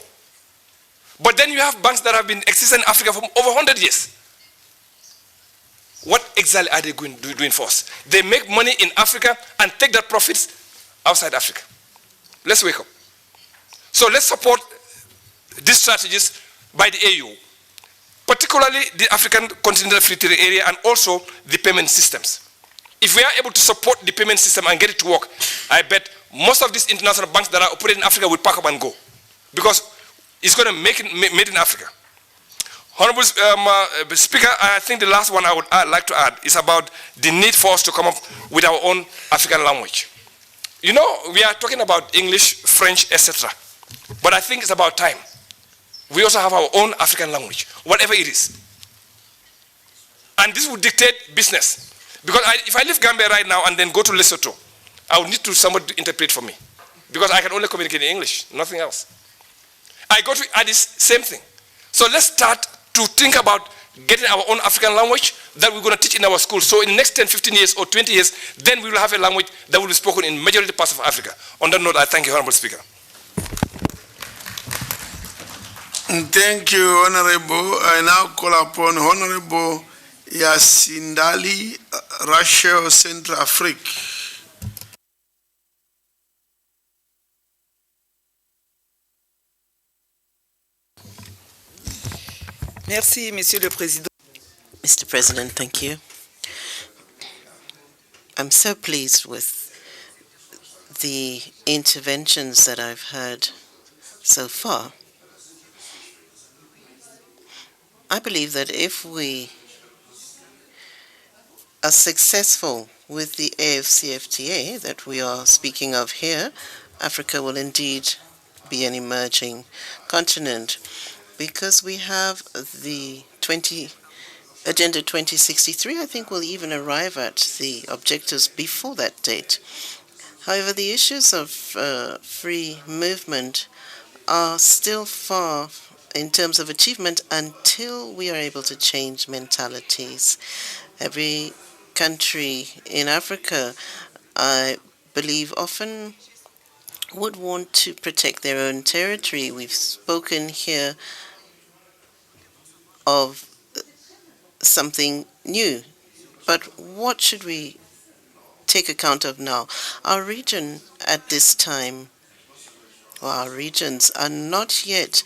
But then you have banks that have been existing in Africa for over 100 years. What exactly are they doing for us? They make money in Africa and take that profits outside Africa. Let's wake up. So let's support these strategies by the AU, particularly the African Continental Free Trade Area and also the payment systems. If we are able to support the payment system and get it to work, I bet most of these international banks that are operating in Africa will pack up and go, because it's going to make it made in Africa. Honorable Speaker, I think the last one I would like to add is about the need for us to come up with our own African language. You know, we are talking about English, French, etc. But I think it's about time. We also have our own African language, whatever it is. And this would dictate business. Because if I leave Gambia right now and then go to Lesotho, I would need somebody to interpret for me. Because I can only communicate in English, nothing else. I go to Addis, same thing. So let's start to think about getting our own African language that we're going to teach in our schools. So in the next 10, 15 years or 20 years, then we will have a language that will be spoken in majority parts of Africa. On that note, I thank you, Honorable Speaker. Thank you, Honorable. I now call upon Honorable Yasindali, Russia, Central Africa. Merci, Monsieur le Président. Mr. President, thank you. I'm so pleased with the interventions that I've heard so far. I believe that if we are successful with the AfCFTA that we are speaking of here, Africa will indeed be an emerging continent, because we have the Agenda 2063. I think we'll even arrive at the objectives before that date. However, the issues of free movement are still far in terms of achievement until we are able to change mentalities. Every country in Africa, I believe, often would want to protect their own territory. We've spoken here of something new, but what should we take account of now? Our region at this time, or our regions, are not yet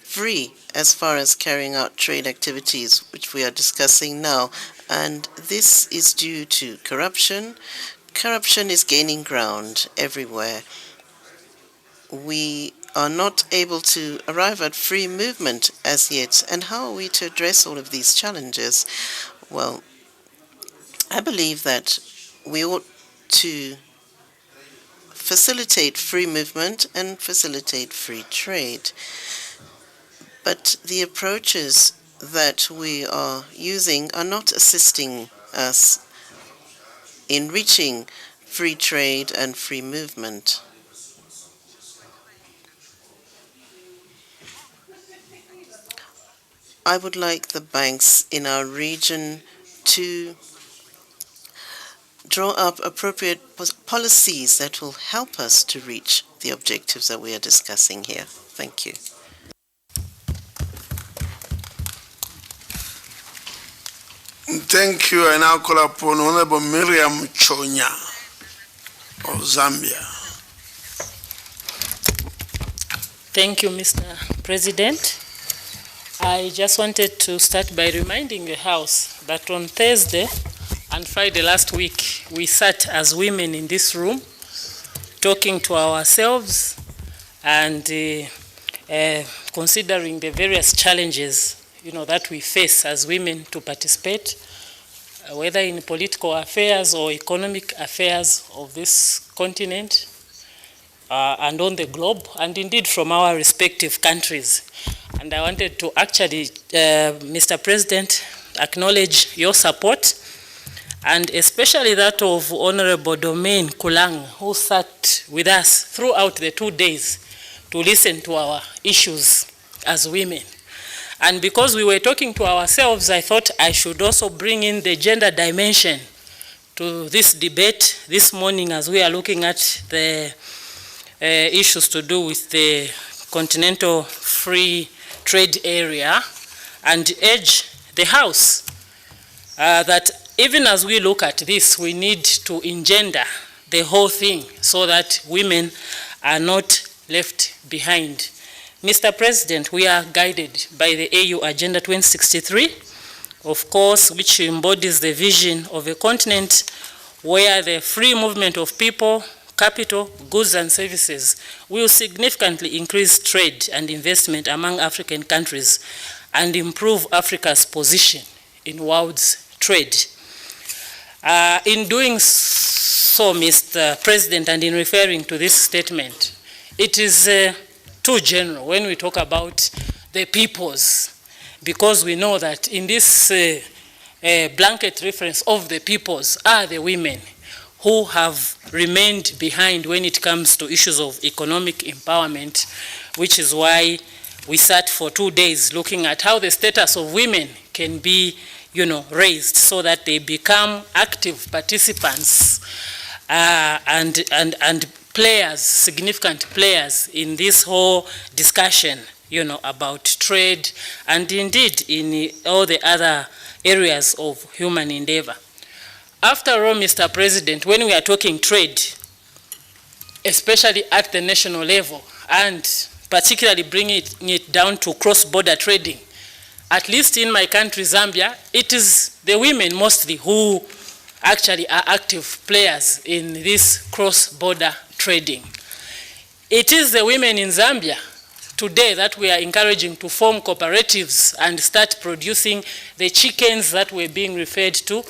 free as far as carrying out trade activities, which we are discussing now, and this is due to corruption. Corruption is gaining ground everywhere. We are not able to arrive at free movement as yet. And how are we to address all of these challenges? Well, I believe that we ought to facilitate free movement and facilitate free trade. But the approaches that we are using are not assisting us in reaching free trade and free movement. I would like the banks in our region to draw up appropriate policies that will help us to reach the objectives that we are discussing here. Thank you. Thank you. I now call upon Honorable Miriam Chonya of Zambia. Thank you, Mr. President. I just wanted to start by reminding the House that on Thursday and Friday last week, we sat as women in this room talking to ourselves and considering the various challenges that we face as women to participate, whether in political affairs or economic affairs of this continent and on the globe, and indeed from our respective countries. And I wanted to actually, Mr. President, acknowledge your support, and especially that of Honorable Domain Kulang, who sat with us throughout the 2 days to listen to our issues as women. And because we were talking to ourselves, I thought I should also bring in the gender dimension to this debate this morning as we are looking at the issues to do with the Continental Free Trade Area, and urge the House that even as we look at this, we need to engender the whole thing so that women are not left behind. Mr. President, we are guided by the AU Agenda 2063, of course, which embodies the vision of a continent where the free movement of people, capital, goods and services will significantly increase trade and investment among African countries and improve Africa's position in world trade. In doing so, Mr. President, and in referring to this statement, it is too general when we talk about the peoples, because we know that in this blanket reference of the peoples are the women who have remained behind when it comes to issues of economic empowerment, which is why we sat for 2 days looking at how the status of women can be, raised so that they become active participants and players, significant players in this whole discussion, about trade and indeed in all the other areas of human endeavor. After all, Mr. President, when we are talking trade, especially at the national level, and particularly bringing it down to cross-border trading, at least in my country, Zambia, it is the women mostly who actually are active players in this cross-border trading. It is the women in Zambia today that we are encouraging to form cooperatives and start producing the chickens that were being referred to.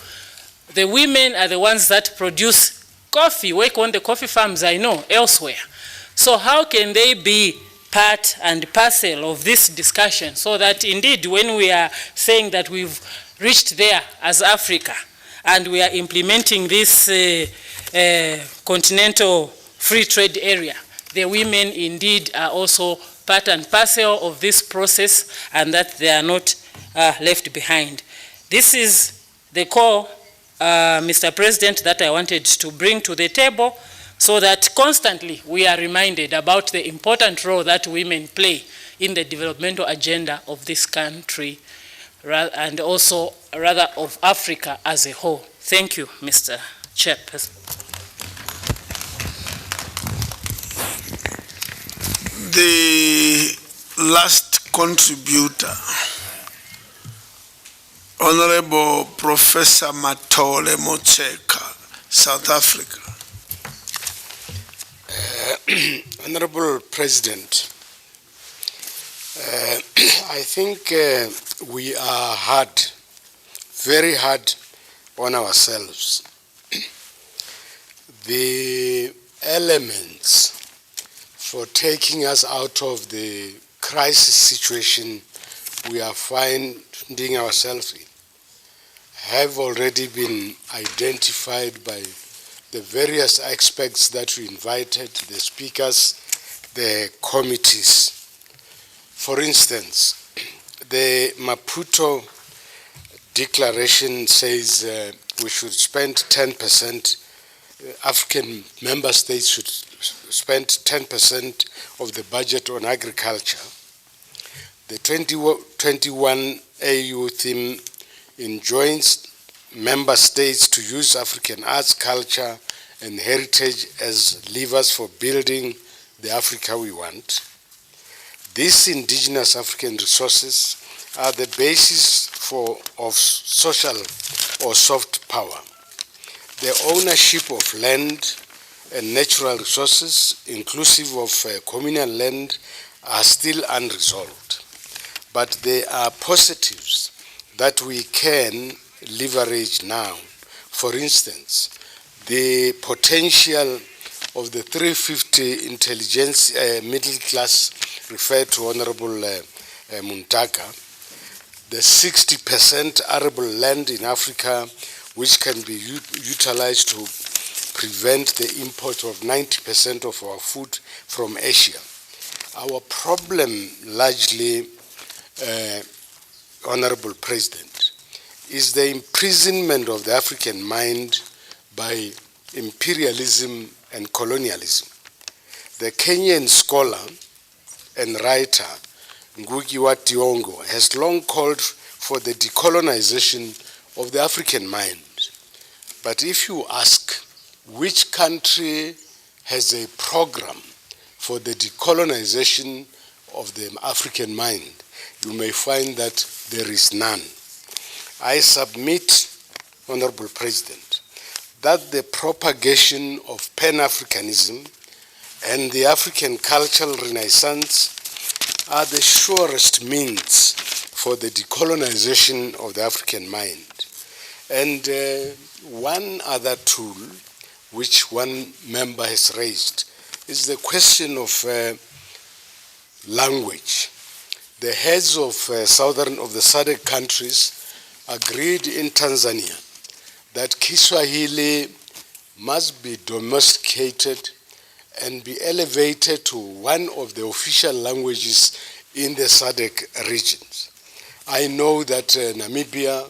The women are the ones that produce coffee, work on the coffee farms, I know, elsewhere. So how can they be part and parcel of this discussion so that indeed when we are saying that we've reached there as Africa and we are implementing this continental free trade area, the women indeed are also part and parcel of this process and that they are not left behind. This is the core, Mr. President, that I wanted to bring to the table so that constantly we are reminded about the important role that women play in the developmental agenda of this country and also rather of Africa as a whole. Thank you, Mr. Chairperson. The last contributor, Honorable Professor Matole Mocheka, South Africa. Honorable President, I think we are hard, very hard on ourselves. The elements for taking us out of the crisis situation we are finding ourselves in have already been identified by the various aspects that we invited, the speakers, the committees. For instance, the Maputo Declaration says we should spend 10%, African member states should spend 10% of the budget on agriculture. The 2021 AU theme enjoins member states to use African arts, culture, and heritage as levers for building the Africa we want. These indigenous African resources are the basis of social or soft power. The ownership of land and natural resources, inclusive of communal land, are still unresolved. But there are positives that we can leverage now. For instance, the potential of the 350 intelligence middle class referred to Honorable Muntaka, the 60% arable land in Africa which can be utilized to prevent the import of 90% of our food from Asia. Our problem largely, Honorable President, is the imprisonment of the African mind by imperialism and colonialism. The Kenyan scholar and writer Ngugi wa Thiong'o has long called for the decolonization of the African mind. But if you ask which country has a program for the decolonization of the African mind, you may find that there is none. I submit, Honorable President, that the propagation of Pan-Africanism and the African cultural renaissance are the surest means for the decolonization of the African mind. And one other tool which one member has raised is the question of language. The heads of the SADC countries agreed in Tanzania that Kiswahili must be domesticated and be elevated to one of the official languages in the SADC regions. I know that Namibia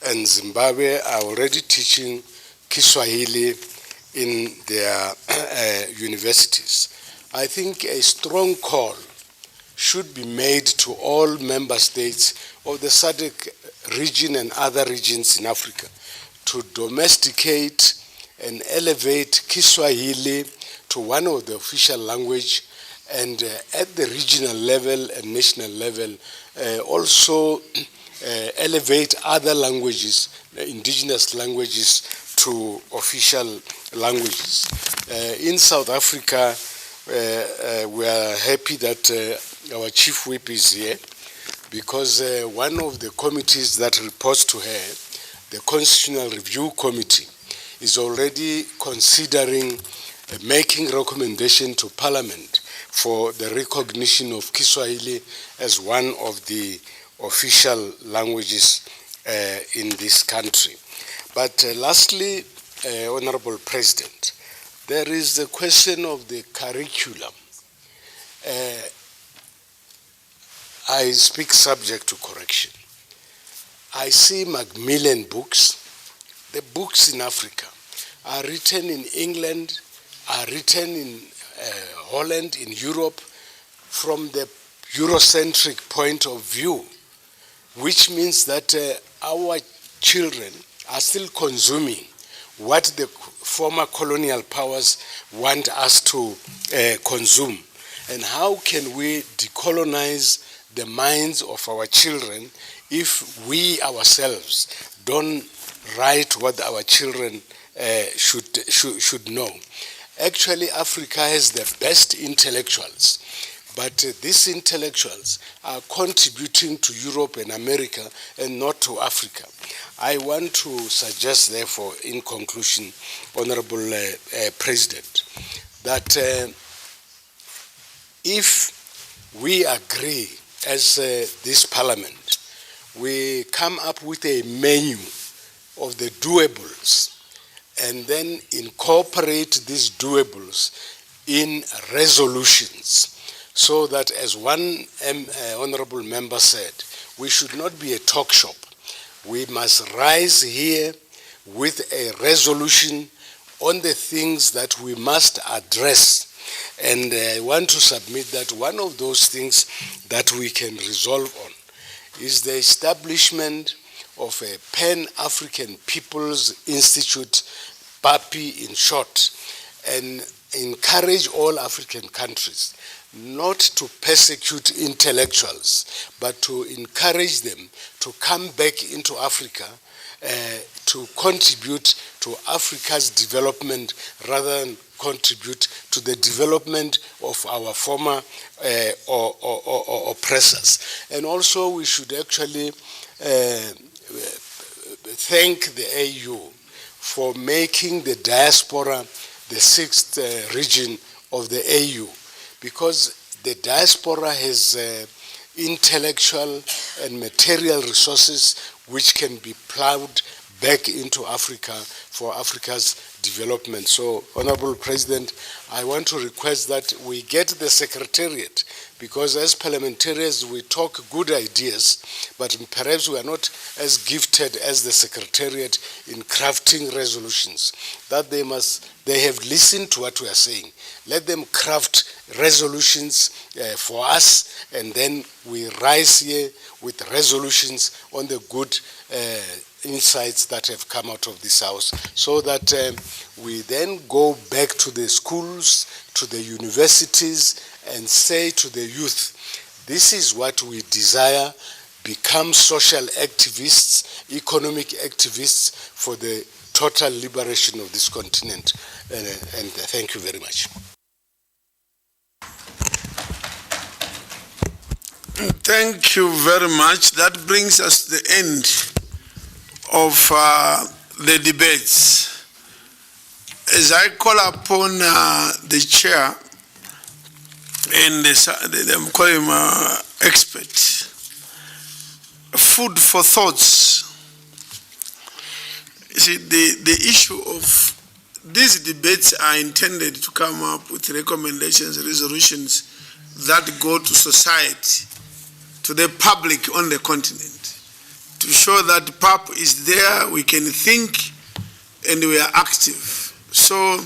and Zimbabwe are already teaching Kiswahili in their universities. I think a strong call should be made to all member states of the SADC region and other regions in Africa to domesticate and elevate Kiswahili to one of the official language and at the regional level and national level also elevate other languages, indigenous languages, to official languages. In South Africa, we are happy that our chief whip is here, because one of the committees that reports to her, the Constitutional Review Committee, is already considering making recommendation to Parliament for the recognition of Kiswahili as one of the official languages in this country. But lastly, Honorable President, there is the question of the curriculum. I speak subject to correction. I see Macmillan books. The books in Africa are written in England, are written in Holland, in Europe, from the Eurocentric point of view, which means that our children are still consuming what the former colonial powers want us to consume. And how can we decolonize the minds of our children if we ourselves don't write what our children should know? Actually, Africa has the best intellectuals, but these intellectuals are contributing to Europe and America and not to Africa. I want to suggest, therefore, in conclusion, Honorable President, that if we agree as this Parliament, we come up with a menu of the doables and then incorporate these doables in resolutions, so that, as one honorable member said, we should not be a talk shop. We must rise here with a resolution on the things that we must address. And I want to submit that one of those things that we can resolve on is the establishment of a Pan-African People's Institute, PAPI in short, and encourage all African countries not to persecute intellectuals, but to encourage them to come back into Africa to contribute to Africa's development rather than contribute to the development of our former oppressors. And also we should actually thank the AU for making the diaspora the sixth region of the AU, because the diaspora has intellectual and material resources which can be plowed back into Africa for Africa's development. So, Honorable President, I want to request that we get the Secretariat, because as parliamentarians we talk good ideas, but perhaps we are not as gifted as the Secretariat in crafting resolutions. That they have listened to what we are saying. Let them craft resolutions for us, and then we rise here with resolutions on the good insights that have come out of this House, so that we then go back to the schools, to the universities, and say to the youth, this is what we desire, become social activists, economic activists for the total liberation of this continent. And thank you very much. Thank you very much. That brings us to the end of the debates. As I call upon the chair and I'm calling him expert, food for thoughts. You see, the issue of these debates are intended to come up with recommendations, resolutions that go to society, to the public on the continent, to show that PAP is there, we can think, and we are active. So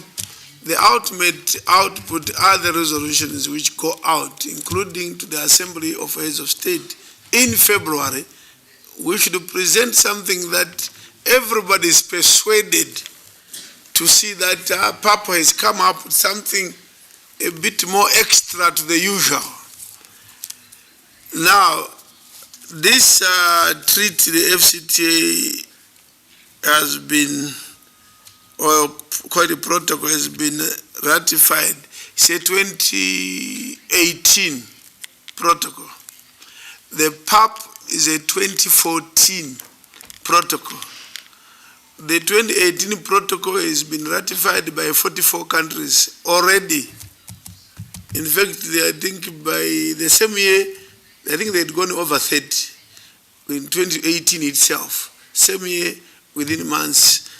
the ultimate output are the resolutions which go out, including to the Assembly of Heads of State in February. We should present something that everybody is persuaded to see that PAP has come up with something a bit more extra to the usual. Now, this treaty, the AfCFTA, has been, or quite a protocol has been ratified. It's a 2018 protocol. The PAP is a 2014 protocol. The 2018 protocol has been ratified by 44 countries already. In fact, I think by the same year, I think they'd gone over 30 in 2018 itself. Same year, within months.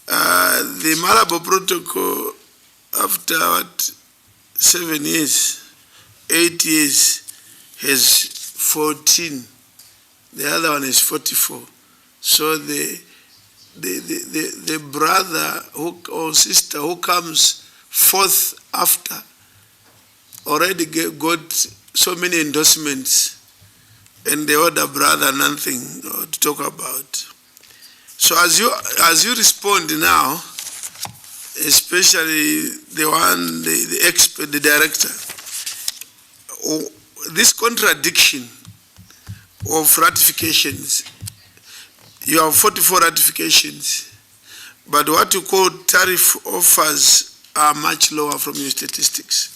The Malabo Protocol, after what, 7 years, 8 years, has 14. The other one is 44. So the brother or sister who comes fourth after already got so many endorsements, and the other brother nothing to talk about. So as you respond now, especially the one, the expert, the director, this contradiction of ratifications, you have 44 ratifications, but what you call tariff offers are much lower from your statistics.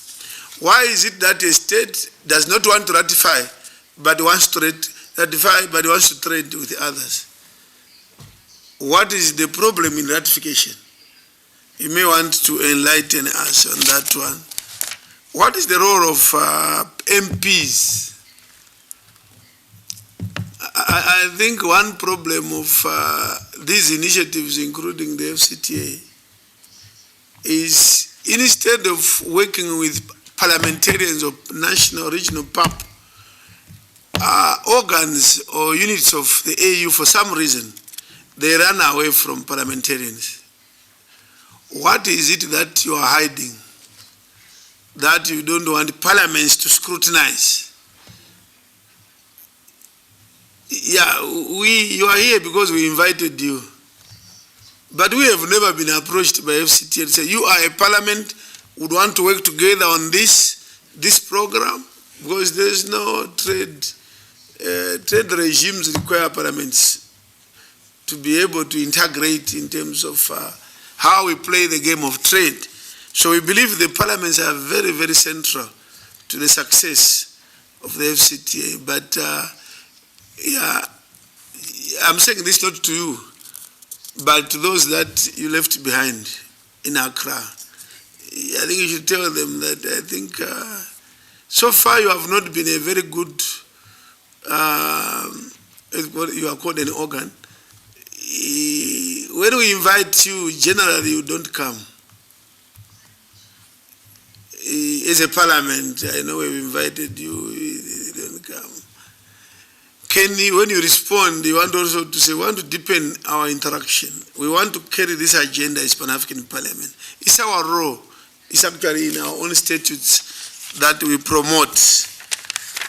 Why is it that a state does not want to ratify, but wants to ratify, but wants to trade with others? What is the problem in ratification? You may want to enlighten us on that one. What is the role of MPs? I think one problem of these initiatives, including the AfCFTA, is instead of working with parliamentarians of national, regional PAP, organs or units of the AU, for some reason, they run away from parliamentarians. What is it that you are hiding, that you don't want parliaments to scrutinize? Yeah, you are here because we invited you. But we have never been approached by AfCFTA and say, you are a parliament, would want to work together on this program, because there is no trade regimes require parliaments to be able to integrate in terms of how we play the game of trade. So we believe the parliaments are very, very central to the success of the AfCFTA. But yeah, I'm saying this not to you, but to those that you left behind in Accra. I think you should tell them that I think so far you have not been a very good, you are called an organ. When we invite you, generally you don't come. As a parliament, I know we've invited you, you don't come. When you respond, you want also to say, we want to deepen our interaction. We want to carry this agenda as Pan-African Parliament. It's our role. It's actually in our own statutes that we promote.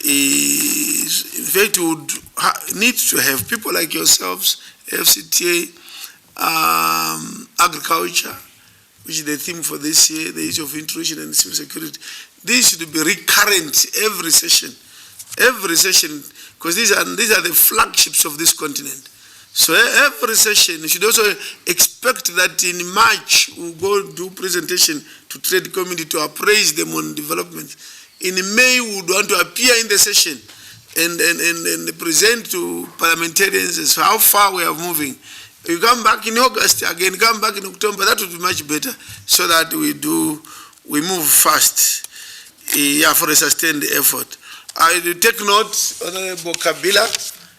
In fact, we would need to have people like yourselves, AfCFTA, agriculture, which is the theme for this year, the issue of intrusion and civil security. This should be recurrent every session, because these are the flagships of this continent. So every session, you should also expect that in March we'll go do presentation to trade committee to appraise them on development. In May, we would want to appear in the session and present to parliamentarians as how far we are moving. You come back in August again, come back in October, that would be much better, so that we move fast for a sustained effort. I take note, Honorable Kabila,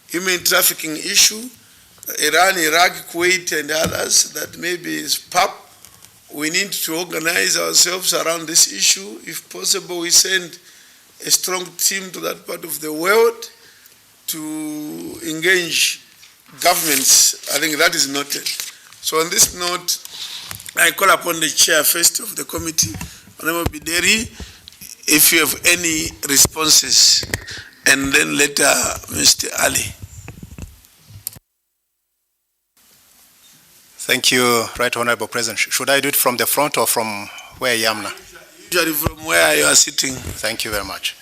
human trafficking issue, Iran, Iraq, Kuwait, and others, that maybe is PAP. We need to organize ourselves around this issue. If possible, we send a strong team to that part of the world to engage governments. I think that is noted. So on this note, I call upon the chair first of the committee, Honorable Bideri, if you have any responses, and then later Mr. Ali. Thank you, Right Honorable President. Should I do it from the front or from where I am now? Usually from where you are sitting. Thank you very much.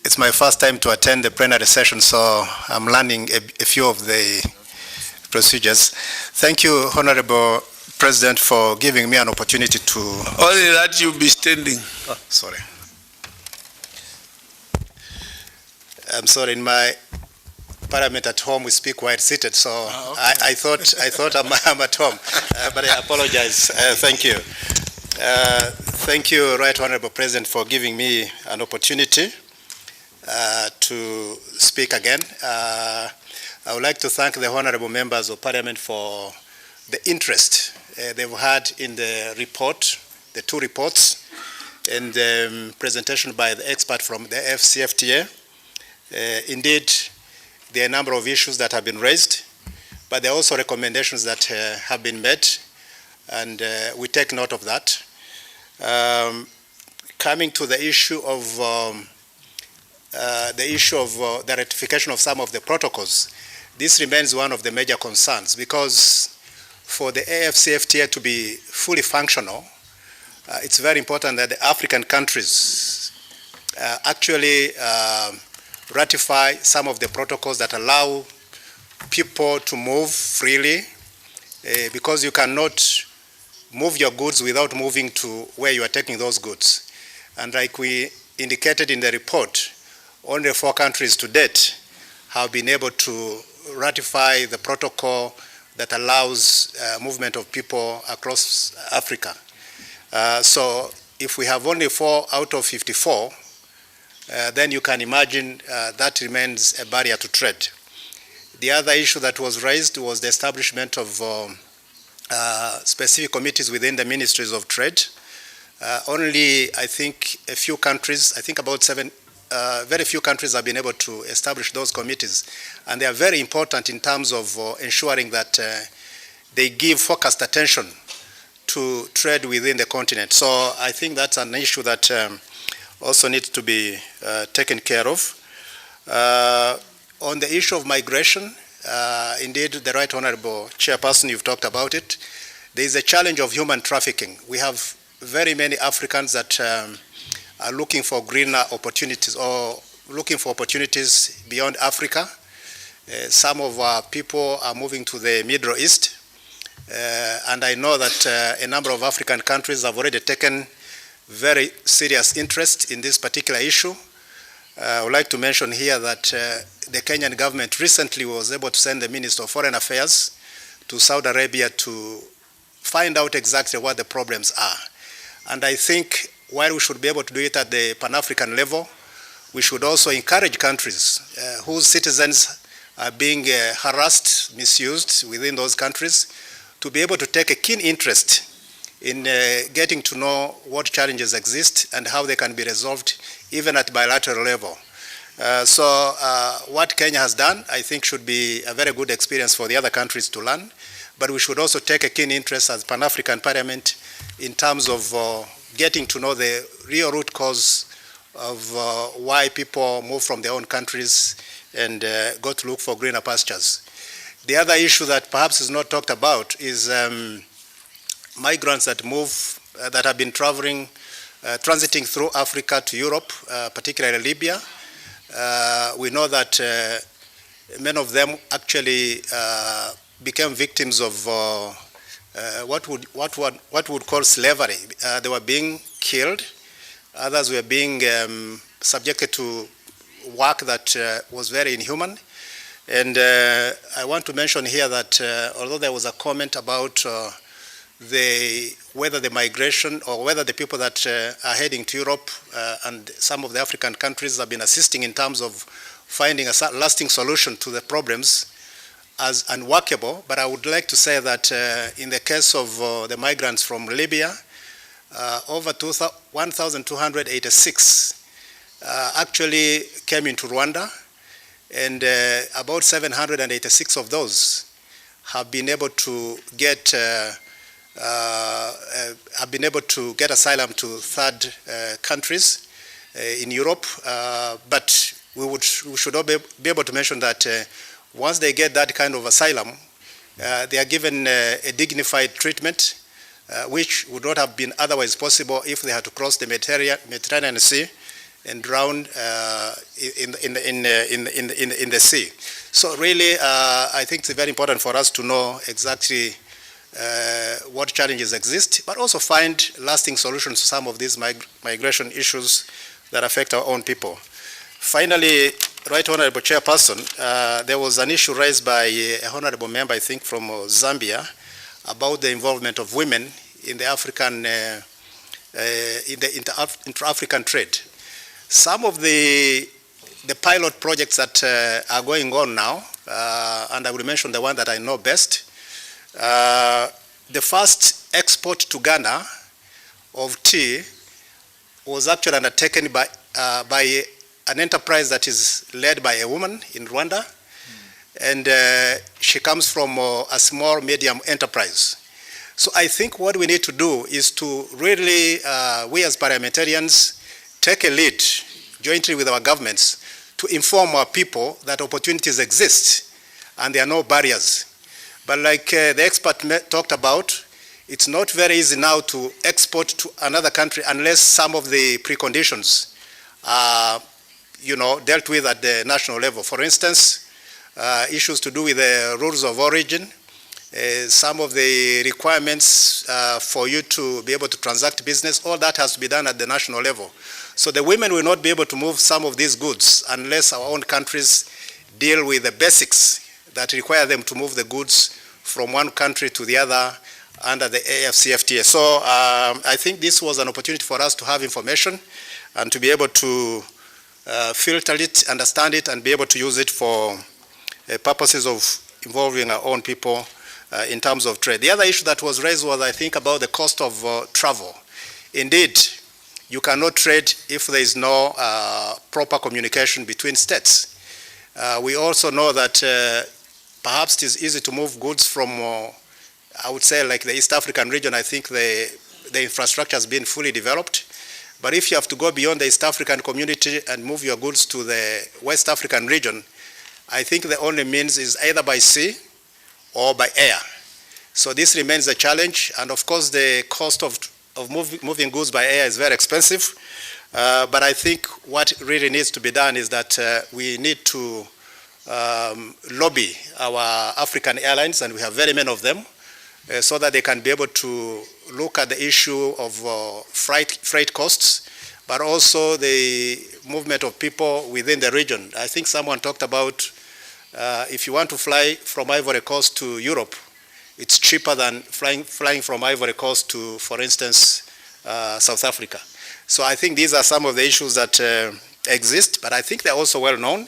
It's my first time to attend the plenary session, so I'm learning a few of the procedures. Thank you, Honorable President, for giving me an opportunity to... Only that you'll be standing. Oh, sorry. I'm sorry, in my parliament at home we speak while seated, so okay. I thought I'm at home, but I apologize. Thank you. Thank you, Right Honorable President, for giving me an opportunity to speak again. I would like to thank the honorable members of Parliament for the interest they've had in the report, the two reports, and the presentation by the expert from the AfCFTA. Indeed, there are a number of issues that have been raised, but there are also recommendations that have been made, and we take note of that. Coming to the issue of the ratification of some of the protocols, this remains one of the major concerns, because for the AfCFTA to be fully functional, it's very important that the African countries actually ratify some of the protocols that allow people to move freely, because you cannot move your goods without moving to where you are taking those goods. And like we indicated in the report, only 4 countries to date have been able to ratify the protocol that allows movement of people across Africa. So if we have only 4 out of 54, then you can imagine that remains a barrier to trade. The other issue that was raised was the establishment of specific committees within the ministries of trade. Only, I think, a few countries, I think about 7, very few countries have been able to establish those committees, and they are very important in terms of ensuring that they give focused attention to trade within the continent. So I think that's an issue that also needs to be taken care of. On the issue of migration, indeed, the Right Honorable Chairperson, you've talked about it. There is a challenge of human trafficking. We have very many Africans that are looking for greener opportunities, or looking for opportunities beyond Africa. Some of our people are moving to the Middle East, and I know that a number of African countries have already taken very serious interest in this particular issue. I would like to mention here that the Kenyan government recently was able to send the Minister of Foreign Affairs to Saudi Arabia to find out exactly what the problems are. And I think while we should be able to do it at the Pan-African level, we should also encourage countries whose citizens are being harassed, misused within those countries, to be able to take a keen interest in getting to know what challenges exist and how they can be resolved, even at bilateral level. So what Kenya has done, I think, should be a very good experience for the other countries to learn, but we should also take a keen interest as Pan-African Parliament in terms of getting to know the real root cause of why people move from their own countries and go to look for greener pastures. The other issue that perhaps is not talked about is migrants that move, that have been traveling, transiting through Africa to Europe, particularly Libya. We know that many of them actually became victims of what would call slavery. They were being killed. Others were being subjected to work that was very inhuman. And I want to mention here that although there was a comment about whether the migration or whether the people that are heading to Europe and some of the African countries have been assisting in terms of finding a lasting solution to the problems as unworkable, but I would like to say that in the case of the migrants from Libya, over 1,286 actually came into Rwanda, and about 786 of those have been able to get asylum to third countries in Europe. But we should all be able to mention that once they get that kind of asylum, they are given a dignified treatment. which would not have been otherwise possible if they had to cross the Mediterranean Sea and drown in the sea. So really, I think it's very important for us to know exactly what challenges exist, but also find lasting solutions to some of these migration issues that affect our own people. Finally, Right Honorable Chairperson, there was an issue raised by a honorable member, I think, from Zambia, about the involvement of women in the African, inter-African trade. Some of the pilot projects that are going on now, and I will mention the one that I know best. The first export to Ghana of tea was actually undertaken by an enterprise that is led by a woman in Rwanda, and she comes from a small medium enterprise. So I think what we need to do is to really, we as parliamentarians, take a lead jointly with our governments to inform our people that opportunities exist and there are no barriers. But like the expert talked about, it's not very easy now to export to another country unless some of the preconditions are, dealt with at the national level. For instance, issues to do with the rules of origin, some of the requirements for you to be able to transact business, all that has to be done at the national level. So the women will not be able to move some of these goods unless our own countries deal with the basics that require them to move the goods from one country to the other under the AfCFTA. So I think this was an opportunity for us to have information and to be able to filter it, understand it, and be able to use it for purposes of involving our own people in terms of trade. The other issue that was raised was, I think, about the cost of travel. Indeed, you cannot trade if there is no proper communication between states. We also know that perhaps it is easy to move goods from, I would say, like the East African region. I think the infrastructure has been fully developed. But if you have to go beyond the East African community and move your goods to the West African region, I think the only means is either by sea or by air. So this remains a challenge, and of course the cost of moving goods by air is very expensive. But I think what really needs to be done is that we need to lobby our African airlines, and we have very many of them, so that they can be able to look at the issue of freight costs, but also the movement of people within the region. I think someone talked about if you want to fly from Ivory Coast to Europe, it's cheaper than flying from Ivory Coast to, for instance, South Africa. So I think these are some of the issues that exist, but I think they're also well known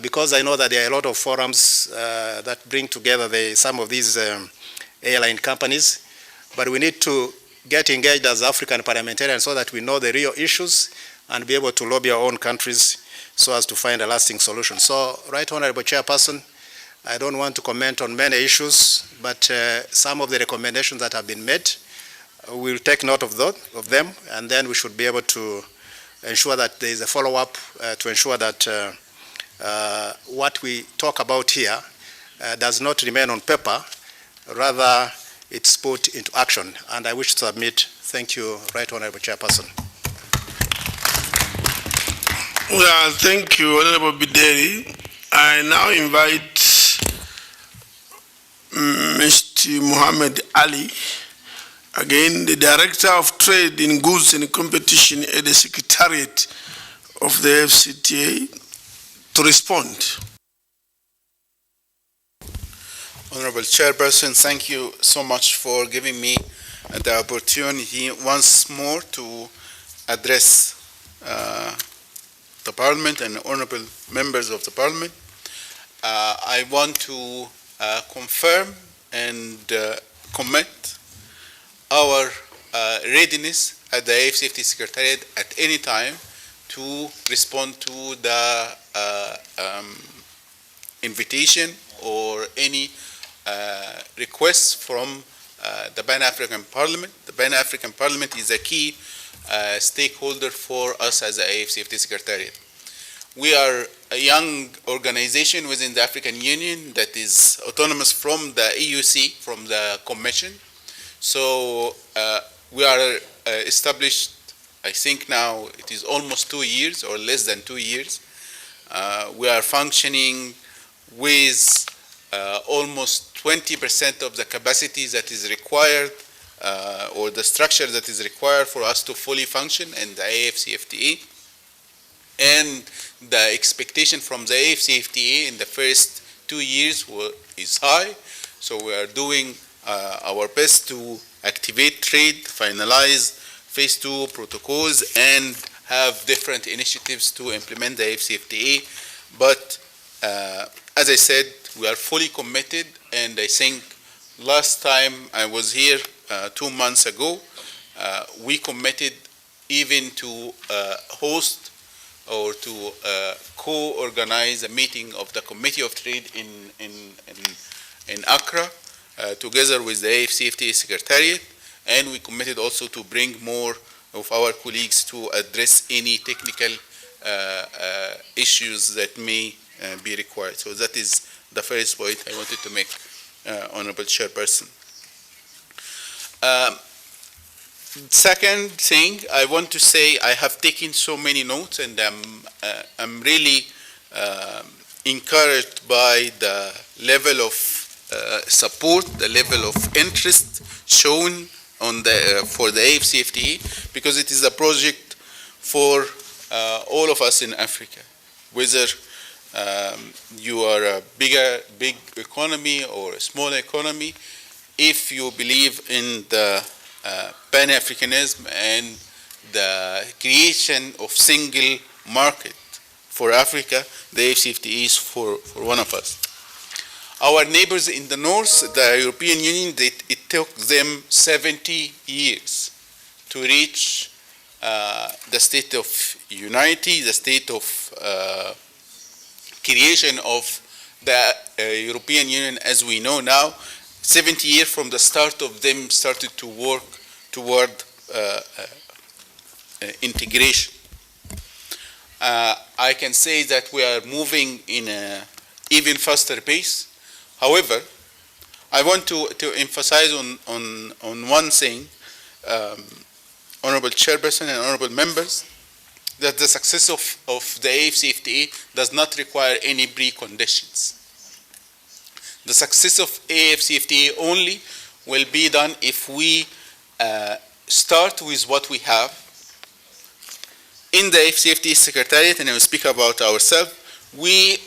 because I know that there are a lot of forums that bring together some of these airline companies, but we need to get engaged as African parliamentarians so that we know the real issues and be able to lobby our own countries so as to find a lasting solution. So, Right Honorable Chairperson, I don't want to comment on many issues, but some of the recommendations that have been made, we'll take note of them, and then we should be able to ensure that there is a follow-up to ensure that what we talk about here does not remain on paper, rather it's put into action. And I wish to submit. Thank you, Right Honorable Chairperson. Well, thank you, Honorable Bideri. I now invite Mr. Muhammad Ali, again the Director of Trade in Goods and Competition at the Secretariat of the AfCFTA, to respond. Honorable Chairperson, thank you so much for giving me the opportunity once more to address the Parliament and honorable members of the Parliament. I want to confirm and commit our readiness at the AfCFTA Secretariat at any time to respond to the invitation or any requests from the Pan-African Parliament. The Pan-African Parliament is a key stakeholder for us as the AfCFTA Secretariat. We are a young organization within the African Union that is autonomous from the EUC, from the Commission. So we are established, I think now it is almost 2 years or less than 2 years. We are functioning with almost 20% of the capacity that is required or the structure that is required for us to fully function in the AfCFTA. And the expectation from the AfCFTA in the first 2 years is high. So we are doing our best to activate trade, finalize phase 2 protocols, and have different initiatives to implement the AfCFTA. But as I said, we are fully committed, and I think last time I was here 2 months ago, we committed even to host or to co-organize a meeting of the Committee of Trade in Accra, together with the AfCFTA Secretariat, and we committed also to bring more of our colleagues to address any technical issues that may be required. So that is the first point I wanted to make, Honorable Chairperson. Second thing, I want to say I have taken so many notes, and I'm really encouraged by the level of support, the level of interest shown on for the AfCFTA, because it is a project for all of us in Africa, whether you are a big economy or a small economy. If you believe in the Pan-Africanism and the creation of single market for Africa, the AfCFTA is for one of us. Our neighbors in the north, the European Union, it took them 70 years to reach the state of unity, the state of creation of the European Union as we know now. 70 years from the start of them started to work toward integration. I can say that we are moving in an even faster pace. However, I want to emphasize on one thing, Honorable Chairperson and Honorable Members, that the success of the AfCFTA does not require any preconditions. The success of AfCFTA only will be done if we start with what we have. In the AfCFTA Secretariat, and I will speak about ourselves, we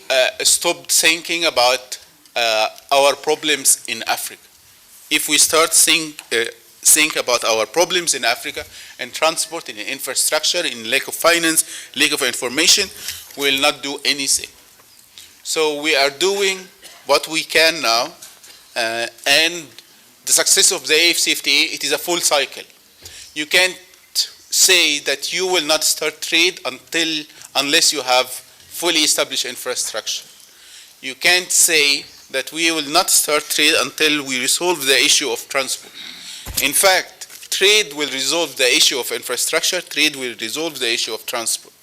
stopped thinking about our problems in Africa. If we start think about our problems in Africa and transport, in infrastructure, in lack of finance, lack of information, we will not do anything. So we are doing what we can now, and the success of the AfCFTA, it is a full cycle. You can't say that you will not start trade unless you have fully established infrastructure. You can't say that we will not start trade until we resolve the issue of transport. In fact, trade will resolve the issue of infrastructure, trade will resolve the issue of transport.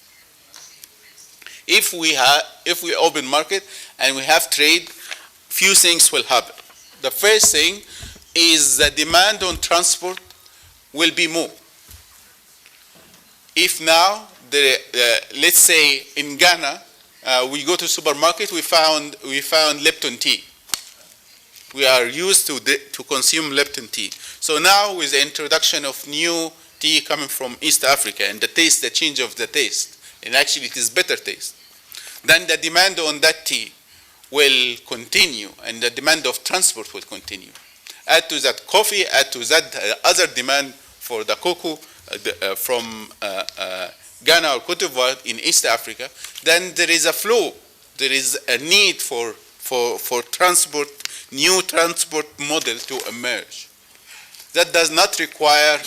If we open market and we have trade, few things will happen. The first thing is the demand on transport will be more. If now, let's say in Ghana, we go to supermarket, we found Lipton tea. We are used to consume Lipton tea. So now with the introduction of new tea coming from East Africa and the change of the taste, and actually it is better taste, then the demand on that tea will continue and the demand of transport will continue. Add to that coffee, add to that other demand for the cocoa from Ghana or Cote d'Ivoire in East Africa, then there is a flow. There is a need for transport, new transport model to emerge. That does not require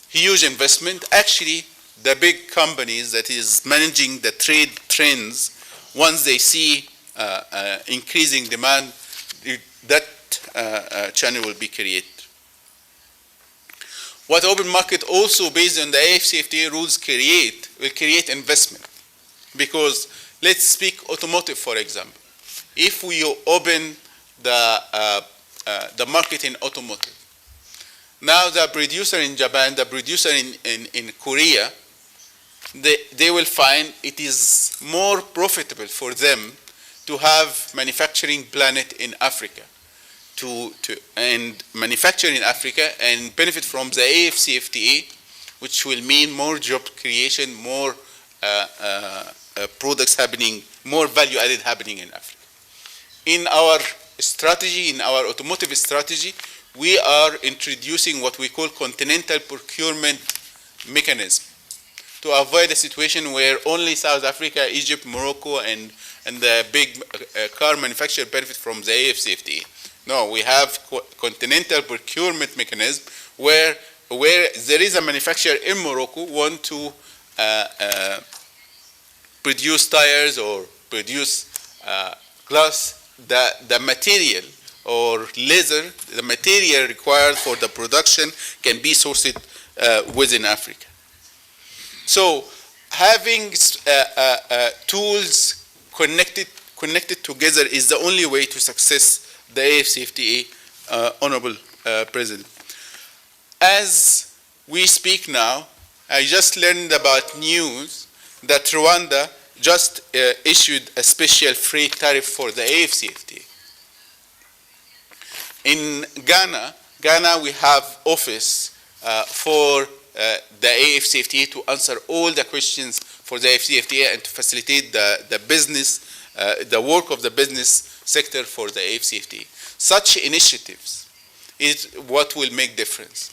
huge investment. Actually, the big companies that is managing the trade trends, once they see increasing demand, that channel will be created. What open market also based on the AfCFTA rules will create investment. Because let's speak automotive, for example. If we open the the market in automotive. Now the producer in Japan, the producer in Korea, they will find it is more profitable for them to have manufacturing plant in Africa, and manufacture in Africa and benefit from the AfCFTA, which will mean more job creation, more products happening, more value added happening in Africa. In our strategy, in our automotive strategy, we are introducing what we call Continental procurement mechanism to avoid a situation where only South Africa, Egypt, Morocco, and the big car manufacturer benefit from the AfCFTA. No, we have Continental procurement mechanism where there is a manufacturer in Morocco want to produce tires or produce glass, the material or leather, the material required for the production can be sourced within Africa. So having tools connected together is the only way to success the AfCFTA, Honorable President. As we speak now, I just learned about news that Rwanda just issued a special free tariff for the AfCFTA. In Ghana we have office for the AfCFTA to answer all the questions for the AfCFTA and to facilitate the business, the work of the business sector for the AfCFTA. Such initiatives is what will make difference.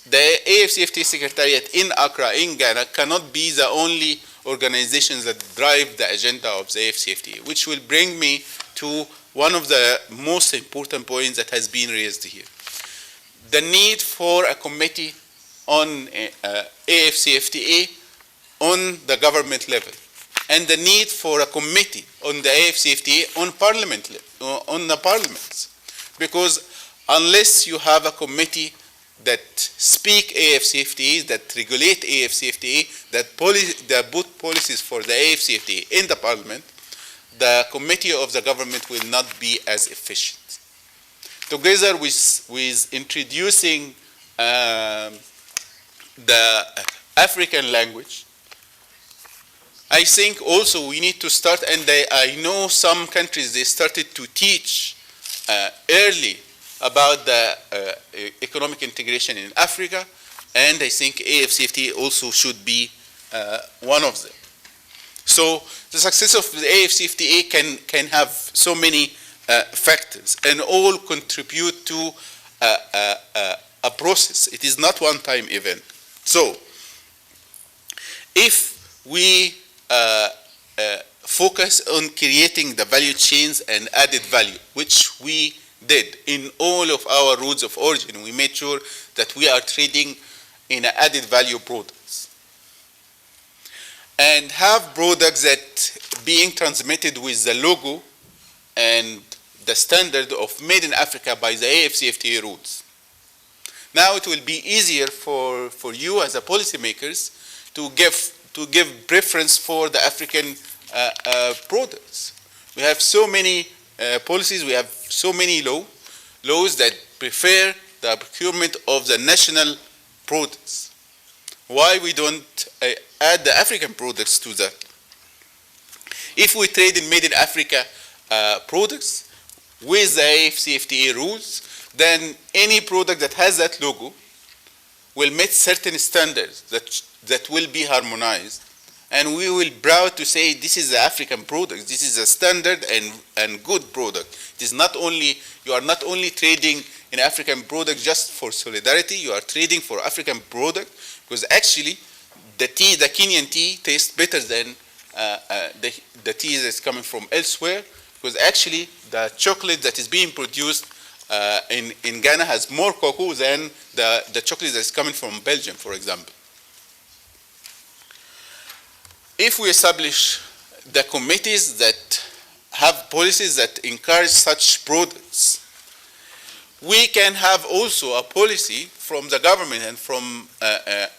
The AfCFTA Secretariat in Accra, in Ghana, cannot be the only organizations that drive the agenda of the AfCFTA, which will bring me to one of the most important points that has been raised here. The need for a committee on AfCFTA on the government level, and the need for a committee on the AfCFTA on the parliaments. Because unless you have a committee that speak AfCFTA, that regulate AfCFTA, that put policies for the AfCFTA in the parliament, the committee of the government will not be as efficient. Together with introducing the African language, I think also we need to start, and I know some countries, they started to teach early about the economic integration in Africa, and I think AfCFTA also should be one of them. So the success of the AfCFTA can have so many factors, and all contribute to a process. It is not one-time event. So if we focus on creating the value chains and added value, which we did in all of our routes of origin, we made sure that we are trading in added value products. And have products that being transmitted with the logo and the standard of made in Africa by the AfCFTA rules. Now it will be easier for you as a policymakers to give preference for the African products. We have so many policies, we have so many laws that prefer the procurement of the national products. Why we don't add the African products to that? If we trade in made in Africa products with the AfCFTA rules, then any product that has that logo will meet certain standards that will be harmonized, and we will be proud to say this is the African product, this is a standard and good product. It is not only, you are not only trading in African product just for solidarity, you are trading for African product, because actually the Kenyan tea tastes better than the tea that's coming from elsewhere, because actually the chocolate that is being produced in Ghana has more cocoa than the chocolate that's coming from Belgium, for example. If we establish the committees that have policies that encourage such products, we can have also a policy from the government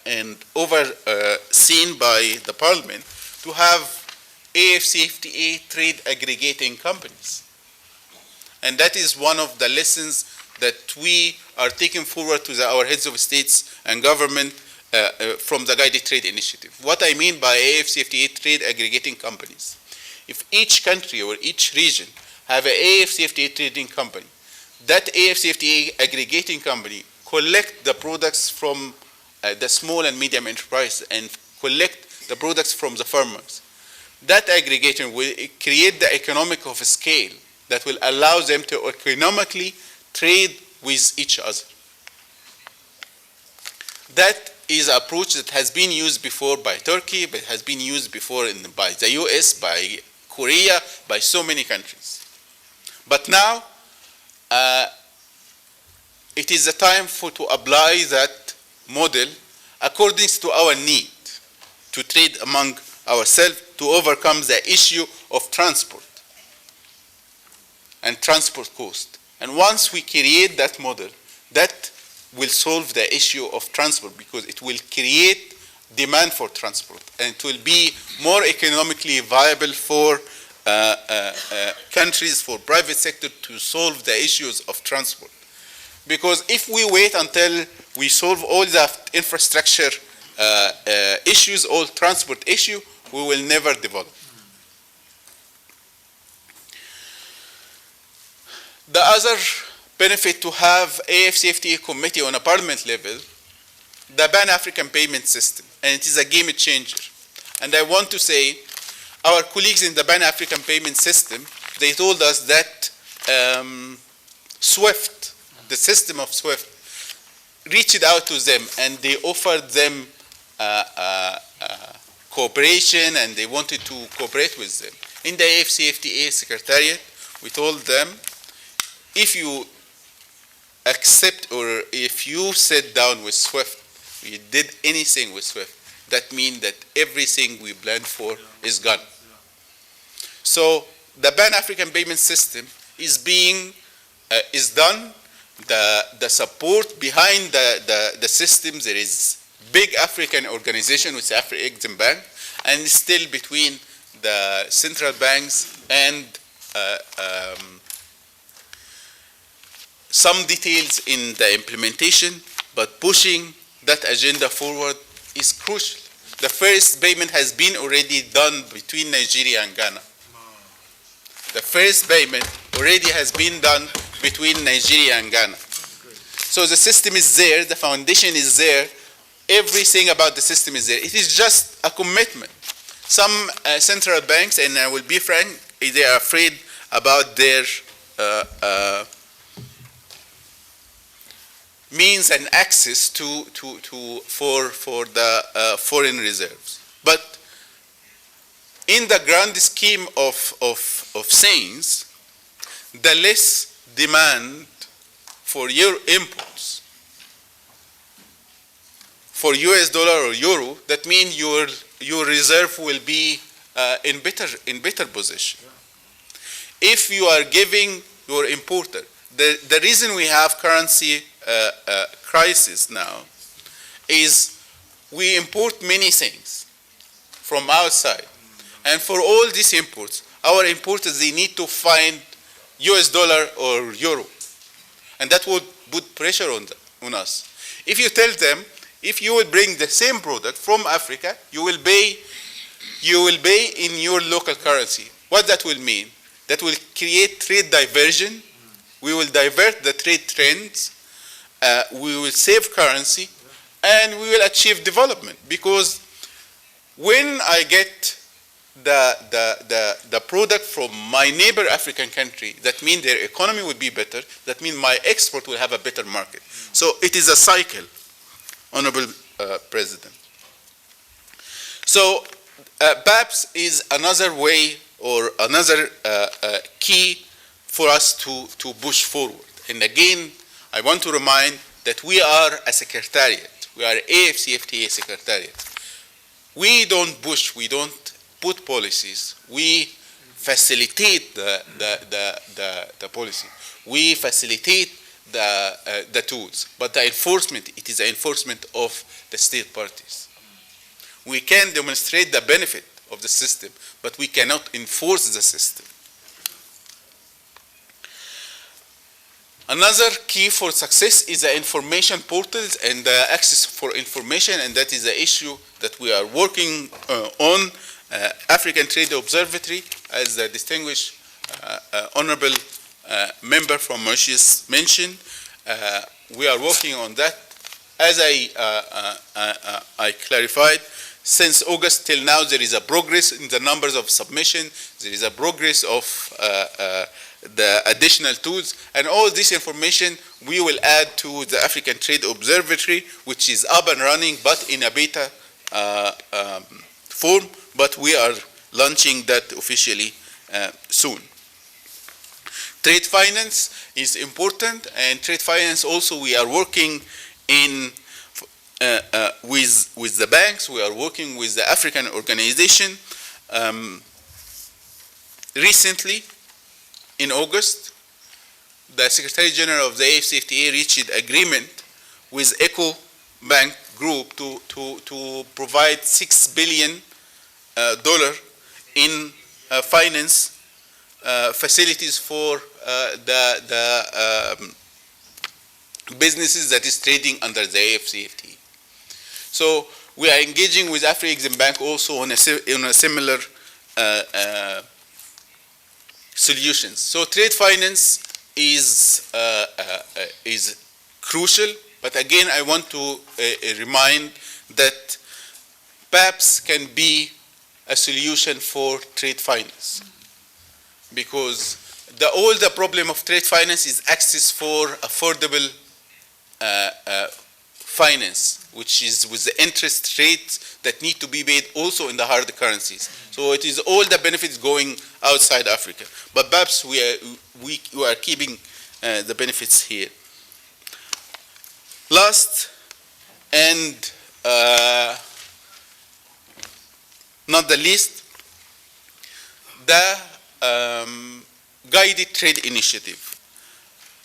and overseen by the parliament to have AfCFTA trade aggregating companies. And that is one of the lessons that we are taking forward to our heads of states and government from the Guided Trade Initiative. What I mean by AfCFTA trade aggregating companies. If each country or each region have an AfCFTA trading company, that AfCFTA aggregating company collect the products from the small and medium enterprise and collect the products from the farmers. That aggregation will create the economic of scale that will allow them to economically trade with each other. That is an approach that has been used before by Turkey, but has been used before by the US, by Korea, by so many countries. But now, it is the time to apply that model according to our need to trade among ourselves to overcome the issue of transport and transport cost. And once we create that model, that will solve the issue of transport because it will create demand for transport and it will be more economically viable for countries, for private sector to solve the issues of transport. Because if we wait until we solve all the infrastructure issues, all transport issue, we will never develop. The other benefit to have AfCFTA committee on a parliament level, the Pan-African payment system, and it is a game changer. And I want to say, our colleagues in the Pan-African payment system, they told us that SWIFT, the system of SWIFT, reached out to them and they offered them cooperation and they wanted to cooperate with them. In the AfCFTA Secretariat, we told them, if you accept or if you sit down with SWIFT, you did anything with SWIFT, that means that everything we planned for is gone. So the Pan-African payment system is being, is done. The support behind the system, there is big African organization with Afro-Exim Bank, and still between the central banks and some details in the implementation, but pushing that agenda forward is crucial. The first payment has been already done between Nigeria and Ghana. The first payment already has been done between Nigeria and Ghana. So the system is there, the foundation is there, everything about the system is there. It is just a commitment. Some central banks, and I will be frank, they are afraid about their means and access for the foreign reserves. But in the grand scheme of things, the less demand for your imports for US dollar or euro, that means your reserve will be in better position. If you are giving your importer, the reason we have currency crisis now is we import many things from outside. And for all these imports, our importers, they need to find US dollar or euro. And that would put pressure on us. If you tell them, if you will bring the same product from Africa, you will pay in your local currency. What that will mean? That will create trade diversion. We will divert the trade trends. We will save currency, and we will achieve development. Because when I get the product from my neighbor African country, that means their economy will be better. That means my export will have a better market. So it is a cycle, Honorable President. So PAPS is another way or another key for us to push forward. And again, I want to remind that we are a secretariat. We are AfCFTA secretariat. We don't push, we don't put policies. We facilitate the policy. We facilitate the tools. But the enforcement, it is the enforcement of the state parties. We can demonstrate the benefit of the system, but we cannot enforce the system. Another key for success is the information portals and the access for information, and that is the issue that we are working on. African Trade Observatory, as the distinguished honorable member from Mauritius mentioned, we are working on that. As I clarified, since August till now, there is a progress in the numbers of submission, there is a progress of the additional tools, and all this information we will add to the African Trade Observatory, which is up and running, but in a beta form, but we are launching that officially soon. Trade finance is important, and trade finance also we are working in with the banks, we are working with the African organization. Recently, in August, the Secretary General of the AfCFTA reached agreement with Eco Bank Group to provide $6 billion in finance facilities for the businesses that is trading under the AfCFTA. So we are engaging with Afro-Exim Bank also on a similar solutions. So trade finance is crucial, but again I want to remind that PAPs can be a solution for trade finance, because all the problem of trade finance is access for affordable finance, which is with the interest rates that need to be paid also in the hard currencies. So it is all the benefits going outside Africa. But perhaps we are keeping the benefits here. Last and not the least, the guided trade initiative.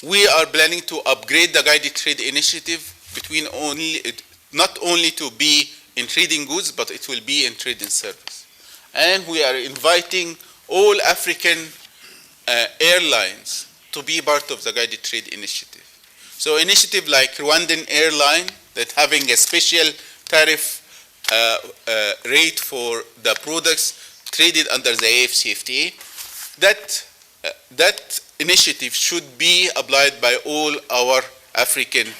We are planning to upgrade the guided trade initiative between not only to be in trading goods, but it will be in trade and service. And we are inviting all African airlines to be part of the guided trade initiative. So initiative like Rwandan airline that having a special tariff rate for the products traded under the AfCFTA, that initiative should be applied by all our African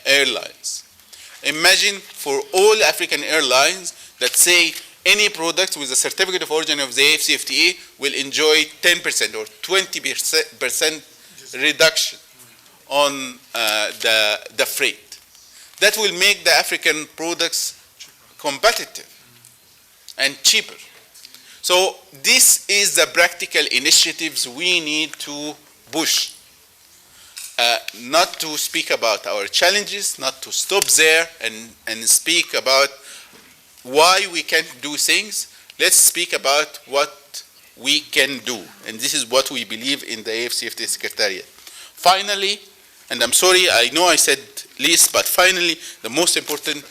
airlines. Imagine for all African airlines that say any product with a certificate of origin of the AfCFTA will enjoy 10% or 20% reduction on the freight. That will make the African products competitive and cheaper. So this is the practical initiatives we need to push. Not to speak about our challenges, not to stop there and speak about why we can't do things. Let's speak about what we can do. And this is what we believe in the AfCFTA Secretariat. Finally, and I'm sorry, I know I said least, but finally, the most important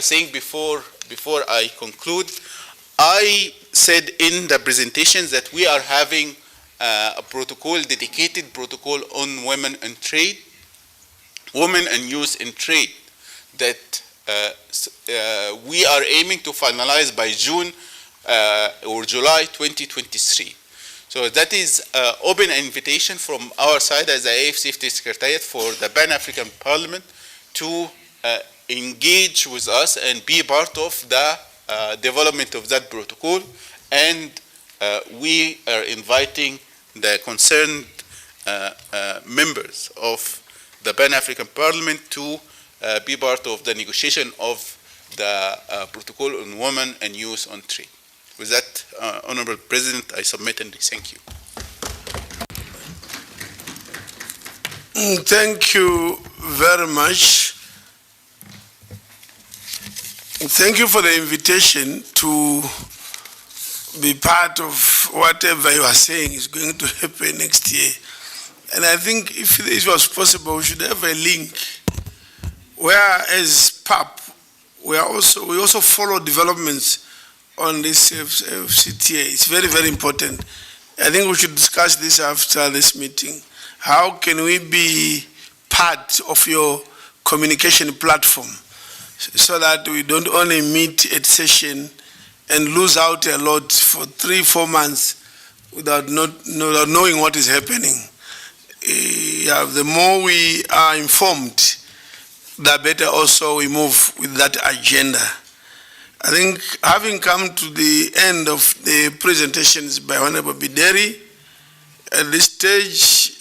thing before I conclude, I said in the presentations that we are having a protocol, dedicated protocol on women and trade, women and youth in trade, that we are aiming to finalize by June or July 2023. So that is open invitation from our side as the AfCFTA Secretariat for the Pan-African Parliament to engage with us and be part of the development of that protocol. And we are inviting the concerned members of the Pan-African Parliament to be part of the negotiation of the protocol on women and youth on trade. With that, Honorable President, I submit and thank you. Thank you very much. Thank you for the invitation to be part of whatever you are saying is going to happen next year. And I think if this was possible, we should have a link where as PAP, we also follow developments on this AfCFTA. It's very, very important. I think we should discuss this after this meeting. how can we be part of your communication platform so that we don't only meet at session and lose out a lot for 3-4 months without knowing what is happening. The more we are informed, the better also we move with that agenda. I think having come to the end of the presentations by Honorable Bideri, at this stage,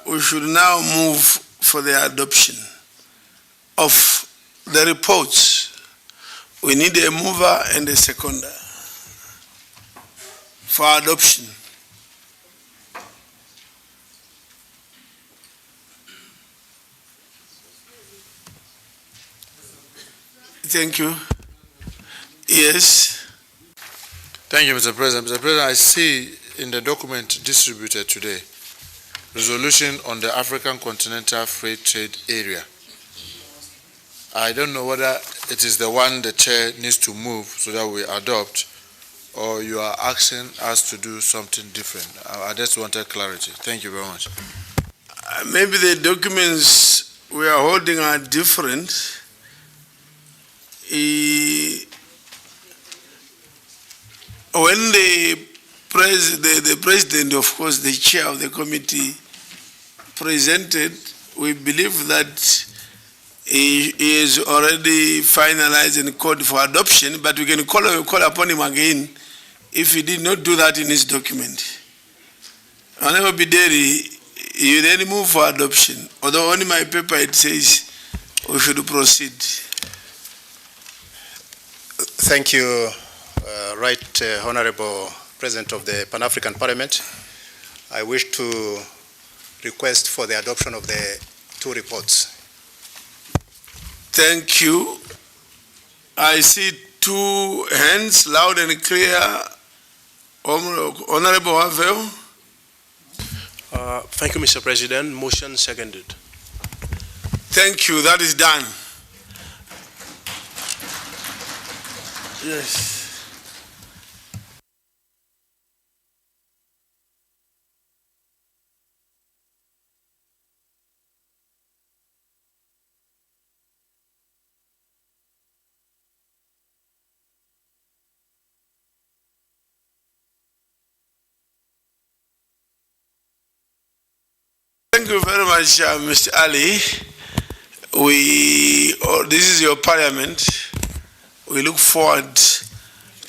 we should now move for the adoption of the reports. We need a mover and a seconder for adoption. Thank you. Yes. Thank you, Mr. President. Mr. President, I see in the document distributed today, resolution on the African Continental Free Trade Area. I don't know whether it is the one the chair needs to move so that we adopt, or you are asking us to do something different. I just wanted clarity. Thank you very much. Maybe the documents we are holding are different. When the president, of course, the chair of the committee presented, we believe that he is already finalized and called for adoption, but we can call upon him again if he did not do that in his document. Honorable Bideri, you then move for adoption, although on my paper it says we should proceed. Thank you, Honorable President of the Pan-African Parliament. I wish to request for the adoption of the 2 reports. Thank you. I see 2 hands, loud and clear. Honorable Waveo. Thank you, Mr. President. Motion seconded. Thank you. That is done. Yes. Thank you very much, Mr. Ali. This is your parliament. We look forward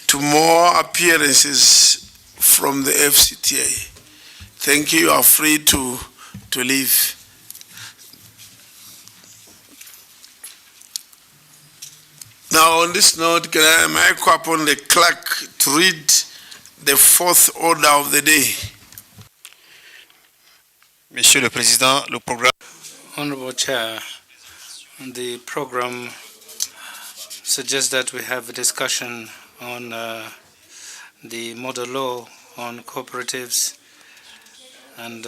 to more appearances from the AfCFTA. Thank you. You are free to leave. Now, on this note, am I call upon the clerk to read the 4th order of the day? Monsieur le Président, le programme. Honorable Chair, the program suggests that we have a discussion on the model law on cooperatives and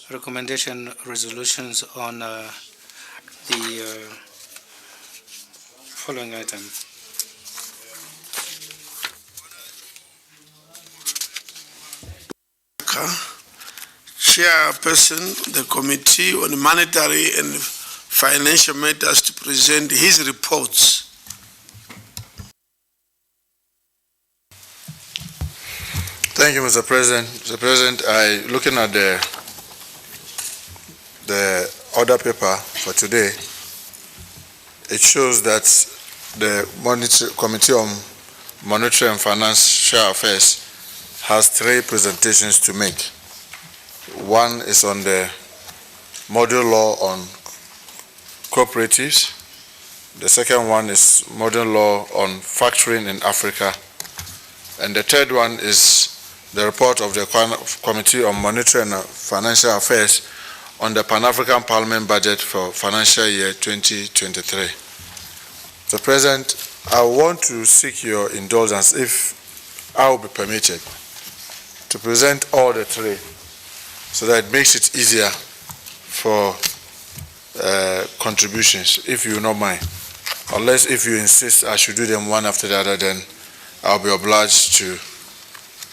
recommendation resolutions on the following item. Chairperson, the Committee on Monetary and Financial Matters, to present his reports. Thank you, Mr. President. Mr. President, looking at the order paper for today, it shows that the Committee on Monetary and Financial Affairs has 3 presentations to make. One is on the model law on cooperatives. The second one is model law on factoring in Africa. And the third one is the report of the Committee on Monetary and Financial Affairs on the Pan-African Parliament budget for financial year 2023. Mr. President, I want to seek your indulgence, if I will be permitted, to present all the 3 so that it makes it easier for contributions, if you don't mind. Unless if you insist I should do them one after the other, then I'll be obliged to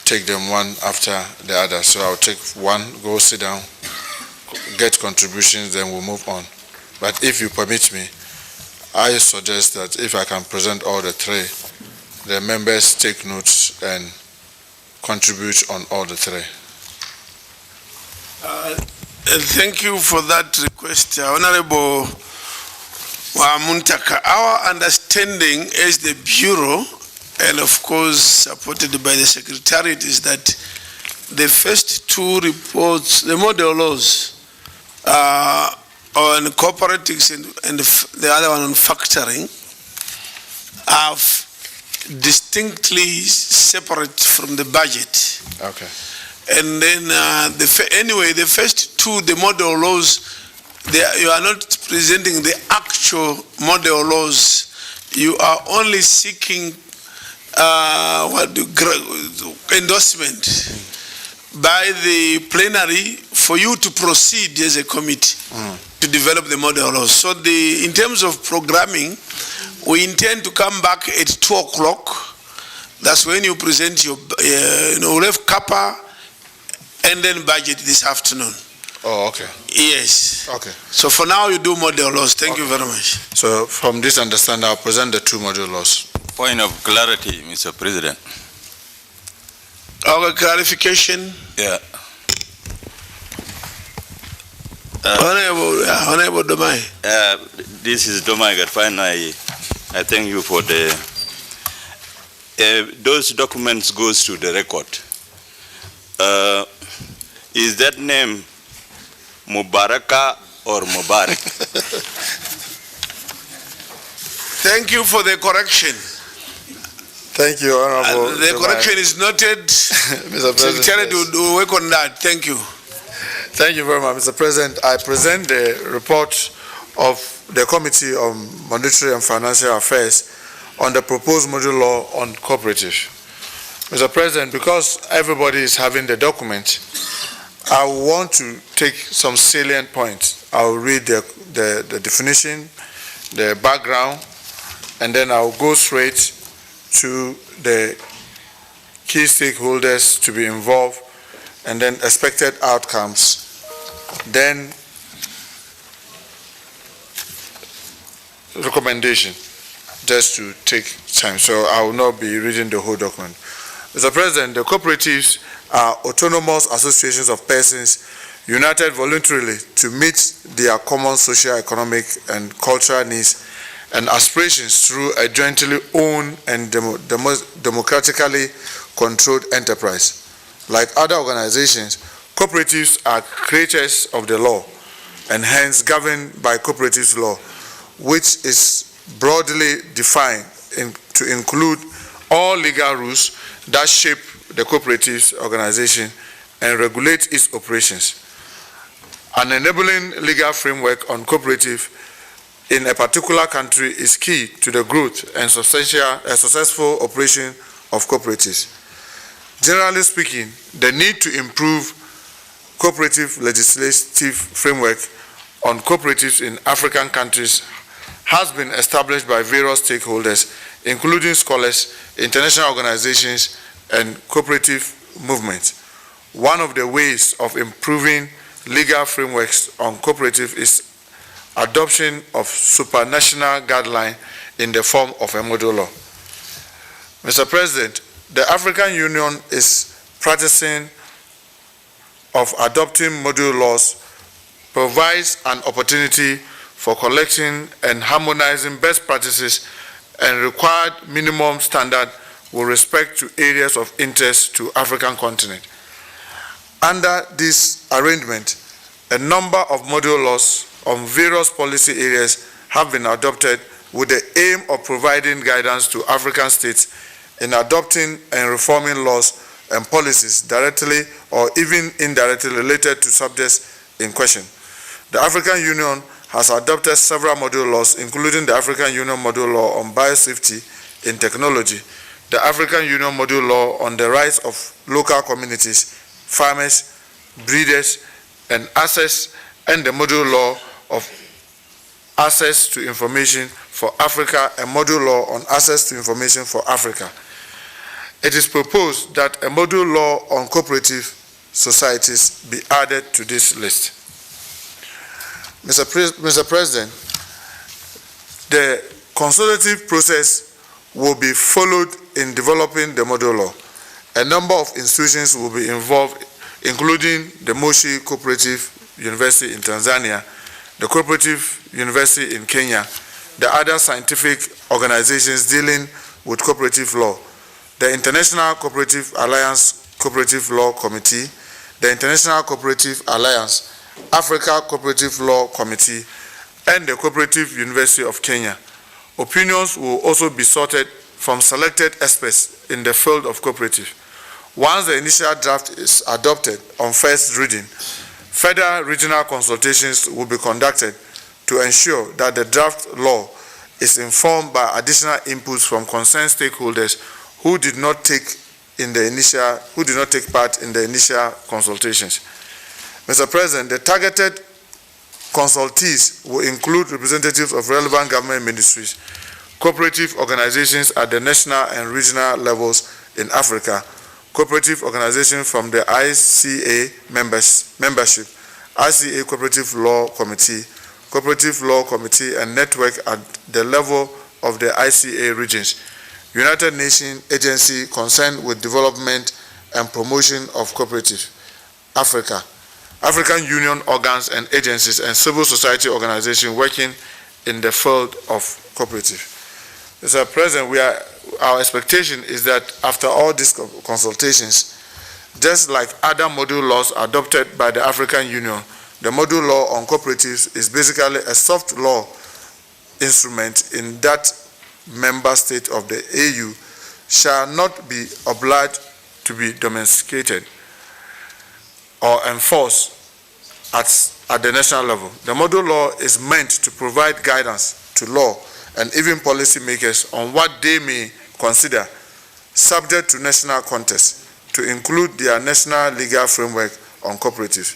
take them one after the other. So I'll take one, go sit down, get contributions, then we'll move on. But if you permit me, I suggest that if I can present all the three, the members take notes and contribute on all the three. Thank you for that request, Honorable Muntaka. Our understanding as the Bureau, and of course supported by the Secretariat, is that the first two reports, the model laws on cooperatives and the other one on factoring, are distinctly separate from the budget. Okay. And then anyway, the first two, the model laws, you are not presenting the actual model laws. You are only seeking endorsement by the plenary for you to proceed as a committee to develop the model laws. So in terms of programming, we intend to come back at 2 o'clock. That's when you present your, we'll have CAPA and then budget this afternoon. Oh, okay. Yes. Okay. So for now, you do model laws. Thank you very much. So from this understanding, I'll present the 2 model laws. Point of clarity, Mr. President. Okay, clarification. Yeah. Honorable Domai. This is Domai Garfan. I thank you for the. Those documents goes to the record. Is that name Mubaraka or Mubarak? Thank you for the correction. Thank you, Honorable. The correction is noted. Mr. President, Secretary will work on that. Thank you. Thank you very much, Mr. President. I present the report of the Committee on Monetary and Financial Affairs on the proposed model law on cooperatives. Mr. President, because everybody is having the document, I want to take some salient points. I'll read the definition, the background, and then I'll go straight to the key stakeholders to be involved, and then expected outcomes. Then recommendation, just to take time. So I will not be reading the whole document. Mr. President, the cooperatives are autonomous associations of persons united voluntarily to meet their common social, economic, and cultural needs and aspirations through a jointly owned and democratically controlled enterprise. Like other organizations, cooperatives are creatures of the law and hence governed by cooperatives law, which is broadly defined to include all legal rules that shape the cooperatives organization and regulate its operations. An enabling legal framework on cooperative in a particular country is key to the growth and successful operation of cooperatives. Generally speaking, the need to improve cooperative legislative framework on cooperatives in African countries has been established by various stakeholders, including scholars, international organizations, and cooperative movements. One of the ways of improving legal frameworks on cooperative is adoption of supranational guidelines in the form of a model law. Mr. President, the African Union is practicing of adopting model laws provides an opportunity for collecting and harmonizing best practices and required minimum standard with respect to areas of interest to African continent. Under this arrangement, a number of model laws on various policy areas have been adopted with the aim of providing guidance to African states in adopting and reforming laws and policies directly or even indirectly related to subjects in question. The African Union has adopted several model laws, including the African Union Model Law on Biosafety in Technology, the African Union Model Law on the rights of local communities, farmers, breeders, and access, and the Model Law of Access to Information for Africa, and Model Law on Access to Information for Africa. It is proposed that a model law on cooperative societies be added to this list. Mr. President, the consultative process will be followed in developing the model law. A number of institutions will be involved, including the Moshi Cooperative University in Tanzania, the Cooperative University in Kenya, the other scientific organizations dealing with cooperative law, the International Cooperative Alliance Cooperative Law Committee, the International Cooperative Alliance, Africa Cooperative Law Committee, and the Cooperative University of Kenya. Opinions will also be sorted from selected experts in the field of cooperative. Once the initial draft is adopted on first reading, further regional consultations will be conducted to ensure that the draft law is informed by additional inputs from concerned stakeholders who did not take part in the initial consultations. Mr. President, the targeted consultees will include representatives of relevant government ministries, cooperative organizations at the national and regional levels in Africa, cooperative organizations from the ICA membership, ICA Cooperative Law Committee, Cooperative Law Committee and network at the level of the ICA regions, United Nations agency concerned with development and promotion of cooperative, Africa, African Union organs and agencies, and civil society organizations working in the field of cooperative. Mr. President, our expectation is that after all these consultations, just like other module laws adopted by the African Union, the module law on cooperatives is basically a soft law instrument in that member state of the AU shall not be obliged to be domesticated or enforced at the national level. The model law is meant to provide guidance to law and even policy makers on what they may consider subject to national context to include their national legal framework on cooperatives.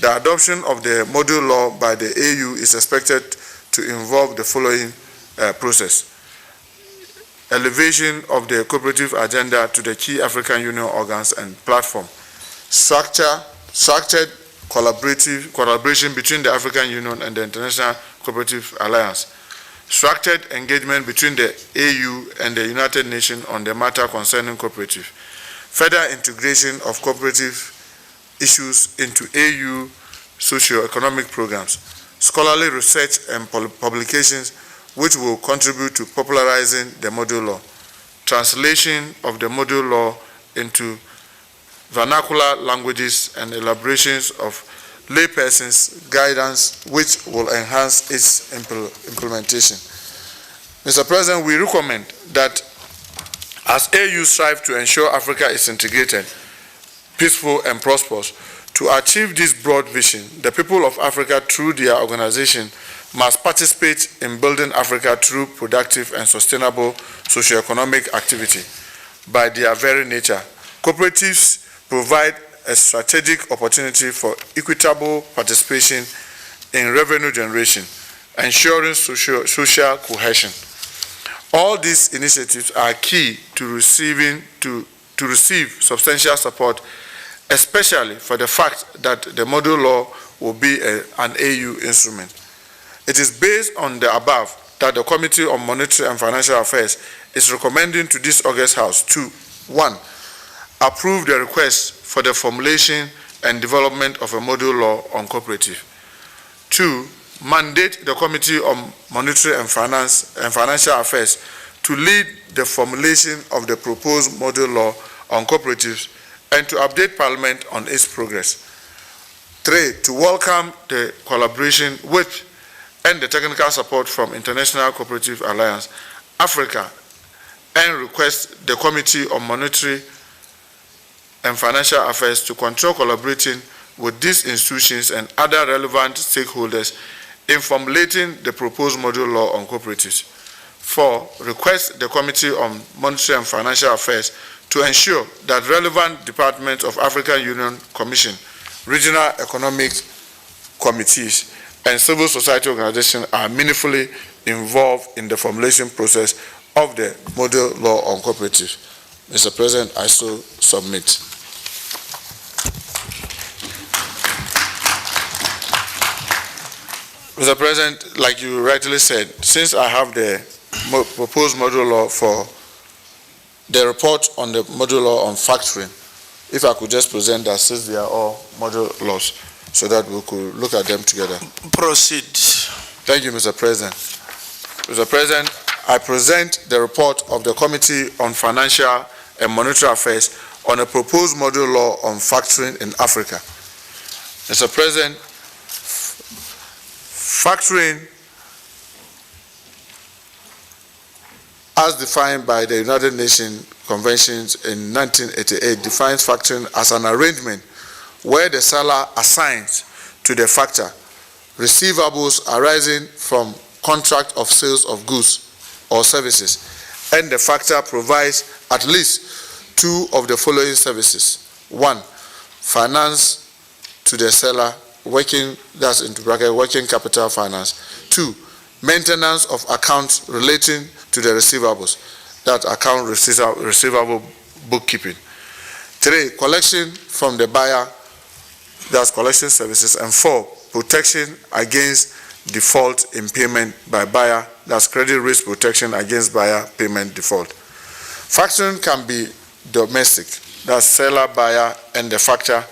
The adoption of the model law by the AU is expected to involve the following process: elevation of the cooperative agenda to the key African Union organs and platform, structured collaboration between the African Union and the International Cooperative Alliance, structured engagement between the AU and the United Nations on the matter concerning cooperative, further integration of cooperative issues into AU socio-economic programs, scholarly research and publications which will contribute to popularizing the module law, translation of the module law into vernacular languages and elaborations of laypersons' guidance which will enhance its implementation. Mr. President, we recommend that as AU strive to ensure Africa is integrated, peaceful and prosperous, to achieve this broad vision, the people of Africa through their organization must participate in building Africa through productive and sustainable socio-economic activity. By their very nature, cooperatives provide a strategic opportunity for equitable participation in revenue generation, ensuring social cohesion. All these initiatives are key to receive substantial support, especially for the fact that the model law will be an AU instrument. It is based on the above that the Committee on Monetary and Financial Affairs is recommending to this August House to 1. Approve the request for the formulation and development of a model law on cooperative. 2. Mandate the Committee on Monetary and Financial Affairs to lead the formulation of the proposed model law on cooperatives and to update Parliament on its progress. 3. To welcome the collaboration with and the technical support from International Cooperative Alliance, Africa, and request the Committee on Monetary and Financial Affairs to control collaborating with these institutions and other relevant stakeholders in formulating the proposed model law on cooperatives. 4. Request the Committee on Monetary and Financial Affairs to ensure that relevant departments of African Union Commission, regional economic committees, and civil society organizations are meaningfully involved in the formulation process of the model law on cooperatives. Mr. President, I so submit. Mr. President, like you rightly said, since I have the proposed model law for the report on the model law on factoring, if I could just present that since they are all model laws so that we could look at them together. Proceed. Thank you, Mr. President. Mr. President, I present the report of the Committee on Financial and Monetary Affairs on a proposed model law on factoring in Africa. Mr. President, factoring, as defined by the United Nations Conventions in 1988, defines factoring as an arrangement where the seller assigns to the factor receivables arising from contract of sales of goods or services, and the factor provides at least two of the following services. One, finance to the seller, working, that's into bracket, working capital finance. Two, maintenance of accounts relating to the receivables, that account receivable bookkeeping. Three, collection from the buyer, that's collection services. And four, protection against default in payment by buyer, that's credit risk protection against buyer payment default. Factoring can be domestic, that's seller, buyer, and the factor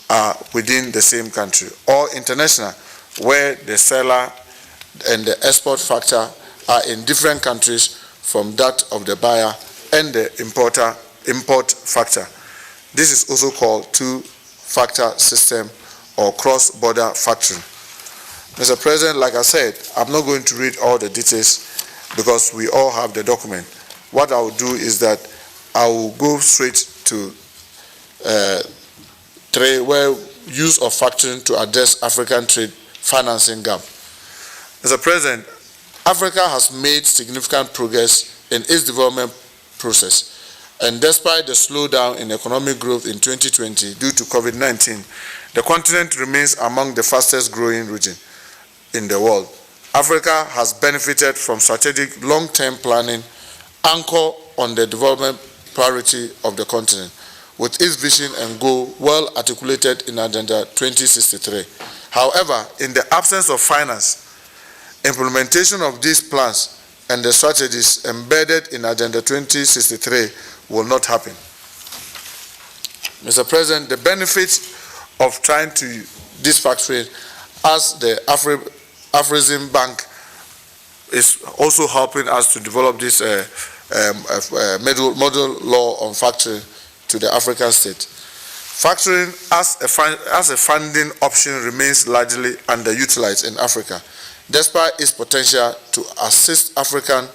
are within the same country, or international, where the seller and the export factor are in different countries from that of the buyer and the import factor. This is also called two-factor system or cross-border factoring. Mr. President, like I said, I'm not going to read all the details because we all have the document. What I will do is that I will go straight to trade, where use of factoring to address African trade financing gap. Mr. President, Africa has made significant progress in its development process, and despite the slowdown in economic growth in 2020 due to COVID-19, the continent remains among the fastest growing regions in the world. Africa has benefited from strategic long-term planning anchored on the development priority of the continent, with its vision and goal well articulated in Agenda 2063. However, in the absence of finance, implementation of these plans and the strategies embedded in Agenda 2063 will not happen. Mr. President, the benefits of trying to this factory, as the Afrexim Bank is also helping us to develop this model law on factoring to the African state. Factoring as a funding option remains largely underutilized in Africa, despite its potential to assist African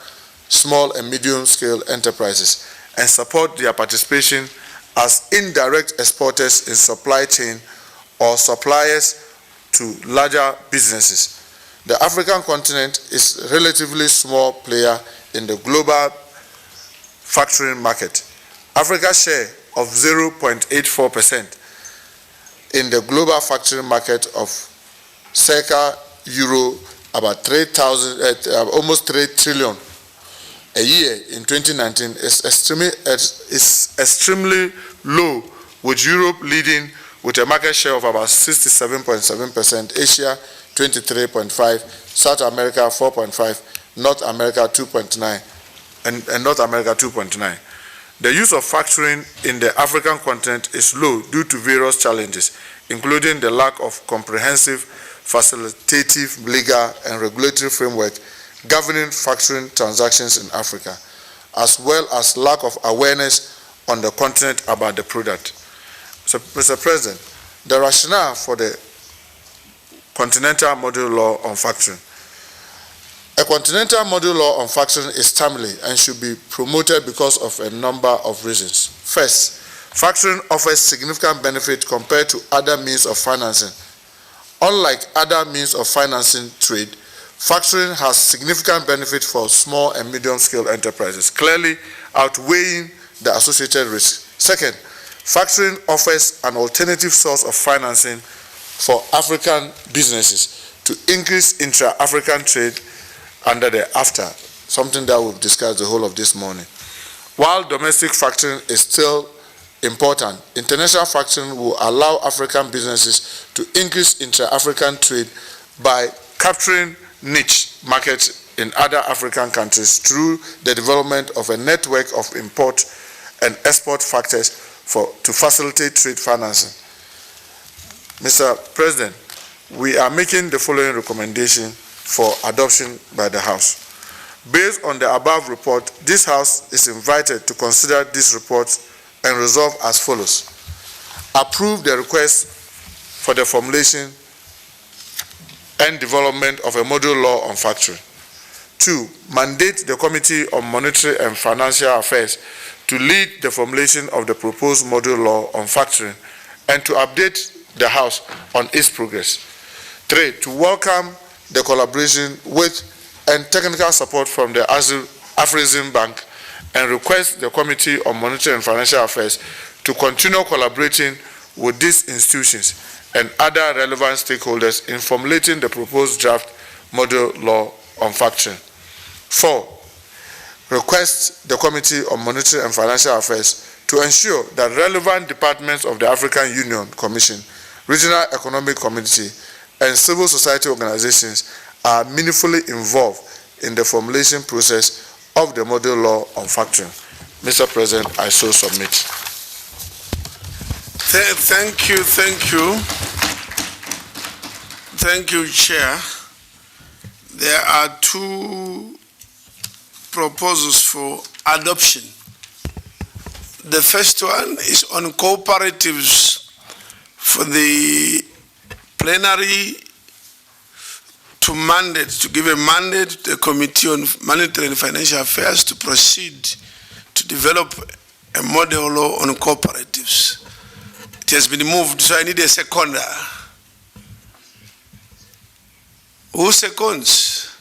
small and medium-scale enterprises and support their participation as indirect exporters in supply chain or suppliers to larger businesses. The African continent is a relatively small player in the global factoring market. Africa's share of 0.84% in the global factoring market of circa euro about almost 3 trillion a year in 2019 is extremely low, with Europe leading with a market share of about 67.7%, Asia 23.5%, South America 4.5%, North America 2.9%, and North America 2.9%. The use of factoring in the African continent is low due to various challenges, including the lack of comprehensive, facilitative, legal, and regulatory framework governing factoring transactions in Africa, as well as lack of awareness on the continent about the product. So, Mr. President, the rationale for the Continental Model Law on Factoring. A Continental Model Law on Factoring is timely and should be promoted because of a number of reasons. First, factoring offers significant benefit compared to other means of financing. Unlike other means of financing trade, factoring has significant benefit for small and medium-scale enterprises, clearly outweighing the associated risk. Second, factoring offers an alternative source of financing for African businesses to increase intra-African trade under the AfCFTA, something that we've discussed the whole of this morning. While domestic factoring is still important, international factoring will allow African businesses to increase intra-African trade by capturing niche markets in other African countries through the development of a network of import and export factors to facilitate trade financing. Mr. President, we are making the following recommendation for adoption by the House. Based on the above report, this House is invited to consider this report and resolve as follows. Approve the request for the formulation and development of a model law on factoring. 2, mandate the Committee on Monetary and Financial Affairs to lead the formulation of the proposed model law on factoring and to update the House on its progress. 3, to welcome the collaboration with and technical support from the Afrexim Bank and request the Committee on Monetary and Financial Affairs to continue collaborating with these institutions and other relevant stakeholders in formulating the proposed draft model law on factoring. 4, request the Committee on Monetary and Financial Affairs to ensure that relevant departments of the African Union Commission, Regional Economic Community, and civil society organizations are meaningfully involved in the formulation process of the model law on factoring. Mr. President, I so submit. Thank you, Chair. There are 2 proposals for adoption. The first one is on cooperatives for the plenary to give a mandate to the Committee on Monetary and Financial Affairs to proceed to develop a model law on cooperatives. It has been moved, so I need a seconder. Who seconds?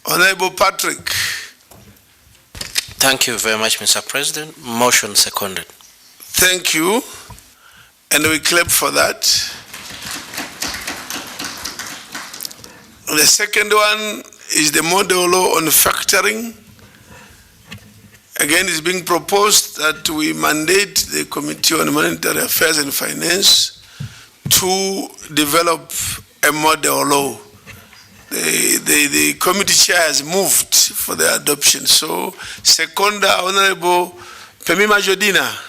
Honorable Patrick. Thank you very much, Mr. President. Motion seconded. Thank you. And we clap for that. The second one is the model law on factoring. Again, it's being proposed that we mandate the Committee on Monetary Affairs and Finance to develop a model law. The committee chair has moved for the adoption. So, seconder, Honorable Pemima Jodina.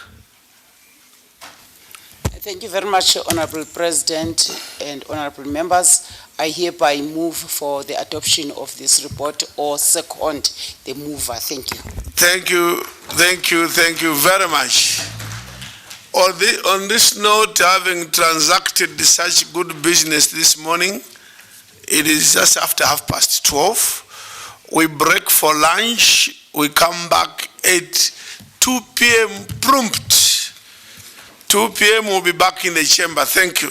Thank you very much, Honorable President and honorable members. I hereby move for the adoption of this report or second the mover. Thank you. Thank you very much. On this note, having transacted such good business this morning, it is just after 12:30. We break for lunch. We come back at 2 p.m. prompt. 2 p.m. we'll be back in the chamber. Thank you.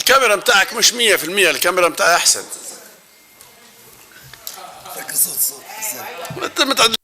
الكاميرا متاعك مش 100%، الكاميرا متاعي أحسن. أنت متعدل.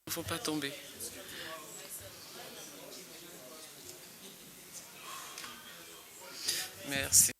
Il ne faut pas tomber. Merci.